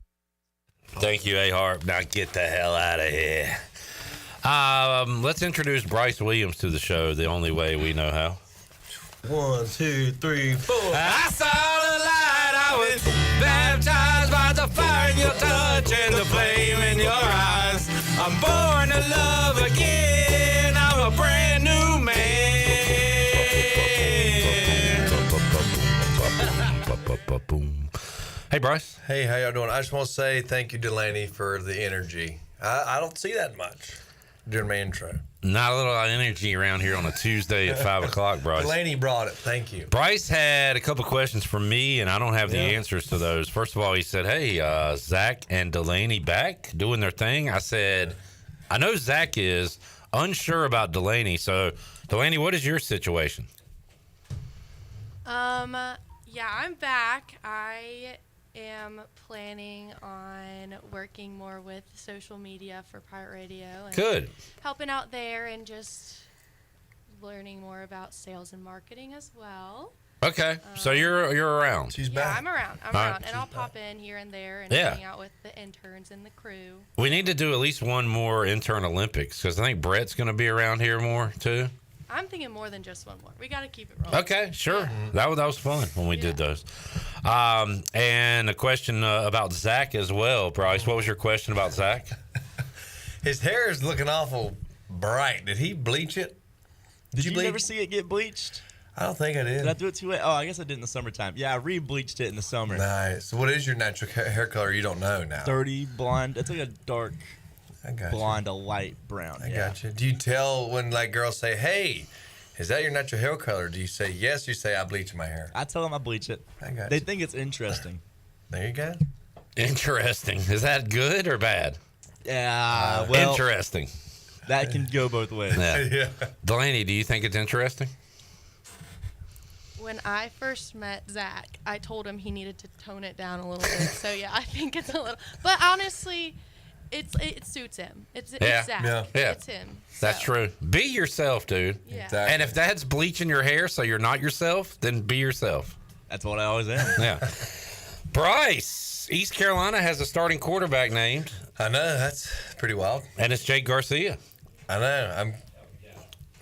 Thank you, A-Harp. Now get the hell out of here. Let's introduce Bryce Williams to the show the only way we know how. 1, 2, 3, 4. I saw the light. I was baptized by the fire in your touch and the flame in your eyes. I'm born to love again. I'm a brand new man. Hey, Bryce. Hey, how y'all doing? I just want to say thank you, Delaney, for the energy. I don't see that much during my intro. Not a little energy around here on a Tuesday at 5 o'clock, Bryce. Delaney brought it. Thank you. Bryce had a couple questions for me, and I don't have the answers to those. First of all, he said, hey, Zach and Delaney back doing their thing? I said, I know Zach is unsure about Delaney. So, Delaney, what is your situation? Yeah, I'm back. I am planning on working more with social media for Pirate Radio. And Good. Helping out there and just learning more about sales and marketing as well. Okay, so you're around. I'm around. I'm around. And I'll pop in here and there and hang out with the interns and the crew. We need to do at least one more intern Olympics because I think Brett's going to be around here more too. I'm thinking more than just one more. We got to keep it rolling. Okay, sure. Yeah. That was fun when we did those. And a question about Zach as well, Bryce. What was your question about Zach? His hair is looking awful bright. Did he bleach it? Did you never see it get bleached? I don't think I did. Did I do it too late? Oh, I guess I did in the summertime. Yeah, I re-bleached it in the summer. Nice. So what is your natural hair color? You don't know now. 30 blonde. It's like a dark blonde, a light brown. I got you. Do you tell when like girls say, "Hey, is that your natural hair color?" Do you say yes? You say I bleach my hair. I tell them I bleach it. I got They you. think it's interesting. There you go. Interesting. Is that good or bad? Yeah. Well, interesting. That can go both ways. Yeah. Delaney, do you think it's interesting? When I first met Zach, I told him he needed to tone it down a little bit. So yeah, I think it's a little. But honestly, it suits him. It's Zach. Yeah. It's him. That's true. Be yourself, dude. Yeah. Exactly. And if that's bleaching your hair so you're not yourself, then be yourself. That's what I always am. Yeah. Bryce, East Carolina has a starting quarterback named. I know, that's pretty wild. And it's Jake Garcia. I know. I'm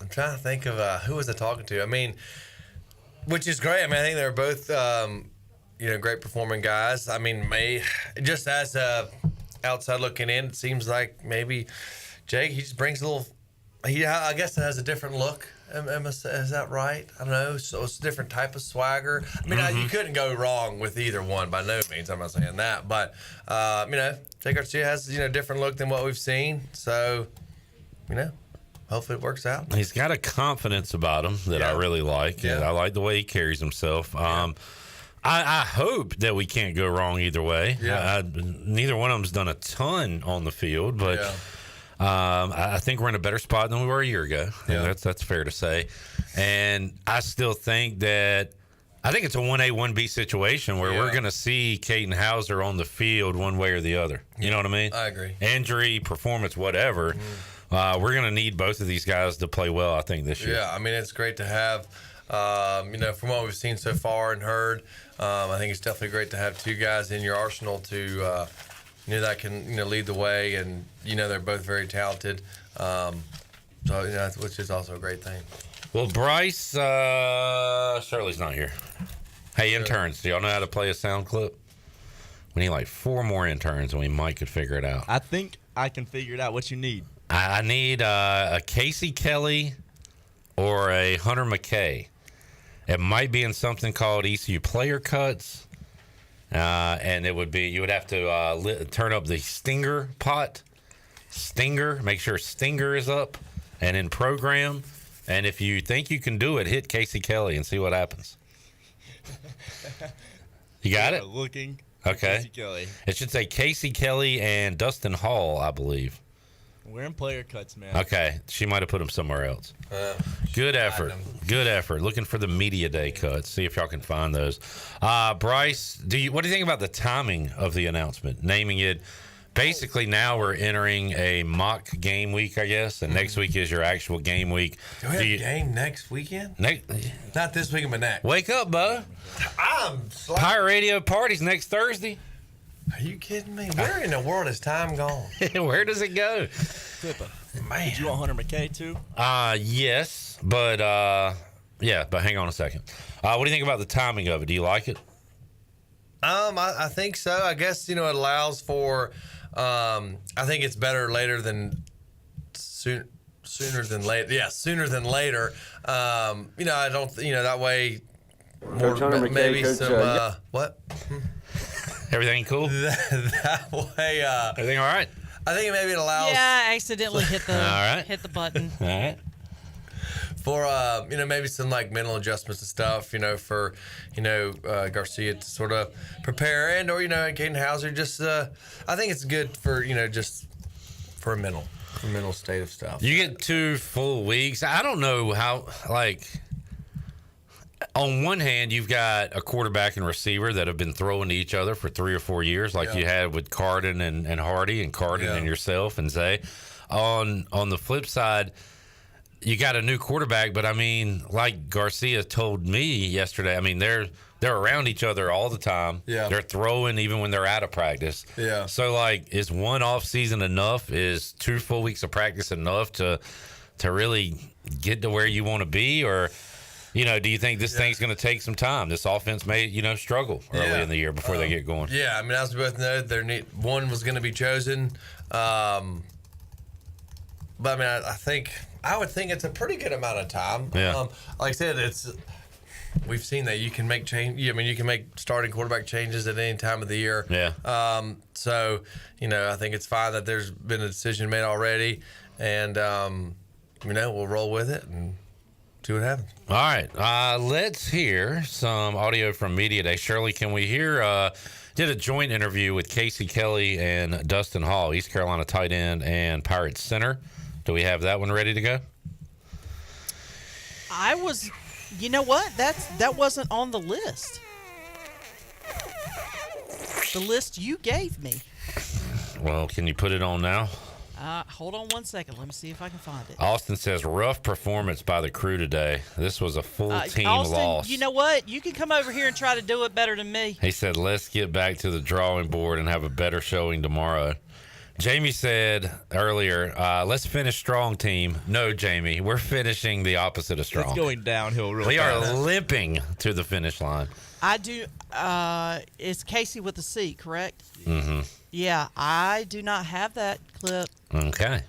trying to think of who was I talking to. I mean, which is great. I mean, I think they're both great performing guys. I mean, just as outside looking in, it seems like maybe Jake, he just brings a little. I guess it has a different look. Is that right? I don't know. So it's a different type of swagger. I mean, you couldn't go wrong with either one by no means. I'm not saying that, but Jake Garcia has a different look than what we've seen. So, hopefully it works out. He's got a confidence about him that I really like. Yeah. I like the way he carries himself. I hope that we can't go wrong either way. Yeah. Neither one of them's done a ton on the field, but I think we're in a better spot than we were a year ago. Yeah. That's fair to say. And I still think that I think it's a 1A, 1B situation where we're going to see Caden Hauser on the field one way or the other. You know what I mean? I agree. Injury, performance, whatever. We're going to need both of these guys to play well, I think, this year. Yeah, I mean, it's great to have, from what we've seen so far and heard, I think it's definitely great to have two guys in your arsenal to, that can, lead the way. And, they're both very talented. Which is also a great thing. Well, Bryce, Shirley's not here. Hey, interns, do y'all know how to play a sound clip? We need like 4 more interns and we might could figure it out. I think I can figure it out. What you need? I need a Casey Kelly or a Hunter McKay. It might be in something called ECU player cuts. And it would be, you would have to turn up the Stinger pot. Stinger, make sure Stinger is up and in program. And if you think you can do it, hit Casey Kelly and see what happens. You got it? Looking. Okay. Casey Kelly. It should say Casey Kelly and Dustin Hall, I believe. We're in player cuts, man. Okay. She might have put them somewhere else. Good effort. Good effort. Looking for the media day cuts. See if y'all can find those. Bryce, what do you think about the timing of the announcement? Naming it. Basically, now we're entering a mock game week, I guess, and next week is your actual game week. Do we have a game next weekend? Not this weekend, but next. Wake up, Bo. Pirate Radio party's next Thursday. Are you kidding me? Where in the world is time gone? Where does it go? Clipper. Man. Did you want Hunter McKay, too? Yes, but hang on a second. What do you think about the timing of it? Do you like it? I think so. I guess, it allows for... I think it's better later than sooner than later. Yeah, sooner than later. I don't. That way. More maybe Coach, some. What? Everything cool? That way. Everything all right? I think maybe it allows. Yeah, I accidentally hit the button. All right. For maybe some like mental adjustments and stuff, for Garcia to sort of prepare, and or Caden Hauser just I think it's good for just for a mental state of stuff. You get 2 full weeks. I don't know how on one hand, you've got a quarterback and receiver that have been throwing to each other for 3 or 4 years, like you had with Carden and Hardy, and Carden and yourself and Zay. On the flip side, you got a new quarterback, but I mean, like Garcia told me yesterday, I mean, they're around each other all the time. Yeah. They're throwing even when they're out of practice. Yeah. So, like, is one off season enough? Is 2 full weeks of practice enough to really get to where you want to be? Or, do you think this thing's going to take some time? This offense may, struggle early in the year before they get going. Yeah, I mean, as we both know, one was going to be chosen. But, I mean, I would think it's a pretty good amount of time. Yeah. Like I said, we've seen that you can make change. I mean, you can make starting quarterback changes at any time of the year. Yeah. So, I think it's fine that there's been a decision made already, and we'll roll with it and see what happens. All right. Let's hear some audio from Media Day. Shirley, can we hear? Did a joint interview with Casey Kelly and Dustin Hall, East Carolina tight end and Pirates center. Do we have that one ready to go? You know what? That wasn't on the list. The list you gave me. Well, can you put it on now? Hold on one second. Let me see if I can find it. Austin says, rough performance by the crew today. This was a full team Austin, loss. You know what? You can come over here and try to do it better than me. He said, let's get back to the drawing board and have a better showing tomorrow. Jamie said earlier, let's finish strong, team. No, Jamie, we're finishing the opposite of strong. It's going downhill really fast. We are limping to the finish line. I do. It's Casey with a C, correct? Mm-hmm. Yeah, I do not have that clip. Okay.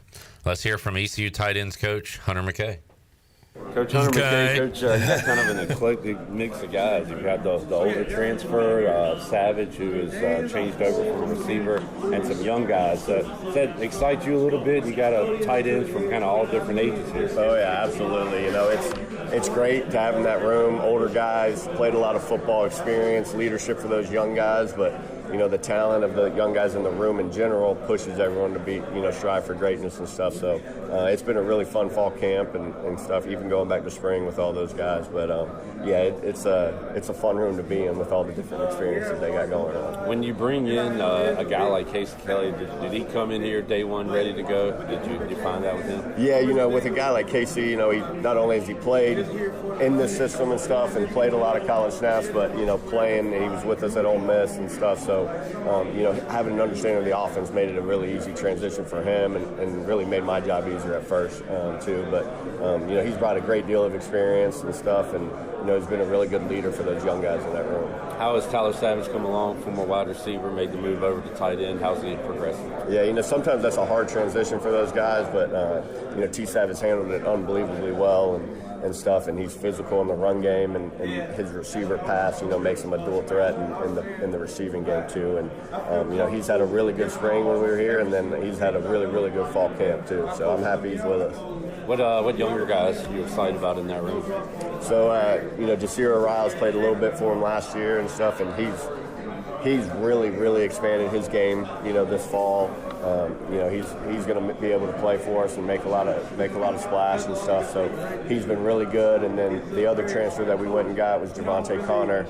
Let's hear from ECU tight ends coach Hunter McKay. Coach Hunter McKay, Coach, you got kind of an eclectic mix of guys. You've got the older transfer, Savage, who has changed over from a receiver, and some young guys. Does that excite you a little bit? You got a tight ends from kind of all different ages here. Oh, yeah, absolutely. It's great to have in that room. Older guys, played a lot of football experience, leadership for those young guys, but the talent of the young guys in the room in general pushes everyone to be, strive for greatness and stuff. So it's been a really fun fall camp and stuff, even going back to spring with all those guys. But it's a fun room to be in with all the different experiences they got going on. When you bring in a guy like Casey Kelly, did he come in here day one ready to go? Did you find that with him? Yeah, with a guy like Casey, he not only has he played in this system and stuff and played a lot of college snaps, but playing, he was with us at Ole Miss and stuff. So having an understanding of the offense made it a really easy transition for him and really made my job easier at first, too. But, he's brought a great deal of experience and stuff, and, he's been a really good leader for those young guys in that room. How has Tyler Savage come along from a wide receiver, made the move over to tight end? How's he progressing? Yeah, sometimes that's a hard transition for those guys, but, T. Savage handled it unbelievably well and stuff, and he's physical in the run game, and his receiver pass, makes him a dual threat in the receiving game too. And he's had a really good spring when we were here, and then he's had a really, really good fall camp too. So I'm happy he's with us. What younger guys are you excited about in that room? So Jasira Riles played a little bit for him last year and stuff, and he's really, really expanded his game, this fall. He's going to be able to play for us and make a lot of splash and stuff. So he's been really good. And then the other transfer that we went and got was Javante Connor,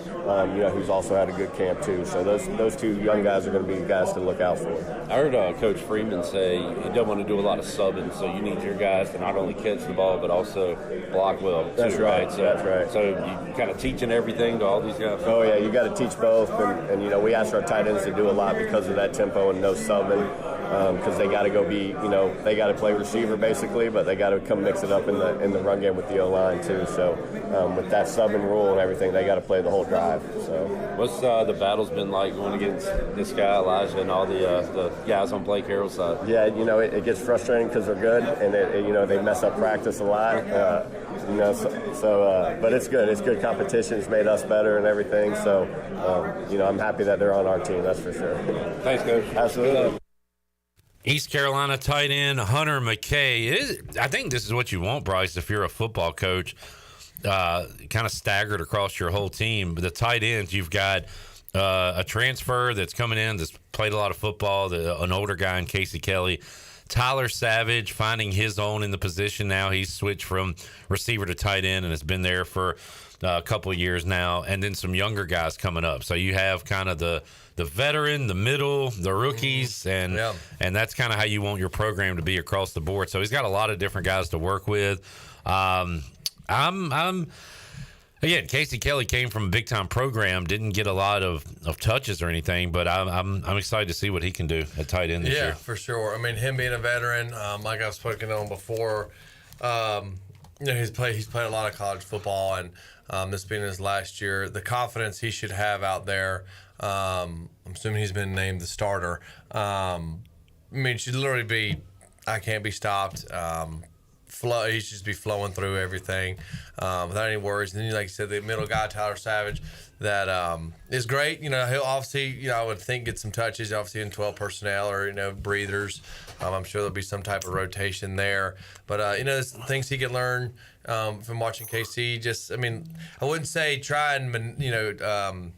who's also had a good camp too. So those two young guys are going to be guys to look out for. I heard Coach Freeman say he doesn't want to do a lot of subbing, so you need your guys to not only catch the ball but also block well too. That's right. So, that's right. So you kind of teaching everything to all these guys. Oh yeah, you got to teach both, and we ask our tight ends to do a lot because of that tempo and no subbing. Because they got to go they got to play receiver basically, but they got to come mix it up in the run game with the O-line too. So with that subbing rule and everything, they got to play the whole drive. So what's the battle's been like going against this guy Elijah and all the guys on Blake Harrell's side? Yeah, it gets frustrating because they're good and they mess up practice a lot. But it's good. It's good competition. It's made us better and everything. So I'm happy that they're on our team. That's for sure. Thanks, Coach. Absolutely. East Carolina tight end Hunter McKay. I think this is what you want, Bryce, if you're a football coach, kind of staggered across your whole team. But the tight ends, you've got a transfer that's coming in that's played a lot of football, an older guy in Casey Kelly, Tyler Savage finding his own in the position now. He's switched from receiver to tight end and has been there for a couple of years now. And then some younger guys coming up. So you have kind of the veteran, the middle, the rookies, and that's kind of how you want your program to be across the board. So he's got a lot of different guys to work with. Again, Casey Kelly came from a big-time program, didn't get a lot of touches or anything, but I'm excited to see what he can do at tight end this year. Yeah, for sure. I mean, him being a veteran, like I've spoken on before, he's played a lot of college football, and this being his last year, the confidence he should have out there. I'm assuming he's been named the starter. I mean, it should literally be, I can't be stopped. He should just be flowing through everything without any worries. And then, like you said, the middle guy, Tyler Savage, that is great. He'll obviously, I would think get some touches, obviously in 12 personnel or breathers. I'm sure there'll be some type of rotation there. But there's things he can learn from watching KC. I wouldn't say try and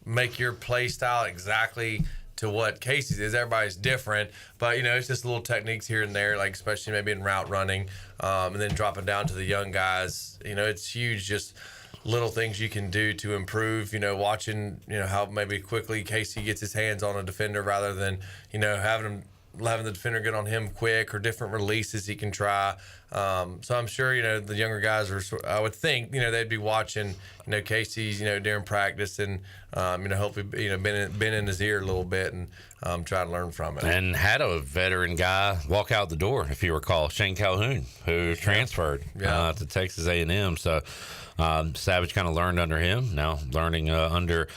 make your play style exactly to what Casey's is. Everybody's different, but it's just little techniques here and there, like especially maybe in route running, and then dropping down to the young guys. It's huge, just little things you can do to improve. Watching how maybe quickly Casey gets his hands on a defender rather than having the defender get on him quick, or different releases he can try. So I'm sure the younger guys I would think they'd be watching Casey's during practice, and hopefully been in his ear a little bit and try to learn from it. And had a veteran guy walk out the door, if you recall, Shane Calhoun, who transferred to Texas A&M. So Savage kind of learned under him, now learning under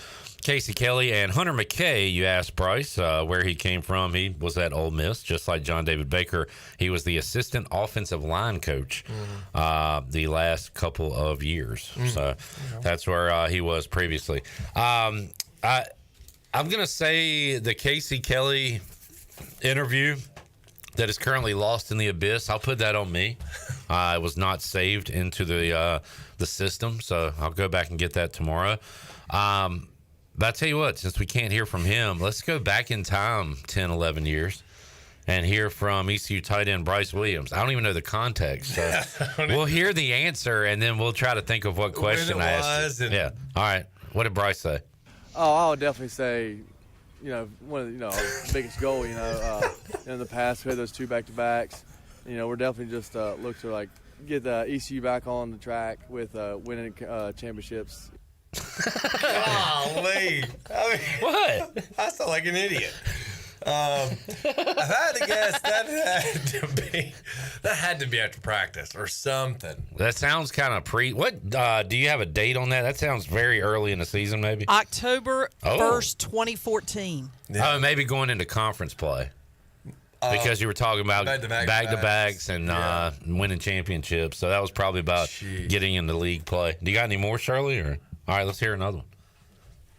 Casey Kelly. And Hunter McKay, you asked Bryce where he came from. He was at Ole Miss, just like John David Baker. He was the assistant offensive line coach the last couple of years. So that's where he was previously. I'm going to say the Casey Kelly interview that is currently lost in the abyss, I'll put that on me. It was not saved into the system, so I'll go back and get that tomorrow. But I tell you what, since we can't hear from him, let's go back in time 10, 11 years and hear from ECU tight end Bryce Williams. I don't even know the context. So we'll hear the answer, and then we'll try to think of what question I asked. Yeah. All right. What did Bryce say? Oh, I would definitely say, one of our biggest goal, in the past, we had those 2 back-to-backs. We're definitely just look to, get the ECU back on the track with winning championships. Golly. What? I sound like an idiot. I had to guess that had to be after practice or something. That sounds kind of what do you have a date on that? That sounds very early in the season, maybe October 1st, 2014. Oh, maybe going into conference play. Because you were talking about back-to-backs and winning championships. So that was probably about getting into league play. Do you got any more, Shirley? Or all right, let's hear another one.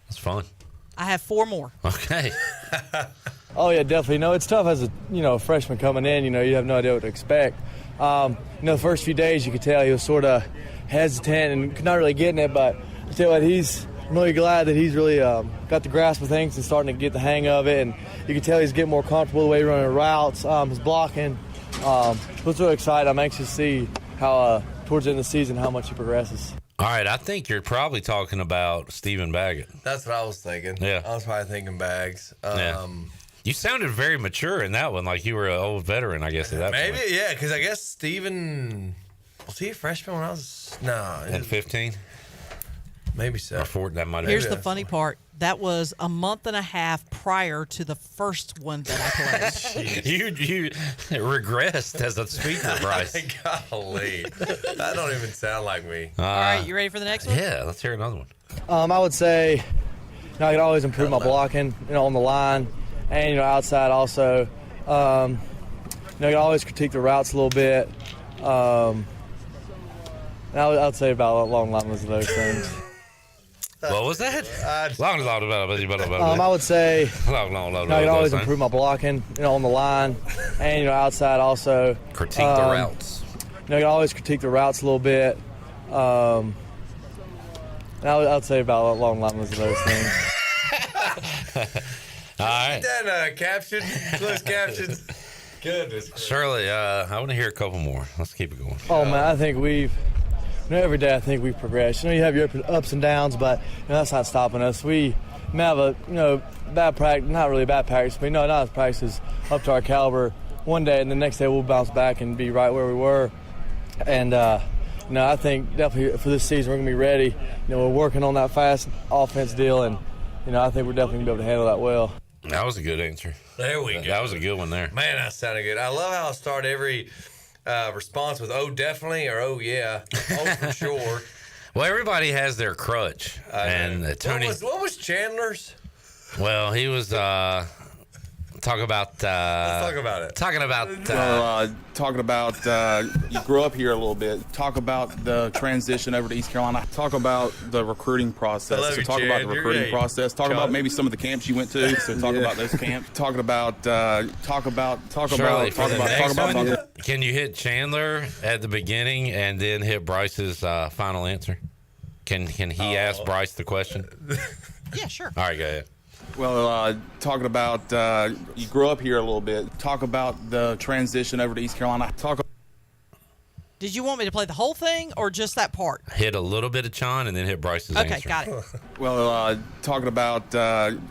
That's fun. I have 4 more. Okay. Oh, yeah, definitely. It's tough as a freshman coming in. You have no idea what to expect. The first few days you could tell he was sort of hesitant and not really getting it. But I tell you what, I'm really glad that he's really got the grasp of things and starting to get the hang of it. And you can tell he's getting more comfortable the way he's running routes, his blocking. It's really exciting. I'm anxious to see how towards the end of the season how much he progresses. All right, I think you're probably talking about Stephen Baggett. That's what I was thinking. Yeah. I was probably thinking Bags. You sounded very mature in that one, like you were an old veteran, I guess, at that point. Maybe, yeah, because I guess Stephen, was he a freshman when I was, at 15? Maybe so. Or 4, that might have Here's the funny part. That was a month and a half prior to the first one that I played. You regressed as a speaker, Bryce. Golly. That don't even sound like me. All right, you ready for the next one? Yeah, let's hear another one. I would say I could always improve my blocking, on the line and, outside also. I could always critique the routes a little bit. And I'd say about along the lines of those things. What was that? I would say I could always improve my blocking, on the line and, outside also. Critique the routes. I could always critique the routes a little bit. And I'd say about along the lines of those things. All right. That caption, closed captions. Goodness. Shirley, I want to hear a couple more. Let's keep it going. Oh, man, I think every day I think we've progressed. You have your ups and downs, but that's not stopping us. We may have a, bad practice, not really bad practice, but not as practices up to our caliber one day, and the next day we'll bounce back and be right where we were. And, I think definitely for this season we're going to be ready. We're working on that fast offense deal, and, I think we're definitely going to be able to handle that well. That was a good answer. There we go. That was a good one there. Man, that sounded good. I love how I start every response with "oh, definitely" or "oh, yeah," "oh, for sure." Well, everybody has their crutch, and Tony. What was Chandler's? Well, he was talking about. Let's talk about it. Talking about. Talking about you grew up here a little bit. Talk about the transition over to East Carolina. Talk about the recruiting process. I love you, talk Chad. about the recruiting You're process. Talk John. about maybe some of the camps you went to. So talk about those camps. Talk about. Can you hit Chandler at the beginning and then hit Bryce's final answer? Can he ask Bryce the question? Yeah, sure. All right, go ahead. Well, talking about you grew up here a little bit. Talk about the transition over to East Carolina. Did you want me to play the whole thing or just that part? Hit a little bit of Chon and then hit Bryce's answer. Okay, got it. Well, talking about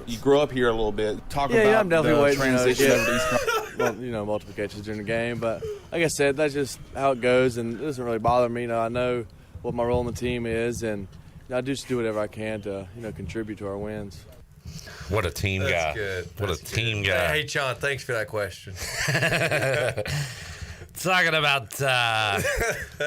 you grew up here a little bit. Talk about I'm definitely the waiting, transition over to East Carolina. Well, multiple catches during the game, but like I said, that's just how it goes, and it doesn't really bother me. I know what my role on the team is, and I just do whatever I can to contribute to our wins. What a team guy. That's good. What a team guy. Hey, John, thanks for that question. Talking about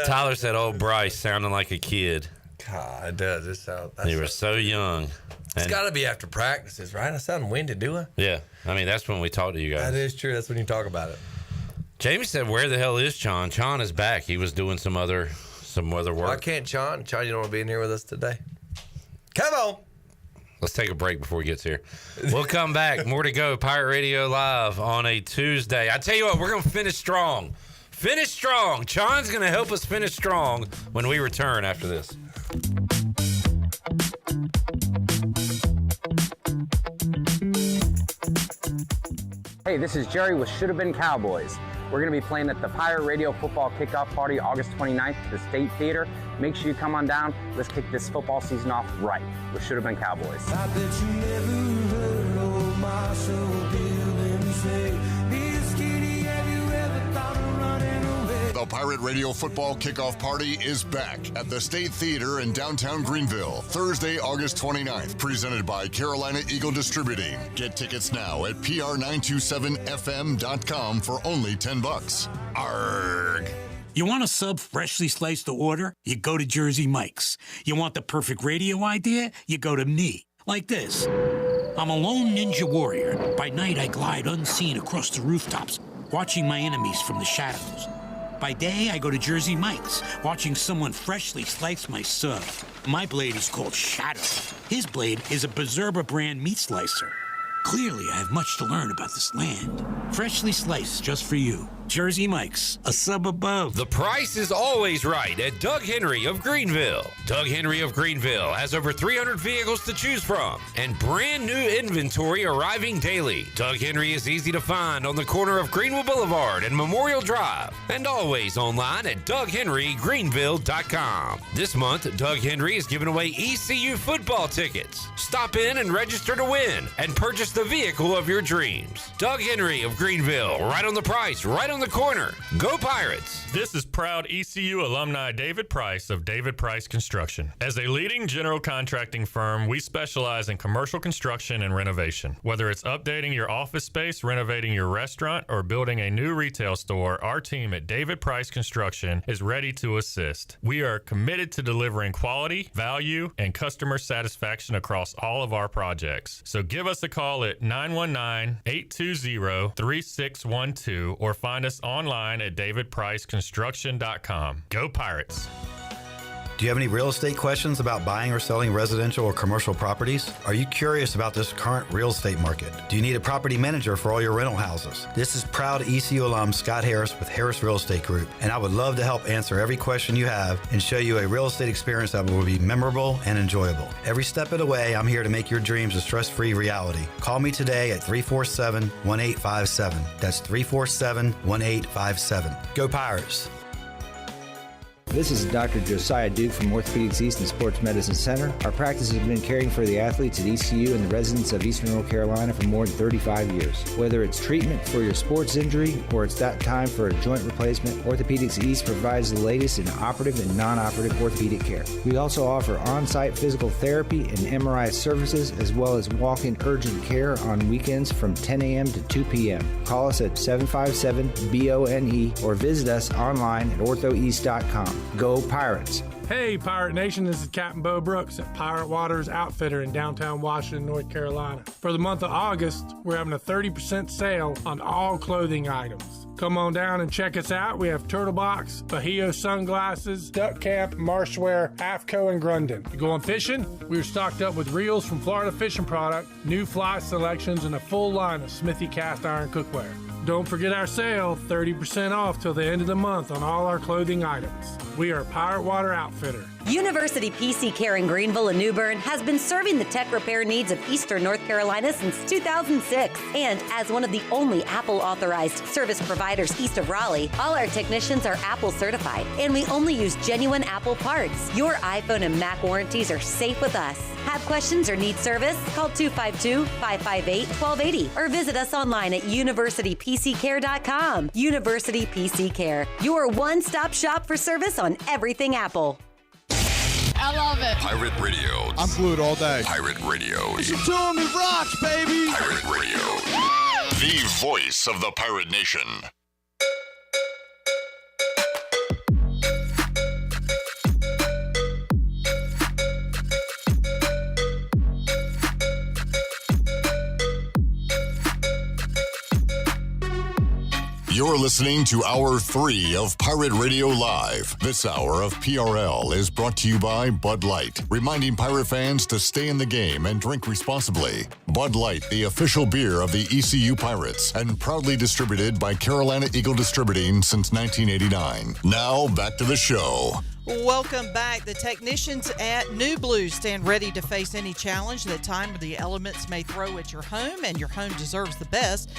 Tyler said, "Oh, Bryce sounding like a kid." God, it does. It sounds. You were so young. It's got to be after practices, right? I sound winded, do I? Yeah, I mean that's when we talk to you guys. That is true. That's when you talk about it. Jamie said, "Where the hell is Chon? Chon is back. He was doing some other work." Why can't Chon? Chon, you don't want to be in here with us today? Come on. Let's take a break before he gets here. We'll come back. More to go. Pirate Radio Live on a Tuesday. I tell you what, we're going to finish strong. Finish strong. Chon's going to help us finish strong when we return after this. Hey, this is Jerry with Should Have Been Cowboys. We're going to be playing at the Pirate Radio Football Kickoff Party August 29th at the State Theater. Make sure you come on down. Let's kick this football season off right with Should Have Been Cowboys. I bet you never heard old Marshall Billings say, "Be skinny, have you ever thought of running away?" The Pirate Radio Football Kickoff Party is back at the State Theater in downtown Greenville, Thursday, August 29th, presented by Carolina Eagle Distributing. Get tickets now at pr927fm.com for only $10. Arrgh. You want a sub freshly sliced to order? You go to Jersey Mike's. You want the perfect radio idea? You go to me. Like this. I'm a lone ninja warrior. By night, I glide unseen across the rooftops, watching my enemies from the shadows. By day, I go to Jersey Mike's, watching someone freshly slice my sub. My blade is called Shadow. His blade is a Berserba brand meat slicer. Clearly, I have much to learn about this land. Freshly sliced just for you. Jersey Mike's, a sub above. The price is always right at Doug Henry of Greenville. Doug Henry of Greenville has over 300 vehicles to choose from and brand new inventory arriving daily. Doug Henry is easy to find on the corner of Greenville Boulevard and Memorial Drive and always online at DougHenryGreenville.com. This month, Doug Henry is giving away ECU football tickets. Stop in and register to win and purchase the vehicle of your dreams. Doug Henry of Greenville, right on the price, right on the corner. Go Pirates! This is proud ECU alumni David Price of David Price Construction. As a leading general contracting firm, we specialize in commercial construction and renovation. Whether it's updating your office space, renovating your restaurant, or building a new retail store, our team at David Price Construction is ready to assist. We are committed to delivering quality, value, and customer satisfaction across all of our projects. So give us a call at 919-820-3612 or find us online at davidpriceconstruction.com. Go Pirates! Do you have any real estate questions about buying or selling residential or commercial properties? Are you curious about this current real estate market? Do you need a property manager for all your rental houses? This is proud ECU alum Scott Harris with Harris Real Estate Group, and I would love to help answer every question you have and show you a real estate experience that will be memorable and enjoyable. Every step of the way, I'm here to make your dreams a stress-free reality. Call me today at 347-1857. That's 347-1857. Go Pirates! This is Dr. Josiah Duke from Orthopedics East and Sports Medicine Center. Our practice has been caring for the athletes at ECU and the residents of Eastern North Carolina for more than 35 years. Whether it's treatment for your sports injury or it's that time for a joint replacement, Orthopedics East provides the latest in operative and non-operative orthopedic care. We also offer on-site physical therapy and MRI services, as well as walk-in urgent care on weekends from 10 a.m. to 2 p.m. Call us at 757-BONE or visit us online at orthoeast.com. Go Pirates! Hey, Pirate Nation, this is Captain Bo Brooks at Pirate Waters Outfitter in downtown Washington, North Carolina. For the month of August, we're having a 30% sale on all clothing items. Come on down and check us out. We have Turtle Box, Bahio sunglasses, Duck Camp, Marshwear, AFCO, and Grundon. You going fishing? We're stocked up with reels from Florida Fishing Product, new fly selections, and a full line of Smithy cast iron cookware. Don't forget our sale, 30% off till the end of the month on all our clothing items. We are Pirate Water Outfitter. University PC Care in Greenville and New Bern has been serving the tech repair needs of Eastern North Carolina since 2006. And as one of the only Apple-authorized service providers east of Raleigh, all our technicians are Apple certified, and we only use genuine Apple parts. Your iPhone and Mac warranties are safe with us. Have questions or need service? Call 252-558-1280 or visit us online at universitypccare.com. University PC Care, your one-stop shop for service on everything Apple. I love it. Pirate Radio. I'm glued all day. Pirate Radio. Listen to me rocks, baby. Pirate Radio. The voice of the Pirate Nation. You're listening to Hour 3 of Pirate Radio Live. This hour of PRL is brought to you by Bud Light, reminding Pirate fans to stay in the game and drink responsibly. Bud Light, the official beer of the ECU Pirates, and proudly distributed by Carolina Eagle Distributing since 1989. Now, back to the show. Welcome back. The technicians at New Blue stand ready to face any challenge that time of the elements may throw at your home, and your home deserves the best.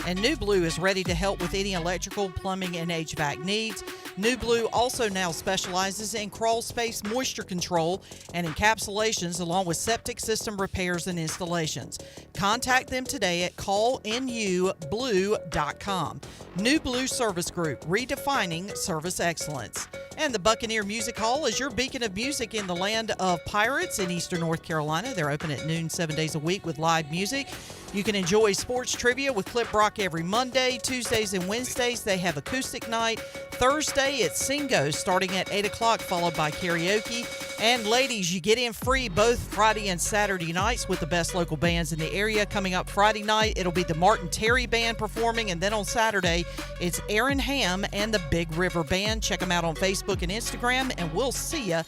And New Blue is ready to help with any electrical, plumbing, and HVAC needs. New Blue also now specializes in crawl space moisture control and encapsulations, along with septic system repairs and installations. Contact them today at callnublue.com. New Blue Service Group, redefining service excellence. And the Buccaneer Music Hall is your beacon of music in the land of pirates in Eastern North Carolina. They're open at noon 7 days a week with live music. You can enjoy sports trivia with Clip Brock every Monday. Tuesdays and Wednesdays, they have acoustic night. Thursday, it's Singos starting at 8 o'clock, followed by karaoke. And ladies, you get in free both Friday and Saturday nights with the best local bands in the area. Coming up Friday night, it'll be the Martin Terry Band performing. And then on Saturday, it's Aaron Ham and the Big River Band. Check them out on Facebook and Instagram, and we'll see you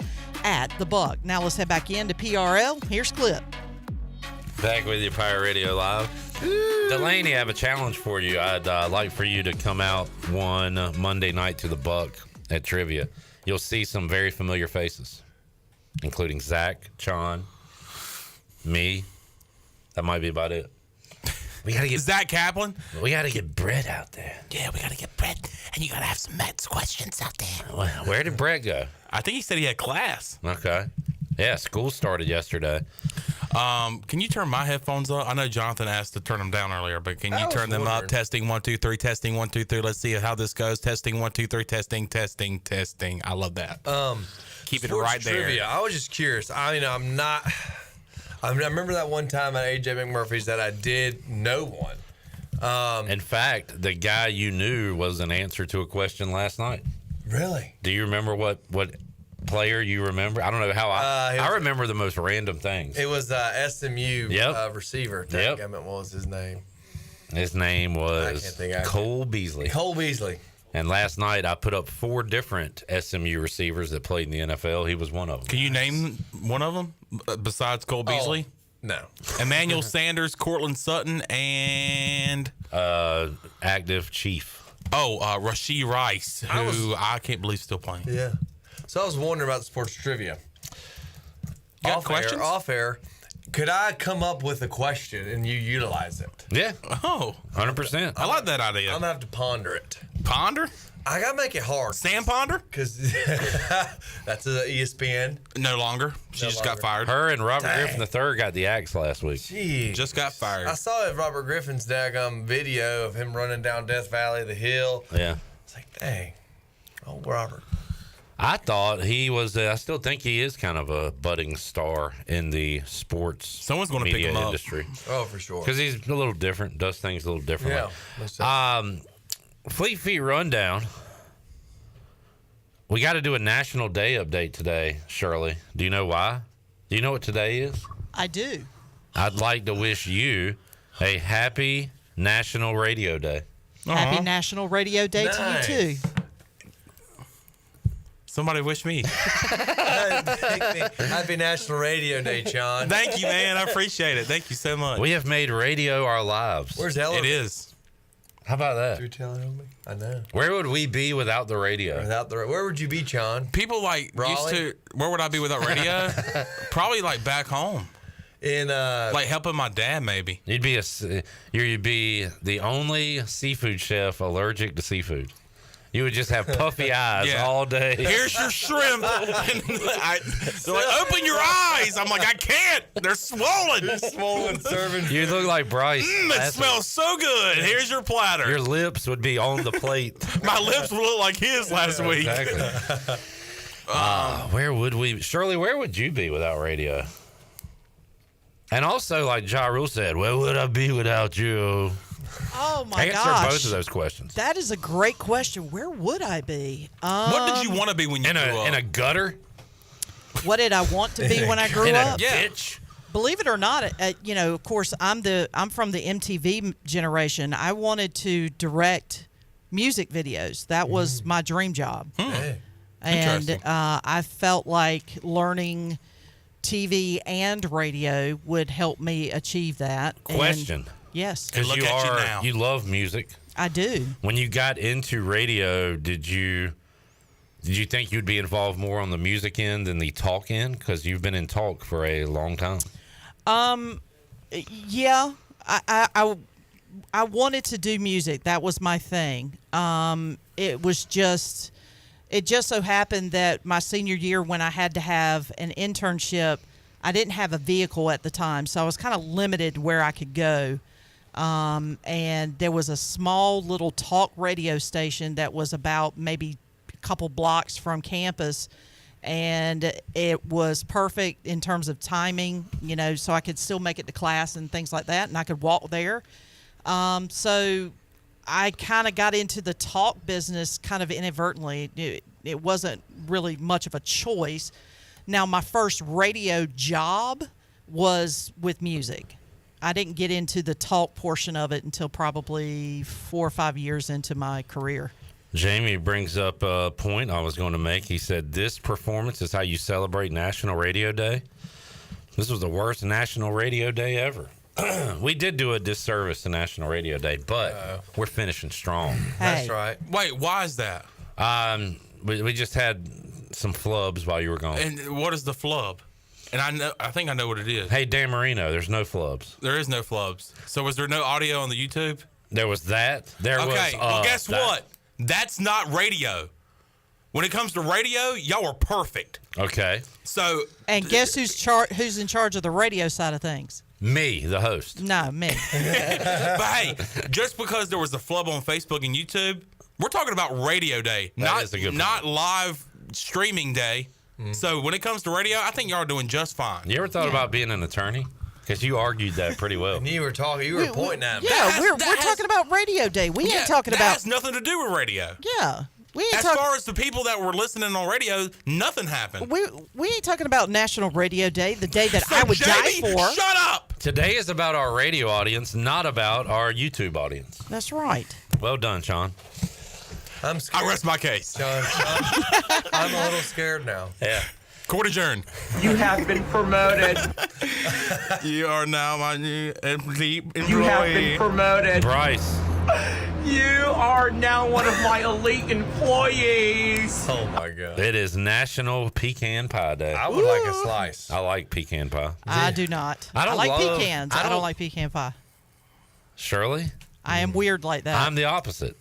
at the Buck. Now let's head back into PRL. Here's Clip. Back with you, Pirate Radio Live. Delaney, I have a challenge for you. I'd like for you to come out one Monday night to the Buck at trivia. You'll see some very familiar faces, including Zach, Chon, me. That might be about it. We gotta get Zach Kaplan. We gotta get Brett out there. Yeah, we gotta get Brett, and you gotta have some Mets questions out there. Where did Brett go? I think he said he had class. Okay. Yeah, school started yesterday. Can you turn my headphones up? I know Jonathan asked to turn them down earlier, but can you turn them up? Testing 1 2 3. Testing 1 2 3. Let's see how this goes. Testing 1 2 3. Testing. I love that. Keep it right there. Trivia. I was just curious. I mean, I remember that one time at AJ McMurphy's that I did know one. In fact, the guy you knew was an answer to a question last night. Really? Do you remember what player you remember? I don't know how I remember the most random things. It was SMU receiver. What was his name? His name was Cole Beasley. Cole Beasley. And last night I put up 4 different SMU receivers that played in the NFL. He was one of them. Can you name one of them besides Cole Beasley? No. Emmanuel Sanders, Cortland Sutton, and active Chief. Rashee Rice, who I can't believe is still playing. Yeah. So I was wondering about the sports trivia. You got questions? Off air. Could I come up with a question and you utilize it? Yeah. Oh, 100%. I like that idea. I'm going to have to ponder it. Ponder? I got to make it hard. Sam Ponder? Because that's an ESPN. No longer. She just got fired. Her and Robert Griffin III got the axe last week. Jeez. Just got fired. I saw Robert Griffin's daggum video of him running down Death Valley, the hill. Yeah. It's like, dang. Oh, Robert. I thought he was. I still think he is kind of a budding star in the sports. Someone's going to media pick him industry. Oh, for sure. Because he's a little different, does things a little differently. Yeah. Fleet Feet Rundown. We got to do a National Day update today, Shirley. Do you know why? Do you know what today is? I do. I'd like to wish you a happy National Radio Day. Happy National Radio Day to you, too. Somebody wish me. Happy National Radio Day, John. Thank you, man. I appreciate it. Thank you so much. We have made radio our lives. Where's Ellen? It is. How about that? You're telling me? I know. Where would we be without the radio? Where would you be, John? People used to. Where would I be without radio? Probably back home. In helping my dad, maybe. You'd be the only seafood chef allergic to seafood. You would just have puffy eyes all day. Here's your shrimp. They're like, open your eyes. I'm like, I can't. They're swollen. They're swollen serving. You look like Bryce. It smells so good. Here's your platter. Your lips would be on the plate. My lips would look like his last week. Exactly. Where would we? Shirley, where would you be without radio? And also, like Ja Rule said, where would I be without you? Oh, my gosh. gosh. Answer both of those questions. That is a great question. Where would I be? What did you want to be when you grew up? In a gutter? What did I want to be when I grew in up? A ditch? Believe it or not, of course, I'm from the MTV generation. I wanted to direct music videos. That was my dream job. Hey. And I felt like learning TV and radio would help me achieve that. Question. And yes. Because you love music. I do. When you got into radio, did you think you'd be involved more on the music end than the talk end? Because you've been in talk for a long time. Yeah. I wanted to do music. That was my thing. It just so happened that my senior year, when I had to have an internship, I didn't have a vehicle at the time, so I was kind of limited where I could go. And there was a small little talk radio station that was about maybe a couple blocks from campus, and it was perfect in terms of timing, so I could still make it to class and things like that, and I could walk there. So I kind of got into the talk business kind of inadvertently. It wasn't really much of a choice. Now, my first radio job was with music. I didn't get into the talk portion of it until probably 4 or 5 years into my career. Jamie brings up a point I was going to make. He said, this performance is how you celebrate National Radio Day. This was the worst National Radio Day ever. We did do a disservice to National Radio Day, but we're finishing strong. That's right. Wait, why is that? We just had some flubs while you were gone. And what is the flub? And I think I know what it is. Hey, Dan Marino, there's no flubs. There is no flubs. So was there no audio on the YouTube? There was that. Okay, well, guess what? That's not radio. When it comes to radio, y'all are perfect. Okay. So. And guess who's in charge of the radio side of things? Me, the host. No, me. But hey, just because there was a flub on Facebook and YouTube, we're talking about radio day, not live streaming day. So when it comes to radio, I think y'all are doing just fine. You ever thought about being an attorney? Because you argued that pretty well. And you were pointing at me. Yeah, we're talking about radio day. We ain't talking about. That has nothing to do with radio. Yeah. As far as the people that were listening on radio, nothing happened. We ain't talking about National Radio Day, the day that I would die for. Shut up! Today is about our radio audience, not about our YouTube audience. That's right. Well done, Sean. I'm scared. I rest my case. John, I'm a little scared now. Yeah. Court adjourned. You have been promoted. You are now my new employee. You have been promoted. Bryce. You are now one of my elite employees. Oh my God. It is National Pecan Pie Day. I would like a slice. I like pecan pie. I do not. I don't like love- pecans. I I don't don't- like pecan pie. Shirley? I am weird like that. I'm the opposite.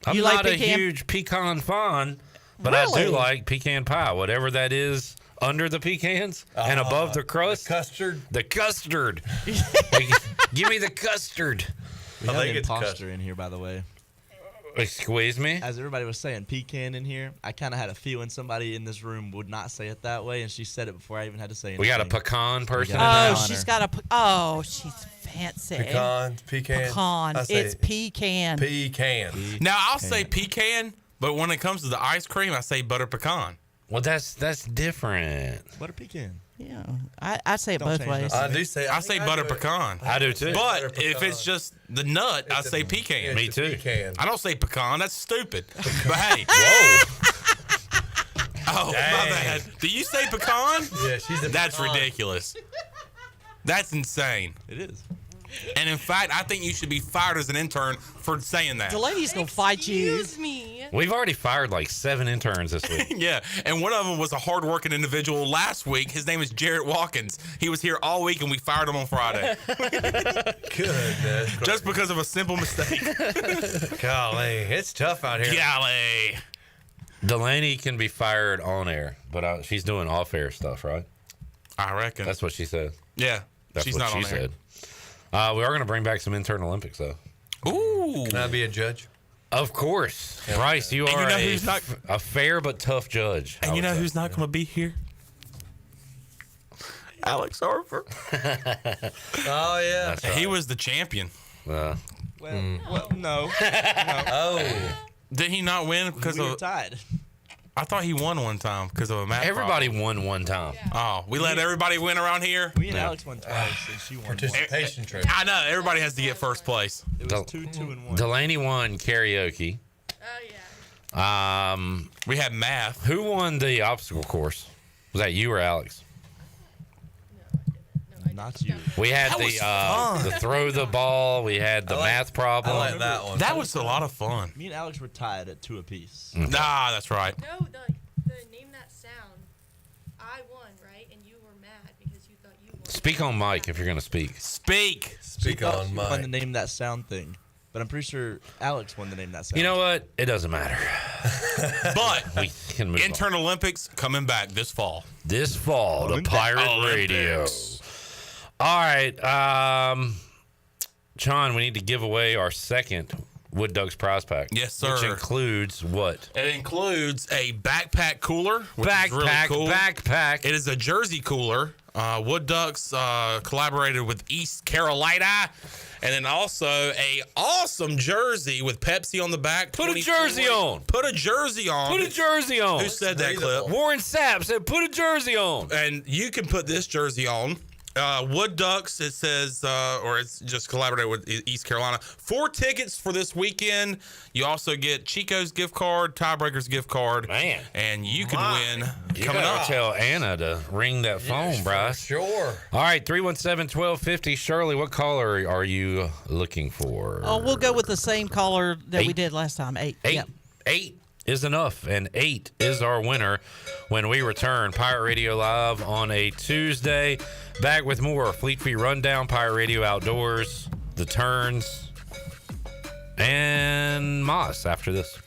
I'm You like not a pecan- huge pecan fan, but I Really? do like pecan pie, whatever that is under the pecans and above the crust. Custard. The custard. Hey, give me the custard. We I have think an it's imposter custard. in here, by the way. Squeeze me. As everybody was saying pecan in here, I kind of had a feeling somebody in this room would not say it that way, and she said it before I even had to say anything. We got a pecan person. Oh, she's got a. Oh, she's fancy. Pecan. Pecan. I say It's pecan. Pecan. Now I'll say pecan, but when it comes to the ice cream, I say butter pecan. Well, that's different. Butter pecan. Yeah, I say it Don't both change ways. I do say. I say butter pecan. I do too. But if it's just the nut, I say pecan. Me too. Pecan. I don't say pecan. That's stupid. But hey. Whoa. Oh, my bad. Do you say pecan? Yeah, she's a That's pecan. ridiculous. That's insane. It is. And in fact, I think you should be fired as an intern for saying that. The lady's gonna fight you. Excuse me. We've already fired like 7 interns this week. Yeah, and one of them was a hard-working individual last week. His name is Jarrett Watkins. He was here all week, and we fired him on Friday. Goodness. Just because of a simple mistake. Golly, it's tough out here. Golly. Delaney can be fired on air, but she's doing off-air stuff, right? I reckon. That's what she said. Yeah, That's she's what not she on there. said. We are going to bring back some intern Olympics, though. Ooh. Can I be a judge? Of course. Bryce, you And are you know who's not- a fair but tough judge. And you know who's not going to be here? Alex Harper. Oh, yeah. That's right. He was the champion. Well, no. No. Oh. Did he not win because We were of? tied. I thought he won one time because of a math Everybody problem. won one time. Oh, we let everybody win around here. Me and Alex won twice, and she won one. Participation trophy. I know everybody has to get first place. It was 2, 2, and 1. Delaney won karaoke. Oh yeah. We had math. Who won the obstacle course? Was that you or Alex? Not you. We had That was fun. the throw the ball. We had the math problem. I like that one. That was a lot of fun. Me and Alex were tied at 2 apiece. Nah, that's right. No, the name that sound. I won, right? And you were mad because you thought you won. Speak on mic if you're going to speak. Speak. Speak on She won the mine. name that sound thing, but I'm pretty sure Alex won the name that sound. You know what? It doesn't matter. But We can move Intern Olympics coming back this fall. this fall to Olympics. Pirate Radio. All right, John, we need to give away our second Wood Ducks prize pack. Yes, sir. Which includes what? It includes a backpack cooler. Which is really cool. Backpack. It is a jersey cooler. Wood Ducks collaborated with East Carolina. And then also a awesome jersey with Pepsi on the back. Put a 24. jersey on. Put a jersey on. Put a jersey on. Who said that clip? Warren Sapp said, put a jersey on. And you can put this jersey on. Wood Ducks, it says, or it's just collaborated with East Carolina. 4 tickets for this weekend. You also get Chico's gift card, Tiebreakers gift card. Man. And you can win You coming gotta up. tell Anna to ring that phone, Bryce. Sure. All right, 317-1250. Shirley, what caller are you looking for? Oh, we'll go with the same caller that we 8. did last time. 8. 8. Yep. 8 is enough, and 8 is our winner when we return. Pirate Radio Live on a Tuesday. Back with more Fleet Feet Rundown, Pirate Radio Outdoors, The Turns, and Moss after this.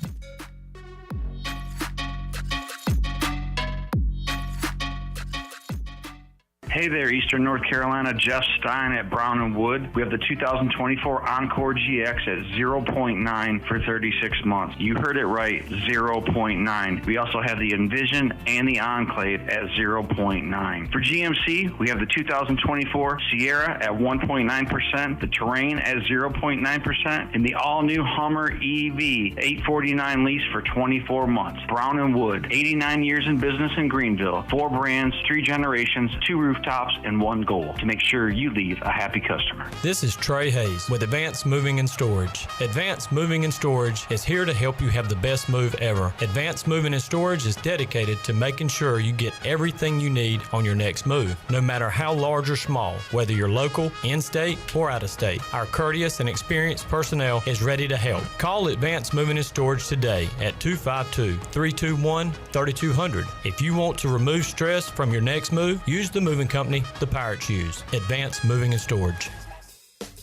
Hey there, Eastern North Carolina. Jeff Stein at Brown & Wood. We have the 2024 Encore GX at 0.9 for 36 months. You heard it right, 0.9. We also have the Envision and the Enclave at 0.9. For GMC, we have the 2024 Sierra at 1.9%, the Terrain at 0.9%, and the all-new Hummer EV 849 lease for 24 months. Brown & Wood, 89 years in business in Greenville. 4 brands, 3 generations, 2 rooftops. rooftops, and one goal: to make sure you leave a happy customer. This is Trey Hayes with Advanced Moving and Storage. Advanced Moving and Storage is here to help you have the best move ever. Advanced Moving and Storage is dedicated to making sure you get everything you need on your next move, no matter how large or small, whether you're local, in-state, or out of state. Our courteous and experienced personnel is ready to help. Call Advanced Moving and Storage today at 252-321-3200. If you want to remove stress from your next move, use the moving company the Pirates use. Advanced Moving and Storage.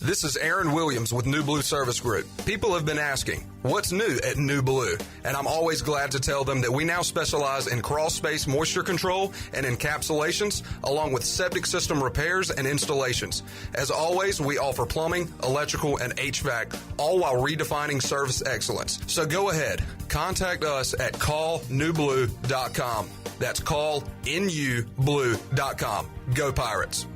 This is Aaron Williams with New Blue Service Group. People have been asking, what's new at New Blue? And I'm always glad to tell them that we now specialize in crawl space moisture control and encapsulations, along with septic system repairs and installations. As always, we offer plumbing, electrical, and HVAC, all while redefining service excellence. So go ahead, contact us at callnewblue.com. That's callnublue.com. Go Pirates.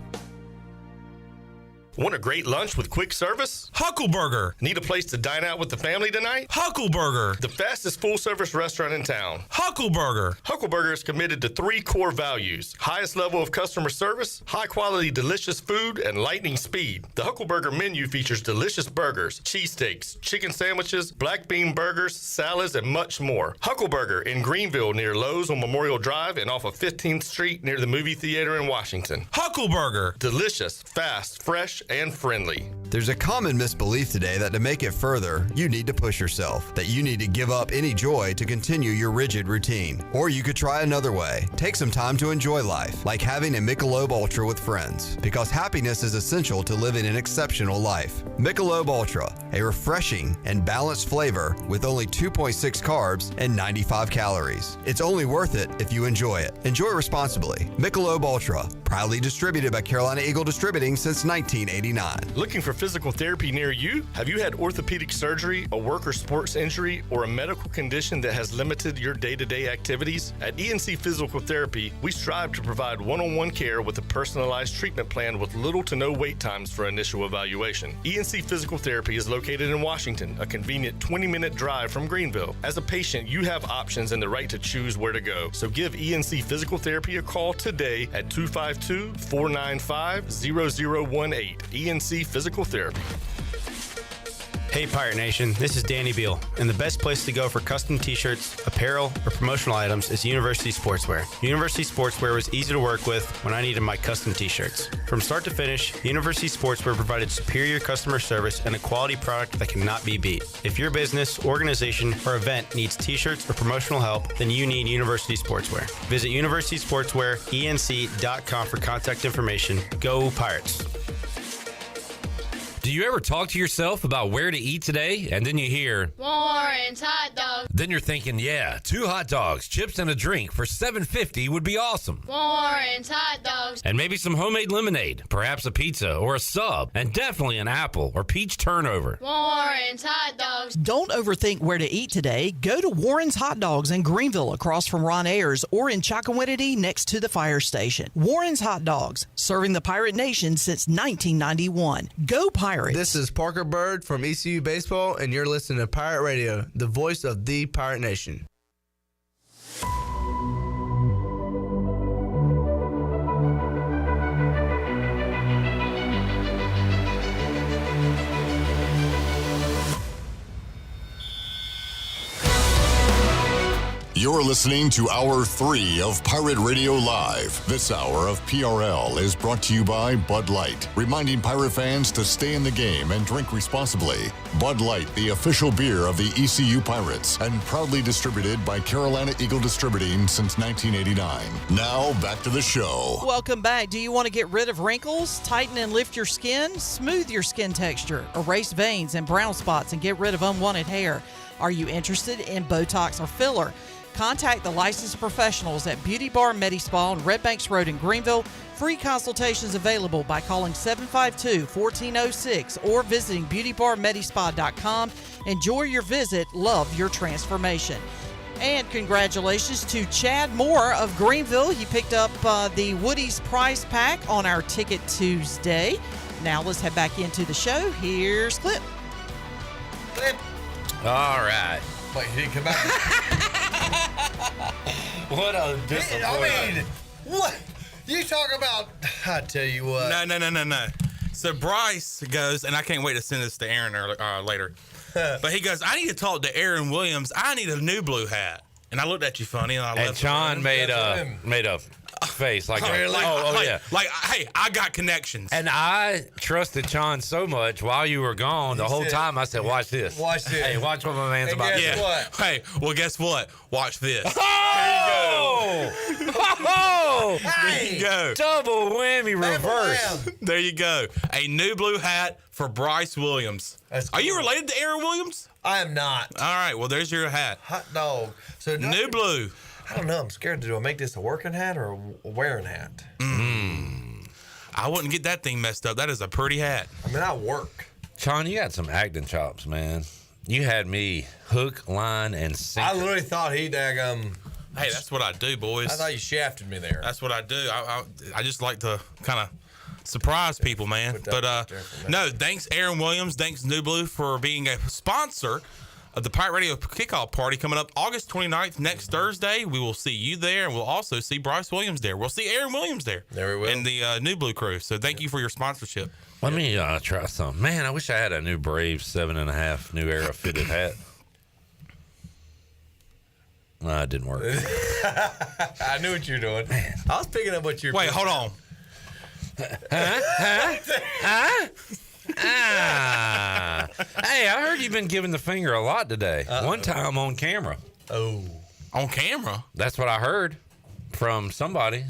Want a great lunch with quick service? Huckleburger. Need a place to dine out with the family tonight? Huckleburger. The fastest full-service restaurant in town. Huckleburger. Huckleburger is committed to 3 core values: highest level of customer service, high-quality delicious food, and lightning speed. The Huckleburger menu features delicious burgers, cheesesteaks, chicken sandwiches, black bean burgers, salads, and much more. Huckleburger in Greenville near Lowe's on Memorial Drive and off of 15th Street near the movie theater in Washington. Huckleburger. Delicious, fast, fresh, and friendly. There's a common misbelief today that to make it further, you need to push yourself, that you need to give up any joy to continue your rigid routine. Or you could try another way. Take some time to enjoy life, like having a Michelob Ultra with friends, because happiness is essential to living an exceptional life. Michelob Ultra, a refreshing and balanced flavor with only 2.6 carbs and 95 calories. It's only worth it if you enjoy it. Enjoy responsibly. Michelob Ultra, proudly distributed by Carolina Eagle Distributing since 1989. Looking for physical therapy near you? Have you had orthopedic surgery, a work or sports injury, or a medical condition that has limited your day-to-day activities? At ENC Physical Therapy, we strive to provide one-on-one care with a personalized treatment plan with little to no wait times for initial evaluation. ENC Physical Therapy is located in Washington, a convenient 20-minute drive from Greenville. As a patient, you have options and the right to choose where to go. So give ENC Physical Therapy a call today at 252-495-0018. ENC Physical Therapy. Hey Pirate Nation, this is Danny Beal, and the best place to go for custom t-shirts, apparel, or promotional items is University Sportswear. University Sportswear was easy to work with when I needed my custom t-shirts. From start to finish, University Sportswear provided superior customer service and a quality product that cannot be beat. If your business, organization, or event needs t-shirts or promotional help, then you need University Sportswear. Visit universitysportswearenc.com for contact information. Go Pirates! Do you ever talk to yourself about where to eat today, and then you hear Warren's hot dogs? Then you're thinking, yeah, 2 hot dogs, chips, and a drink for $7.50 would be awesome. Warren's hot dogs. And maybe some homemade lemonade, perhaps a pizza or a sub, and definitely an apple or peach turnover. Warren's hot dogs. Don't overthink where to eat today. Go to Warren's Hot Dogs in Greenville across from Ron Ayers, or in Chocowinity next to the fire station. Warren's Hot Dogs, serving the Pirate Nation since 1991. Go Pirates! This is Parker Bird from ECU Baseball, and you're listening to Pirate Radio, the voice of the Pirate Nation. You're listening to Hour 3 of Pirate Radio Live. This hour of PRL is brought to you by Bud Light, reminding Pirate fans to stay in the game and drink responsibly. Bud Light, the official beer of the ECU Pirates, and proudly distributed by Carolina Eagle Distributing since 1989. Now, back to the show. Welcome back. Do you want to get rid of wrinkles, tighten and lift your skin, smooth your skin texture, erase veins and brown spots, and get rid of unwanted hair? Are you interested in Botox or filler? Contact the licensed professionals at Beauty Bar Medi-Spa on Red Banks Road in Greenville. Free consultations available by calling 752-1406 or visiting beautybarmedispa.com. Enjoy your visit. Love your transformation. And congratulations to Chad Moore of Greenville. He picked up the Woody's prize pack on our Ticket Tuesday. Now let's head back into the show. Here's Clip. All right. Wait, he didn't come back. What a disappointment. I mean, what? You talk about, I tell you what. No. So Bryce goes, and I can't wait to send this to Aaron later. But he goes, I need to talk to Aaron Williams. I need a new blue hat. And I looked at you funny, and I left. And John made a face like, yeah. Like, hey, I got connections. And I trusted John so much while you were gone. The whole time I said, watch this. Watch this. Hey, watch what my man's about to do. What? Hey, well, guess what? Watch this. Oh! There you go. Double whammy reverse. There you go. A new blue hat for Bryce Williams. Are you related to Aaron Williams? I am not. All right. Well, there's your hat. Hot dog. So new blue. I don't know. I'm scared. Do I make this a working hat or a wearing hat? I wouldn't get that thing messed up. That is a pretty hat. I mean, I work. Sean, you got some acting chops, man. You had me hook, line, and sinker. I literally thought he Hey, that's what I do, boys. I thought you shafted me there. That's what I do. I just like to kind of surprise people, man. But no, thanks Aaron Williams, thanks New Blue for being a sponsor of the Pirate Radio Kickoff Party coming up August 29th, next Thursday. We will see you there, and we'll also see Bryce Williams there. We'll see Aaron Williams there. There we will. And the New Blue crew. So thank you for your sponsorship. Let me try something. Man, I wish I had a new Braves 7.5 New Era fitted hat. No, it didn't work. I knew what you were doing. Man. I was picking up what you were Wait, hold on. Hey, I heard you've been giving the finger a lot today. One time on camera. Oh. On camera? That's what I heard from somebody.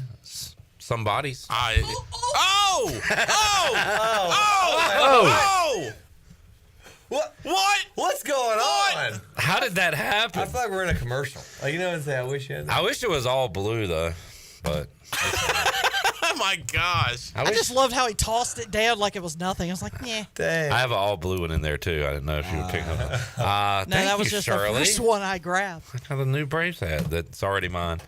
Somebody's. What's going on? How did that happen? I feel like we're in a commercial. Oh, you know what I'm saying? I wish it was all blue though, but. Oh my gosh! I just loved how he tossed it down like it was nothing. I was like, yeah. Dang. I have an all blue one in there too. I didn't know if you would pick them up. No, that was just Shirley. the first one I grabbed. I got a new Braves hat that's already mine.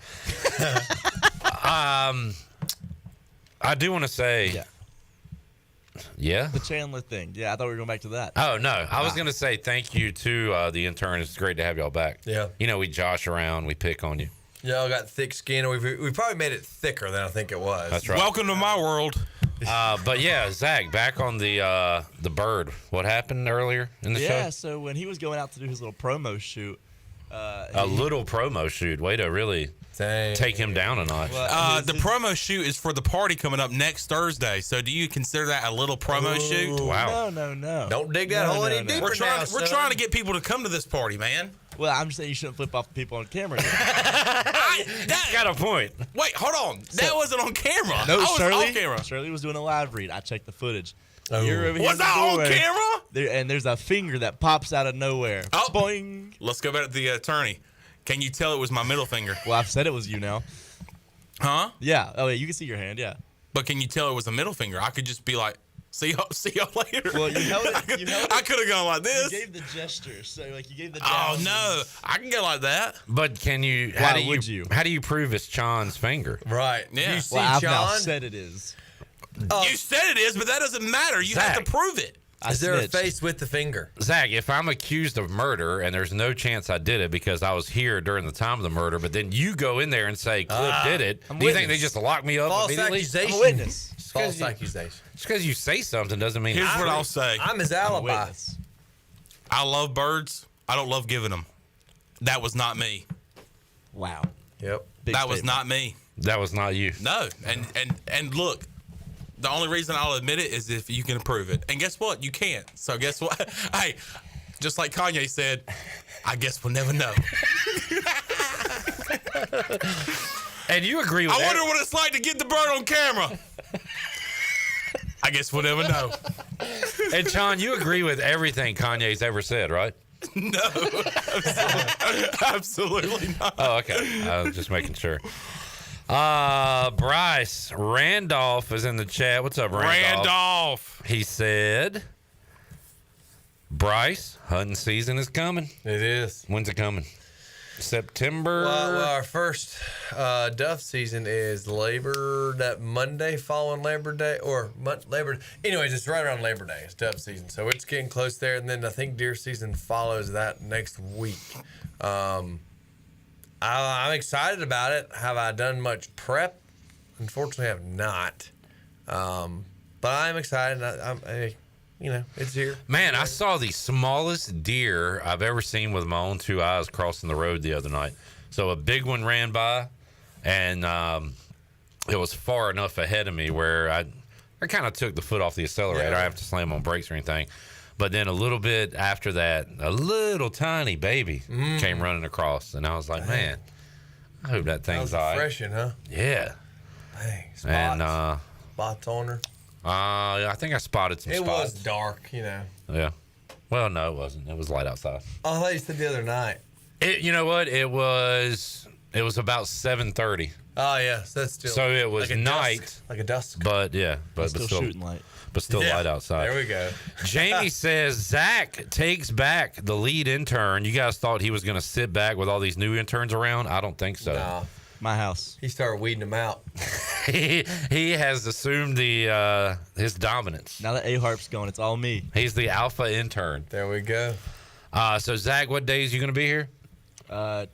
I do want to say, yeah. The Chandler thing. Yeah, I thought we were going back to that. Oh no, I was going to say thank you to the intern. It's great to have y'all back. Yeah. You know, we josh around, we pick on you. Y'all got thick skin. We probably made it thicker than I think it was. That's right. Welcome to my world. But yeah, Zach, back on the bird. What happened earlier in the show? Yeah, so when he was going out to do his little promo shoot. Little promo shoot. Way to really take him down a notch. The promo shoot is for the party coming up next Thursday. So do you consider that a little promo shoot? Wow. No. Don't dig that hole any deeper. We're trying to get people to come to this party, man. Well, I'm just saying you shouldn't flip off the people on camera. That's got a point. Wait, hold on. That wasn't on camera. No, I was Shirley. off camera. Shirley was doing a live read. I checked the footage. Oh. You're over here Was in the I on doorway. camera? And there's a finger that pops out of nowhere. Oh. Boing. Let's go back to the attorney. Can you tell it was my middle finger? Well, I've said it was you now. Huh? Yeah. Oh, yeah. You can see your hand. Yeah. But can you tell it was a middle finger? I could just be like, see y'all later. Well, you held it. I could have gone like this. You gave the gesture, so like you gave the. Oh no, I can go like that. But can you? Why would you? How do you prove it's Chon's finger? Right. Yeah. You see I've now John? said it is. You said it is, but that doesn't matter. You have to prove it. Is there a face with the finger? Zach, if I'm accused of murder and there's no chance I did it because I was here during the time of the murder, but then you go in there and say Cliff did it, do you think they just lock me up False immediately? accusation. I'm a witness. False accusation. Just because you say something doesn't mean. Here's what I'll say. I'm his alibi. I love birds. I don't love giving them. That was not me. Wow. Yep. That was not me. That was not you. No. And look, the only reason I'll admit it is if you can prove it. And guess what? You can't. So guess what? Hey, just like Kanye said, I guess we'll never know. And you agree with I that? wonder what it's like to get the bird on camera. I guess we'll never know. And Chon, you agree with everything Kanye's ever said, right? No, absolutely not. Oh, okay. I was just making sure. Bryce Randolph is in the chat. What's up, Randolph? He said, Bryce, hunting season is coming. It is. When's it coming? September? Well, our first duff season is that Monday following Labor Day, or Labor. Anyways, it's right around Labor Day. It's duff season, so it's getting close there. And then I think deer season follows that next week. I'm excited about it. Have I done much prep? unfortunately have not. But I'm excited. It's here. Man, I saw the smallest deer I've ever seen with my own two eyes crossing the road the other night. So a big one ran by, and it was far enough ahead of me where I kind of took the foot off the accelerator. I didn't have to slam on brakes or anything. But then a little bit after that, a little tiny baby came running across, and I was like, man, I hope that thing's all right. Refreshing, huh? Yeah. Dang, spots. And spots on her. I think I spotted some spots. It was dark, Yeah. Well, no, it wasn't. It was light outside. Oh, I thought you said the other night. You know what? It was about 7:30. Oh yeah, so that's still. So it was like night, dusk, like a dusk. but yeah, but still shooting light. But still light outside. There we go. Jamie says Zach takes back the lead intern. You guys thought he was going to sit back with all these new interns around? I don't think so. Nah. My house. He started weeding them out. he has assumed his dominance. Now that A-Harp's going, it's all me. He's the alpha intern. There we go. So Zach, what days are you going to be here?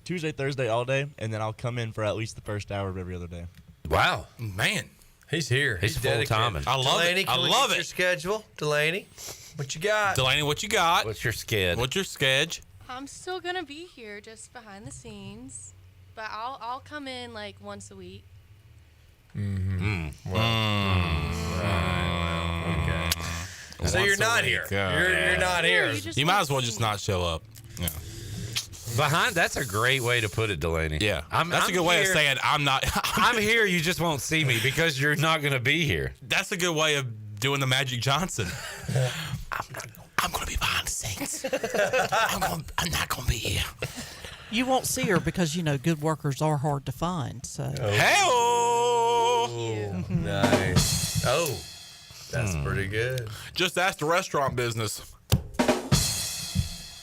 Tuesday, Thursday, all day, and then I'll come in for at least the first hour of every other day. Wow, man, he's here. He's full time. I love Delaney, it. I love it. Your schedule, Delaney. What you got? Delaney, what you got? What's your sked? What's your sketch? I'm still gonna be here, just behind the scenes, but I'll come in like once a week. Okay. So you're not here. You're not here. You might as well just not show up. Yeah. That's a great way to put it, Delaney. Yeah. That's a good way of saying I'm not. I'm here. You just won't see me because you're not going to be here. That's a good way of doing the Magic Johnson. I'm going to be behind the scenes. I'm not going to be here. You won't see her because, good workers are hard to find. So. Hey-oh. Nice. Oh, that's pretty good. Just ask the restaurant business.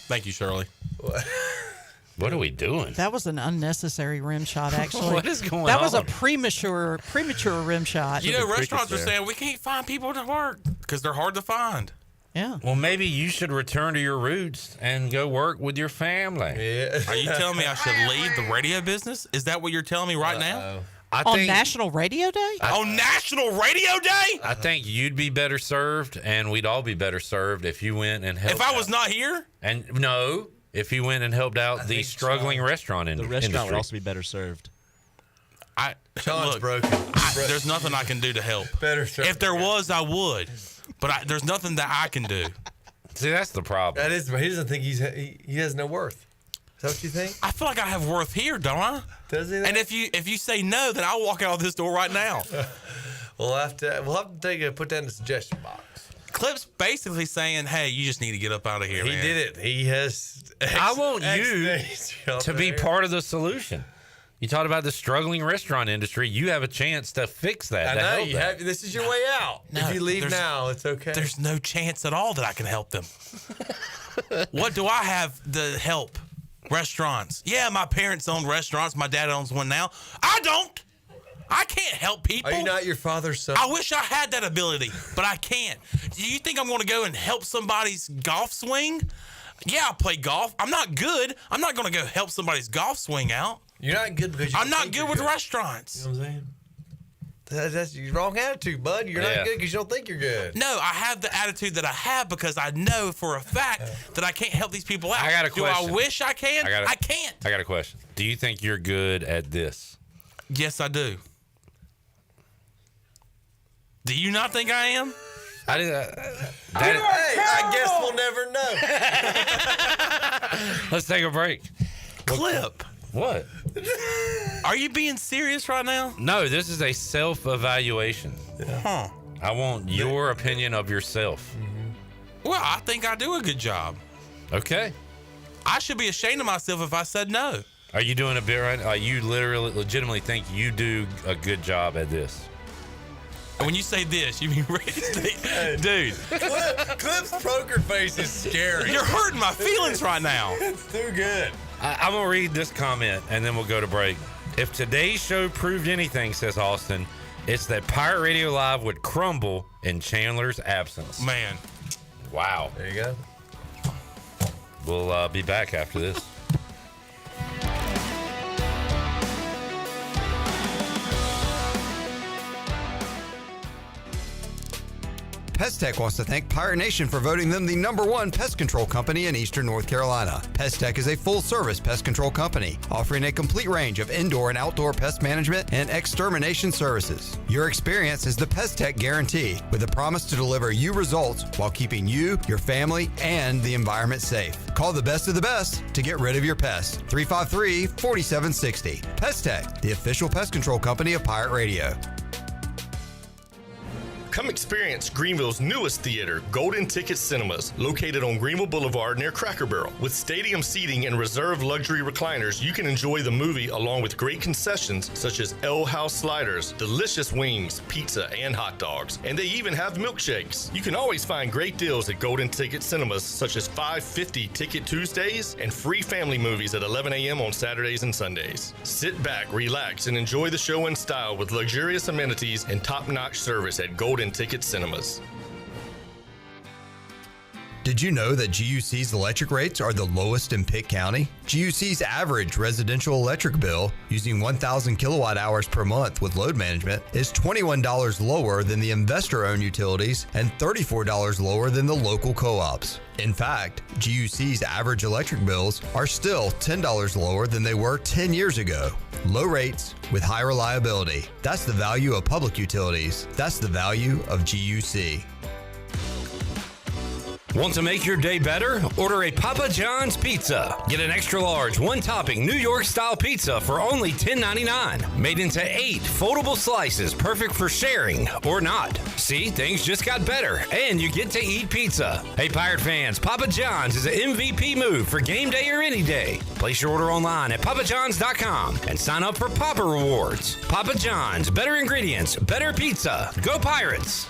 Thank you, Shirley. What are we doing? That was an unnecessary rim shot, actually. What is going on? That was a premature rim shot. Restaurants are saying we can't find people to work because they're hard to find. Yeah. Well, maybe you should return to your roots and go work with your family. Yeah. Are you telling me I should leave the radio business? Is that what you're telling me right now? On National Radio Day? On National Radio Day? I think you'd be better served, and we'd all be better served if you went and helped. If I was not here? And no, if you went and helped out the struggling restaurant industry. The restaurant would also be better served. Sean's broken. There's nothing I can do to help. Better served. If there was, I would. But there's nothing that I can do. See, that's the problem. That is, he doesn't think he has no worth. Is that what you think? I feel like I have worth here, don't I? Does he? And if you say no, then I'll walk out of this door right now. We'll have to put that in the suggestion box. Clip's basically saying, "Hey, you just need to get up out of here." He man. did it. He has. I want you to be part of the solution. You talked about the struggling restaurant industry. You have a chance to fix that. I know you have. This is your way out. No, if you leave now, it's okay. There's no chance at all that I can help them. What do I have to help? Restaurants. Yeah, my parents own restaurants. My dad owns one now. I don't. I can't help people. Are you not your father's son? I wish I had that ability, but I can't. Do you think I'm going to go and help somebody's golf swing? Yeah, I play golf. I'm not good. I'm not going to go help somebody's golf swing out. You're not good because I'm not good with restaurants. You know what I'm saying? That's your wrong attitude, bud. You're not good because you don't think you're good. No, I have the attitude that I have because I know for a fact that I can't help these people out. I got a question. Do I wish I can? I can't. I got a question. Do you think you're good at this? Yes, I do. Do you not think I am? I guess we'll never know. Let's take a break. Clip. What? Are you being serious right now? No, this is a self-evaluation. Huh. I want your opinion of yourself. Well, I think I do a good job. Okay. I should be ashamed of myself if I said no. Are you doing a bit right now? You legitimately think you do a good job at this? And when you say this, you mean dude. Clip's poker face is scary. You're hurting my feelings right now. It's too good. I'm going to read this comment, and then we'll go to break. If today's show proved anything, says Austin, it's that Pirate Radio Live would crumble in Chandler's absence. Man. Wow. There you go. We'll be back after this. Pest Tech wants to thank Pirate Nation for voting them the #1 pest control company in Eastern North Carolina. Pest Tech is a full-service pest control company offering a complete range of indoor and outdoor pest management and extermination services. Your experience is the Pest Tech guarantee, with a promise to deliver you results while keeping you, your family, and the environment safe. Call the best of the best to get rid of your pests. 353-4760. Pest Tech, the official pest control company of Pirate Radio. Come experience Greenville's newest theater, Golden Ticket Cinemas, located on Greenville Boulevard near Cracker Barrel. With stadium seating and reserved luxury recliners, you can enjoy the movie along with great concessions such as L House sliders, delicious wings, pizza, and hot dogs. And they even have milkshakes. You can always find great deals at Golden Ticket Cinemas, such as $5.50 Ticket Tuesdays and free family movies at 11 a.m. on Saturdays and Sundays. Sit back, relax, and enjoy the show in style with luxurious amenities and top-notch service at Golden Ticket Cinemas. Did you know that GUC's electric rates are the lowest in Pitt County? GUC's average residential electric bill using 1,000 kilowatt hours per month with load management is $21 lower than the investor-owned utilities and $34 lower than the local co-ops. In fact, GUC's average electric bills are still $10 lower than they were 10 years ago. Low rates with high reliability. That's the value of public utilities. That's the value of GUC. Want to make your day better? Order a Papa John's pizza. Get an extra large, one-topping New York-style pizza for only $10.99. Made into 8 foldable slices, perfect for sharing or not. See, things just got better, and you get to eat pizza. Hey, Pirate fans, Papa John's is an MVP move for game day or any day. Place your order online at papajohns.com and sign up for Papa Rewards. Papa John's, better ingredients, better pizza. Go Pirates!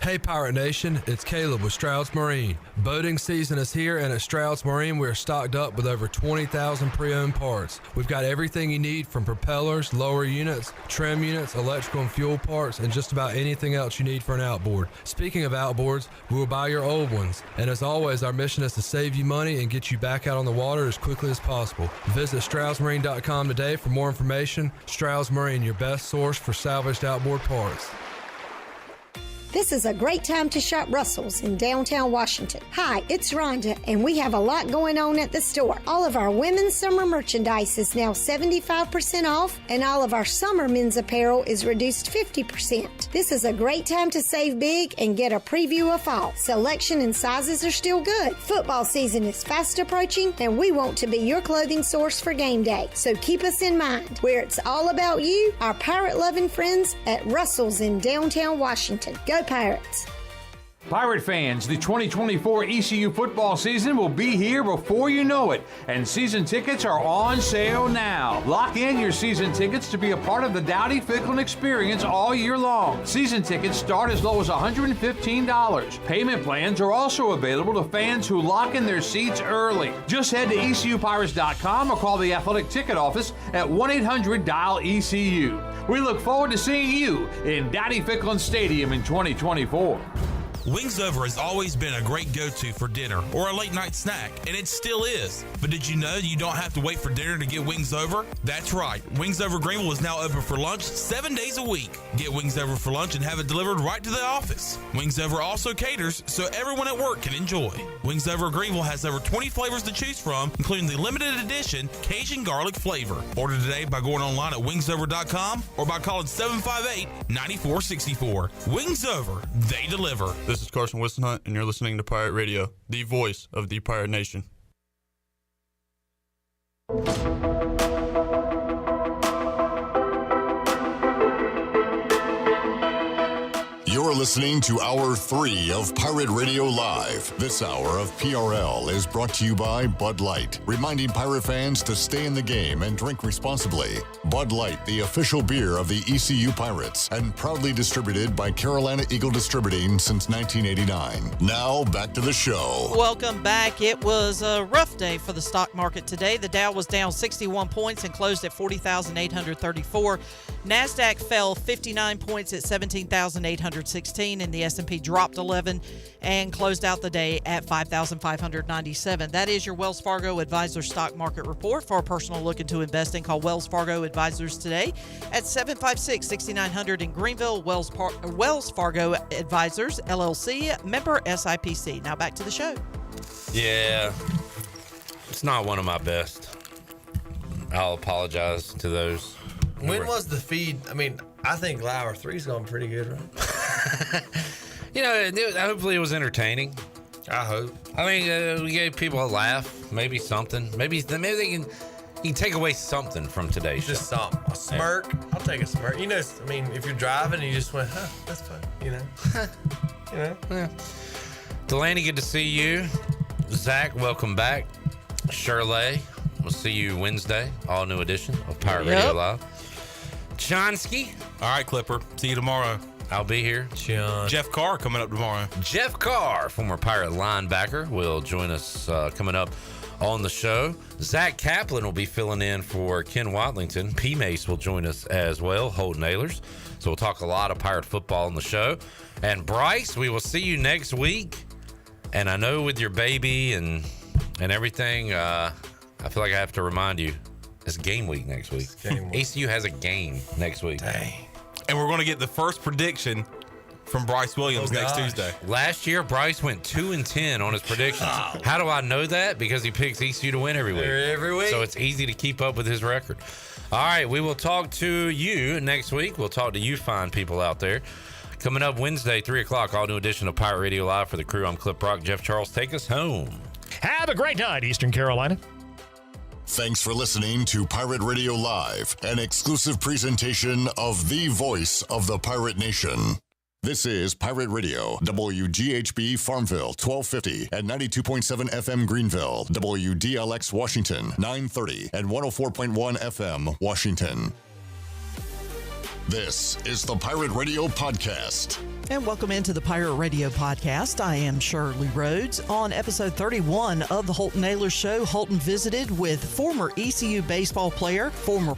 Hey Pirate Nation, it's Caleb with Stroud's Marine. Boating season is here, and at Stroud's Marine we are stocked up with over 20,000 pre-owned parts. We've got everything you need from propellers, lower units, trim units, electrical and fuel parts, and just about anything else you need for an outboard. Speaking of outboards, we will buy your old ones. And as always, our mission is to save you money and get you back out on the water as quickly as possible. Visit StroudsMarine.com today for more information. Stroud's Marine, your best source for salvaged outboard parts. This is a great time to shop Russell's in downtown Washington. Hi, it's Rhonda, and we have a lot going on at the store. All of our women's summer merchandise is now 75% off, and all of our summer men's apparel is reduced 50%. This is a great time to save big and get a preview of fall. Selection and sizes are still good. Football season is fast approaching, and we want to be your clothing source for game day. So keep us in mind, where it's all about you, our pirate-loving friends at Russell's in downtown Washington. Go Pirates! Pirate fans, the 2024 ECU football season will be here before you know it, and season tickets are on sale now. Lock in your season tickets to be a part of the Dowdy-Ficklin experience all year long. Season tickets start as low as $115. Payment plans are also available to fans who lock in their seats early. Just head to ECUPirates.com or call the athletic ticket office at 1-800-DIAL-ECU. We look forward to seeing you in Dowdy-Ficklin Stadium in 2024. Wings Over has always been a great go-to for dinner or a late-night snack, and it still is. But did you know you don't have to wait for dinner to get Wings Over? That's right. Wings Over Greenville is now open for lunch 7 days a week. Get Wings Over for lunch and have it delivered right to the office. Wings Over also caters so everyone at work can enjoy. Wings Over Greenville has over 20 flavors to choose from, including the limited edition Cajun garlic flavor. Order today by going online at wingsover.com or by calling 758-9464. Wings Over, they deliver. This is Carson Wissenhunt, and you're listening to Pirate Radio, the voice of the Pirate Nation. You're listening to Hour 3 of Pirate Radio Live. This hour of PRL is brought to you by Bud Light, reminding Pirate fans to stay in the game and drink responsibly. Bud Light, the official beer of the ECU Pirates, and proudly distributed by Carolina Eagle Distributing since 1989. Now, back to the show. Welcome back. It was a rough day for the stock market today. The Dow was down 61 points and closed at 40,834. NASDAQ fell 59 points at 17,860. 516, and the S&P dropped 11 and closed out the day at 5,597. That is your Wells Fargo Advisors Stock Market Report. For a personal look into investing, call Wells Fargo Advisors today at 756-6900 in Greenville. Wells Fargo Advisors, LLC, member SIPC. Now back to the show. Yeah, it's not one of my best. I'll apologize to those. When was the feed? I mean, I think Hour 3's going pretty good, right? Hopefully it was entertaining. I hope. I mean, we gave people a laugh, maybe something. Maybe they can take away something from today's show. Just something. A smirk. Yeah. I'll take a smirk. I mean, if you're driving and you just went, that's fun, Yeah. Delaney, good to see you. Zach, welcome back. Shirley, we'll see you Wednesday. All new edition of Pirate Radio Live. Chonsky. All right, Clipper. See you tomorrow. I'll be here. Jeff Carr coming up tomorrow. Jeff Carr, former Pirate linebacker, will join us coming up on the show. Zach Kaplan will be filling in for Ken Watlington. P. Mace will join us as well, Holton Ahlers. So we'll talk a lot of Pirate football on the show. And Bryce, we will see you next week. And I know with your baby and everything, I feel like I have to remind you, it's game week next week. ECU has a game next week. Dang. And we're going to get the first prediction from Bryce Williams next Tuesday. Last year, Bryce went 2-10 on his predictions. How do I know that? Because he picks ECU to win every week. Every week. So it's easy to keep up with his record. All right, we will talk to you next week. We'll talk to you fine people out there. Coming up Wednesday, 3 o'clock, all new edition of Pirate Radio Live. For the crew, I'm Clip Rock. Jeff Charles, take us home. Have a great night, Eastern Carolina. Thanks for listening to Pirate Radio Live, an exclusive presentation of the voice of the Pirate Nation. This is Pirate Radio, WGHB Farmville, 1250 at 92.7 FM Greenville, WDLX Washington, 930 and 104.1 FM Washington. This is the Pirate Radio Podcast. And welcome into the Pirate Radio Podcast. I am Shirley Rhodes. On episode 31 of the Holton Ahlers Show, Holton visited with former ECU baseball player, former